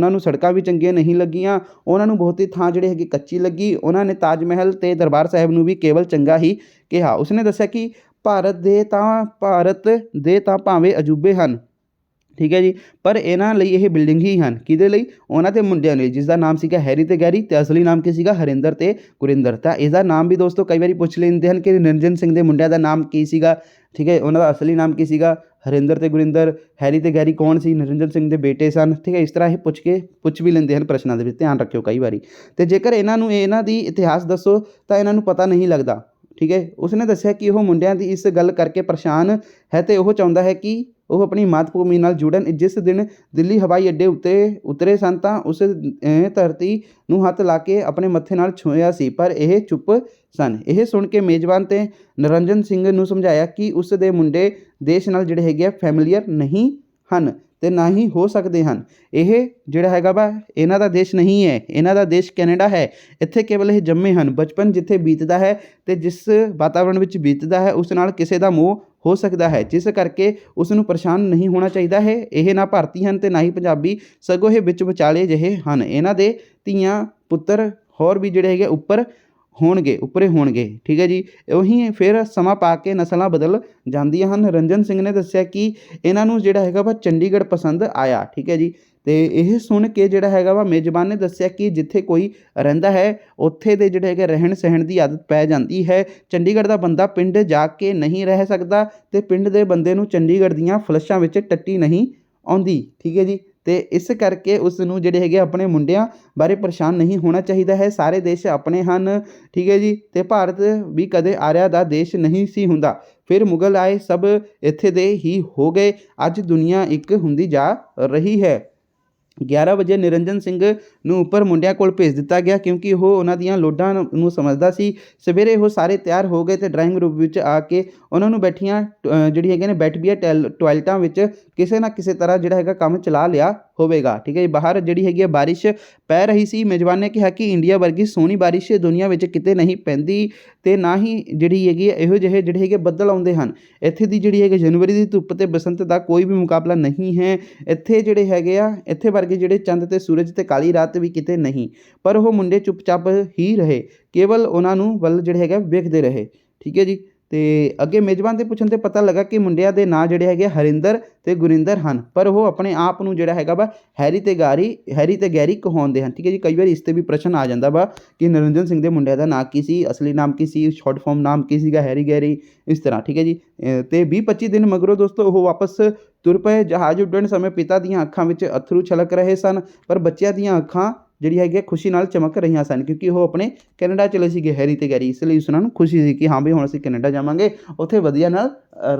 A: ਵੀ ਚੰਗੀਆਂ ਨਹੀਂ ਲੱਗੀਆਂ। ਉਹਨਾਂ ਨੂੰ ਬਹੁਤੀ ਥਾਂ ਜਿਹੜੀ ਹੈਗੀ ਕੱਚੀ ਲੱਗੀ। ਉਹਨਾਂ ਨੇ ਤਾਜ ਮਹਿਲ ਅਤੇ ਦਰਬਾਰ ਸਾਹਿਬ ਨੂੰ ਵੀ ਕੇਵਲ ਚੰਗਾ ਹੀ ਕਿਹਾ। ਉਸਨੇ ਦੱਸਿਆ ਕਿ ਭਾਰਤ ਦੇ ਤਾਂ ਭਾਵੇਂ ਅਜੂਬੇ ਹਨ, ਠੀਕ ਹੈ ਜੀ, ਪਰ ਇਹਨਾਂ ਲਈ ਇਹ ਬਿਲਡਿੰਗ ਹੀ ਹਨ। ਕਿਹਦੇ ਲਈ? ਉਹਨਾਂ ਦੇ ਮੁੰਡਿਆਂ ਲਈ, ਜਿਸ ਦਾ ਨਾਮ ਸੀਗਾ ਹੈਰੀ ਅਤੇ ਗੈਰੀ, ਅਤੇ ਅਸਲੀ ਨਾਮ ਕੀ ਸੀਗਾ? ਹਰਿੰਦਰ ਅਤੇ ਗੁਰਿੰਦਰ। ਤਾਂ ਇਸਦਾ ਨਾਮ ਵੀ ਦੋਸਤੋ ਕਈ ਵਾਰੀ ਪੁੱਛ ਲੈਂਦੇ ਹਨ ਕਿ ਨਿਰੰਜਨ ਸਿੰਘ ਦੇ ਮੁੰਡਿਆਂ ਦਾ ਨਾਮ ਕੀ ਸੀਗਾ। ਠੀਕ ਹੈ। ਉਹਨਾਂ ਦਾ ਅਸਲੀ ਨਾਮ ਕੀ ਸੀਗਾ? ਹਰਿੰਦਰ ਅਤੇ ਗੁਰਿੰਦਰ। ਹੈਰੀ ਅਤੇ ਗੈਰੀ ਕੌਣ ਸੀ? ਨਿਰੰਜਨ ਸਿੰਘ ਦੇ ਬੇਟੇ ਸਨ। ਠੀਕ ਹੈ। ਇਸ ਤਰ੍ਹਾਂ ਇਹ ਪੁੱਛ ਵੀ ਲੈਂਦੇ ਹਨ ਪ੍ਰਸ਼ਨਾਂ ਦੇ ਵਿੱਚ, ਧਿਆਨ ਰੱਖਿਓ ਕਈ ਵਾਰੀ। ਅਤੇ ਜੇਕਰ ਇਹਨਾਂ ਦੀ ਇਤਿਹਾਸ ਦੱਸੋ ਤਾਂ ਇਹਨਾਂ ਨੂੰ ਪਤਾ ਨਹੀਂ ਲੱਗਦਾ। ਠੀਕ ਹੈ। ਉਸਨੇ ਦੱਸਿਆ ਕਿ ਉਹ ਮੁੰਡਿਆਂ ਦੀ ਇਸ ਗੱਲ ਕਰਕੇ ਪਰੇਸ਼ਾਨ ਹੈ ਅਤੇ ਉਹ ਚਾਹੁੰਦਾ ਹੈ ਕਿ ਉਹ ਆਪਣੀ ਮਾਤ ਭੂਮੀ ਨਾਲ ਜੁੜਨ। ਜਿਸ ਦਿਨ ਦਿੱਲੀ ਹਵਾਈ ਅੱਡੇ ਉੱਤੇ ਉਤਰੇ ਸਨ ਤਾਂ ਉਸ ਧਰਤੀ ਨੂੰ ਹੱਥ ਲਾ ਕੇ ਆਪਣੇ ਮੱਥੇ ਨਾਲ ਛੂਹਿਆ ਸੀ, ਪਰ ਇਹ ਚੁੱਪ ਸਨ। ਇਹ ਸੁਣ ਕੇ ਮੇਜ਼ਬਾਨ ਤੇ ਨਿਰੰਜਨ ਸਿੰਘ ਨੂੰ ਸਮਝਾਇਆ ਕਿ ਉਸ ਦੇ ਮੁੰਡੇ ਦੇਸ਼ ਨਾਲ ਜਿਹੜੇ ਹੈਗੇ ਆ ਫੈਮਿਲੀਅਰ ਨਹੀਂ ਹਨ ਅਤੇ ਨਾ ਹੀ ਹੋ ਸਕਦੇ ਹਨ। ਇਹ ਜਿਹੜਾ ਹੈਗਾ ਵਾ ਇਹਨਾਂ ਦਾ ਦੇਸ਼ ਨਹੀਂ ਹੈ, ਇਹਨਾਂ ਦਾ ਦੇਸ਼ ਕੈਨੇਡਾ ਹੈ। ਇੱਥੇ ਕੇਵਲ ਇਹ ਜੰਮੇ ਹਨ। ਬਚਪਨ ਜਿੱਥੇ ਬੀਤਦਾ ਹੈ ਅਤੇ ਜਿਸ ਵਾਤਾਵਰਣ ਵਿੱਚ ਬੀਤਦਾ ਹੈ ਉਸ ਨਾਲ ਕਿਸੇ ਦਾ ਮੋਹ ਹੋ ਸਕਦਾ ਹੈ, ਜਿਸ ਕਰਕੇ ਉਸ ਨੂੰ ਪਰੇਸ਼ਾਨ ਨਹੀਂ ਹੋਣਾ ਚਾਹੀਦਾ ਹੈ। ਇਹ ਨਾ ਭਾਰਤੀ ਹਨ ਅਤੇ ਨਾ ਹੀ ਪੰਜਾਬੀ, ਸਗੋਂ ਇਹ ਵਿੱਚ ਵਿਚਾਲੇ ਜਿਹੇ ਹਨ। ਇਹਨਾਂ ਦੇ ਧੀਆਂ ਪੁੱਤਰ ਹੋਰ ਵੀ ਜਿਹੜੇ ਹੈਗੇ ਉੱਪਰ ਹੋਣਗੇ ਉੱਪਰੇ ਹੋਣਗੇ, ਠੀਕ ਹੈ ਜੀ। ਉਹੀ ਫਿਰ ਸਮਾਂ ਪਾ ਕੇ ਨਸਲਾਂ ਬਦਲ ਜਾਂਦੀਆਂ ਹਨ। ਰੰਜਨ ਸਿੰਘ ਨੇ ਦੱਸਿਆ ਕਿ ਇਹਨਾਂ ਨੂੰ ਜਿਹੜਾ ਹੈਗਾ ਵਾ ਚੰਡੀਗੜ੍ਹ ਪਸੰਦ ਆਇਆ, ਠੀਕ ਹੈ ਜੀ। ਅਤੇ ਇਹ ਸੁਣ ਕੇ ਜਿਹੜਾ ਹੈਗਾ ਵਾ ਮੇਜ਼ਬਾਨ ਨੇ ਦੱਸਿਆ ਕਿ ਜਿੱਥੇ ਕੋਈ ਰਹਿੰਦਾ ਹੈ ਉੱਥੇ ਦੇ ਜਿਹੜੇ ਹੈਗੇ ਰਹਿਣ ਸਹਿਣ ਦੀ ਆਦਤ ਪੈ ਜਾਂਦੀ ਹੈ। ਚੰਡੀਗੜ੍ਹ ਦਾ ਬੰਦਾ ਪਿੰਡ ਜਾ ਕੇ ਨਹੀਂ ਰਹਿ ਸਕਦਾ ਅਤੇ ਪਿੰਡ ਦੇ ਬੰਦੇ ਨੂੰ ਚੰਡੀਗੜ੍ਹ ਦੀਆਂ ਫਲੱਸ਼ਾਂ ਵਿੱਚ ਟੱਟੀ ਨਹੀਂ ਆਉਂਦੀ, ਠੀਕ ਹੈ ਜੀ। ਅਤੇ ਇਸ ਕਰਕੇ ਉਸ ਨੂੰ ਜਿਹੜੇ ਹੈਗੇ ਆਪਣੇ ਮੁੰਡਿਆਂ ਬਾਰੇ ਪਰੇਸ਼ਾਨ ਨਹੀਂ ਹੋਣਾ ਚਾਹੀਦਾ ਹੈ। ਸਾਰੇ ਦੇਸ਼ ਆਪਣੇ ਹਨ, ਠੀਕ ਹੈ ਜੀ। ਅਤੇ ਭਾਰਤ ਵੀ ਕਦੇ ਆਰਿਆ ਦਾ ਦੇਸ਼ ਨਹੀਂ ਸੀ ਹੁੰਦਾ। ਫਿਰ ਮੁਗਲ ਆਏ, ਸਭ ਇੱਥੇ ਦੇ ਹੀ ਹੋ ਗਏ। ਅੱਜ ਦੁਨੀਆ ਇੱਕ ਹੁੰਦੀ ਜਾ ਰਹੀ ਹੈ। 11 ਵਜੇ ਨਿਰੰਜਨ ਸਿੰਘ ਨੂੰ ਉੱਪਰ ਮੁੰਡਿਆਂ ਕੋਲ ਭੇਜ ਦਿੱਤਾ ਗਿਆ ਕਿਉਂਕਿ ਉਹ ਉਹਨਾਂ ਦੀਆਂ ਲੋੜਾਂ ਨੂੰ ਸਮਝਦਾ ਸੀ। ਸਵੇਰੇ ਉਹ ਸਾਰੇ ਤਿਆਰ ਹੋ ਗਏ ਅਤੇ ਡਰਾਇੰਗ ਰੂਮ ਵਿੱਚ ਆ ਕੇ ਉਹਨਾਂ ਨੂੰ ਬੈਠੀਆਂ ਜਿਹੜੀ ਹੈਗੇ ਨੇ ਬੈਠਵੀਆਂ ਟੋਇਲਟਾਂ ਵਿੱਚ ਕਿਸੇ ਨਾ ਕਿਸੇ ਤਰ੍ਹਾਂ ਜਿਹੜਾ ਹੈਗਾ ਕੰਮ ਚਲਾ ਲਿਆ ਹੋਵੇਗਾ, ਠੀਕ ਹੈ ਜੀ। ਬਾਹਰ ਜਿਹੜੀ ਹੈਗੀ ਹੈ ਬਾਰਿਸ਼ ਪੈ ਰਹੀ ਸੀ। ਮੇਜ਼ਬਾਨ ਨੇ ਕਿਹਾ ਕਿ ਇੰਡੀਆ ਵਰਗੀ ਸੋਹਣੀ ਬਾਰਿਸ਼ ਦੁਨੀਆ ਵਿੱਚ ਕਿਤੇ ਨਹੀਂ ਪੈਂਦੀ ਅਤੇ ਨਾ ਹੀ ਜਿਹੜੀ ਹੈਗੀ ਇਹੋ ਜਿਹੇ ਜਿਹੜੇ ਹੈਗੇ ਬੱਦਲ ਆਉਂਦੇ ਹਨ। ਇੱਥੇ ਦੀ ਜਿਹੜੀ ਹੈਗੀ ਜਨਵਰੀ ਦੀ ਧੁੱਪ ਅਤੇ ਬਸੰਤ ਦਾ ਕੋਈ ਵੀ ਮੁਕਾਬਲਾ ਨਹੀਂ ਹੈ। ਇੱਥੇ ਜਿਹੜੇ ਹੈਗੇ ਆ ਇੱਥੇ ਵਰਗੇ ਜਿਹੜੇ ਚੰਦ ਅਤੇ ਸੂਰਜ ਅਤੇ ਕਾਲੀ ਰਾਤ ਵੀ ਕਿਤੇ ਨਹੀਂ। ਪਰ ਉਹ ਮੁੰਡੇ ਚੁੱਪਚਾਪ ਹੀ ਰਹੇ, ਕੇਵਲ ਉਹਨਾਂ ਨੂੰ ਵੱਲ ਜਿਹੜੇ ਹੈਗੇ ਵੇਖਦੇ ਰਹੇ, ਠੀਕ ਹੈ ਜੀ। ਅਤੇ ਅੱਗੇ ਮੇਜ਼ਬਾਨ ਦੇ ਪੁੱਛਣ 'ਤੇ ਪਤਾ ਲੱਗਾ ਕਿ ਮੁੰਡਿਆਂ ਦੇ ਨਾਂ ਜਿਹੜੇ ਹੈਗੇ ਹਰਿੰਦਰ ਅਤੇ ਗੁਰਿੰਦਰ ਹਨ, ਪਰ ਉਹ ਆਪਣੇ ਆਪ ਨੂੰ ਜਿਹੜਾ ਹੈਗਾ ਵਾ ਹੈਰੀ ਅਤੇ ਗੈਰੀ ਕਹਾਉਂਦੇ ਹਨ, ਠੀਕ ਹੈ ਜੀ। ਕਈ ਵਾਰ ਇਸ 'ਤੇ ਵੀ ਪ੍ਰਸ਼ਨ ਆ ਜਾਂਦਾ ਵਾ ਕਿ ਨਿਰੰਜਨ ਸਿੰਘ ਦੇ ਮੁੰਡਿਆਂ ਦਾ ਨਾਂ ਕੀ ਸੀ, ਅਸਲੀ ਨਾਮ ਕੀ ਸੀ, ਸ਼ਾਰਟ ਫਾਰਮ ਨਾਮ ਕੀ ਸੀਗਾ, ਹੈਰੀ ਗੈਰੀ, ਇਸ ਤਰ੍ਹਾਂ, ਠੀਕ ਹੈ ਜੀ। ਅਤੇ 20-25 ਦਿਨ ਮਗਰੋਂ ਦੋਸਤੋ ਉਹ ਵਾਪਸ ਤੁਰ ਪਏ। ਜਹਾਜ਼ ਉੱਡਣ ਸਮੇਂ ਪਿਤਾ ਦੀਆਂ ਅੱਖਾਂ ਵਿੱਚ ਅੱਥਰੂ ਛਲਕ ਰਹੇ ਸਨ, ਪਰ ਬੱਚਿਆਂ ਦੀਆਂ ਅੱਖਾਂ ਜਿਹੜੀ ਹੈਗੀ ਖੁਸ਼ੀ ਨਾਲ ਚਮਕ ਰਹੀਆਂ ਸਨ ਕਿਉਂਕਿ ਉਹ ਆਪਣੇ ਕੈਨੇਡਾ ਚਲੇ ਸੀਗੇ ਹੈਰੀ ਅਤੇ ਗੈਰੀ। ਇਸ ਲਈ ਉਹਨਾਂ ਨੂੰ ਖੁਸ਼ੀ ਸੀ ਕਿ ਹਾਂ ਬਈ ਹੁਣ ਅਸੀਂ ਕੈਨੇਡਾ ਜਾਵਾਂਗੇ, ਉੱਥੇ ਵਧੀਆ ਨਾਲ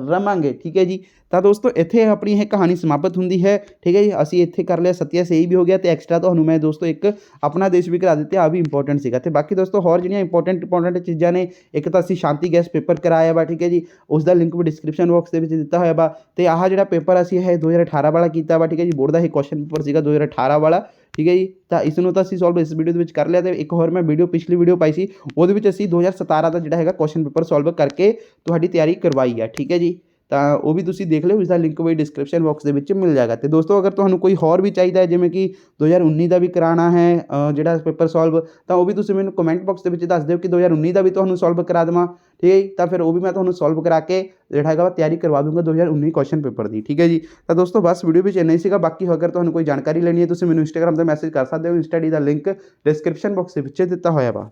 A: ਰਵਾਂਗੇ, ਠੀਕ ਹੈ ਜੀ। ਤਾਂ ਦੋਸਤੋ ਇੱਥੇ ਆਪਣੀ ਇਹ ਕਹਾਣੀ ਸਮਾਪਤ ਹੁੰਦੀ ਹੈ, ਠੀਕ ਹੈ ਜੀ। ਅਸੀਂ ਇੱਥੇ ਕਰ ਲਿਆ ਸੱਤਿਆ ਸਹੀ ਵੀ ਹੋ ਗਿਆ ਅਤੇ ਐਕਸਟਰਾ ਤੁਹਾਨੂੰ ਮੈਂ ਦੋਸਤੋ ਇੱਕ ਆਪਣਾ ਦੇਸ਼ ਵੀ ਕਰਾ ਦਿੱਤੇ, ਆ ਵੀ ਇੰਪੋਰਟੈਂਟ ਸੀਗਾ। ਅਤੇ ਬਾਕੀ ਦੋਸਤੋ ਹੋਰ ਜਿਹੜੀਆਂ ਇੰਪੋਰਟੈਂਟ ਚੀਜ਼ਾਂ ਨੇ, ਇੱਕ ਤਾਂ ਅਸੀਂ ਸ਼ਾਂਤੀ ਗੈਸ ਪੇਪਰ ਕਰਾਇਆ ਵਾ, ਠੀਕ ਹੈ ਜੀ। ਉਸ ਦਾ ਲਿੰਕ ਵੀ ਡਿਸਕ੍ਰਿਪਸ਼ਨ ਬਾਕਸ ਦੇ ਵਿੱਚ ਦਿੱਤਾ ਹੋਇਆ ਵਾ। ਅਤੇ ਆਹ ਜਿਹੜਾ ਪੇਪਰ ਅਸੀਂ ਇਹ 2018 ਵਾਲਾ ਕੀਤਾ ਵਾ, ਠੀਕ ਹੈ ਜੀ। ਬੋਰਡ ਦਾ ਇਹ ਕੁਐਸਚਨ ਪੇਪਰ ਸੀਗਾ 2018 ਵਾਲਾ, ਠੀਕ ਹੈ ਜੀ। ਤਾਂ ਇਸ ਨੂੰ ਤਾਂ ਅਸੀਂ ਸੋਲਵ ਇਸ ਵੀਡੀਓ ਦੇ ਵਿੱਚ ਕਰ ਲਿਆ। ਅਤੇ ਇੱਕ ਹੋਰ ਮੈਂ ਪਿਛਲੀ ਵੀਡੀਓ ਪਾਈ ਸੀ, ਉਹਦੇ ਵਿੱਚ ਅਸੀਂ 2017 ਦਾ ਜਿਹੜਾ ਹੈਗਾ ਕੁਐਸਚਨ ਪੇਪਰ ਸੋਲਵ ਕਰਕੇ ਤੁਹਾਡੀ ਤਿਆਰੀ ਕਰਵਾਈ ਹੈ, ਠੀਕ ਹੈ ਜੀ। ਤਾਂ ਉਹ ਵੀ ਤੁਸੀਂ ਦੇਖ ਲਿਓ, ਇਸਦਾ ਲਿੰਕ ਵੀ ਡਿਸਕ੍ਰਿਪਸ਼ਨ ਬਾਕਸ ਦੇ ਵਿੱਚ ਮਿਲ ਜਾਏਗਾ। ਅਤੇ ਦੋਸਤੋ ਅਗਰ ਤੁਹਾਨੂੰ ਕੋਈ ਹੋਰ ਵੀ ਚਾਹੀਦਾ ਹੈ, ਜਿਵੇਂ ਕਿ 2019 ਦਾ ਵੀ ਕਰਾਉਣਾ ਹੈ ਜਿਹੜਾ ਪੇਪਰ ਸੋਲਵ, ਤਾਂ ਉਹ ਵੀ ਤੁਸੀਂ ਮੈਨੂੰ ਕਮੈਂਟ ਬਾਕਸ ਦੇ ਵਿੱਚ ਦੱਸ ਦਿਓ ਕਿ 2019 ਦਾ ਵੀ ਤੁਹਾਨੂੰ ਸੋਲਵ ਕਰਾ ਦੇਵਾਂ, ਠੀਕ ਹੈ ਜੀ। ਤਾਂ ਫਿਰ ਉਹ ਵੀ ਮੈਂ ਤੁਹਾਨੂੰ ਸੋਲਵ ਕਰਾ ਕੇ ਜਿਹੜਾ ਹੈਗਾ ਤਿਆਰੀ ਕਰਵਾ ਦੂੰਗਾ 2019 ਕੁਐਸਚਨ ਪੇਪਰ ਦੀ, ਠੀਕ ਹੈ ਜੀ। ਤਾਂ ਦੋਸਤੋ ਬਸ ਵੀਡੀਓ ਵਿੱਚ ਇੰਨਾ ਹੀ ਸੀਗਾ। ਬਾਕੀ ਅਗਰ ਤੁਹਾਨੂੰ ਕੋਈ ਜਾਣਕਾਰੀ ਲੈਣੀ ਹੈ ਤੁਸੀਂ ਮੈਨੂੰ ਇੰਸਟਾਗ੍ਰਾਮ 'ਤੇ ਮੈਸੇਜ ਕਰ ਸਕਦੇ ਹੋ। ਇੰਸਟਾ ਡੀ ਦਾ ਲਿੰਕ ਡਿਸਕ੍ਰਿਪਸ਼ਨ ਬਾਕਸ ਦੇ ਵਿੱਚ ਦਿੱਤਾ ਹੋਇਆ ਵਾ।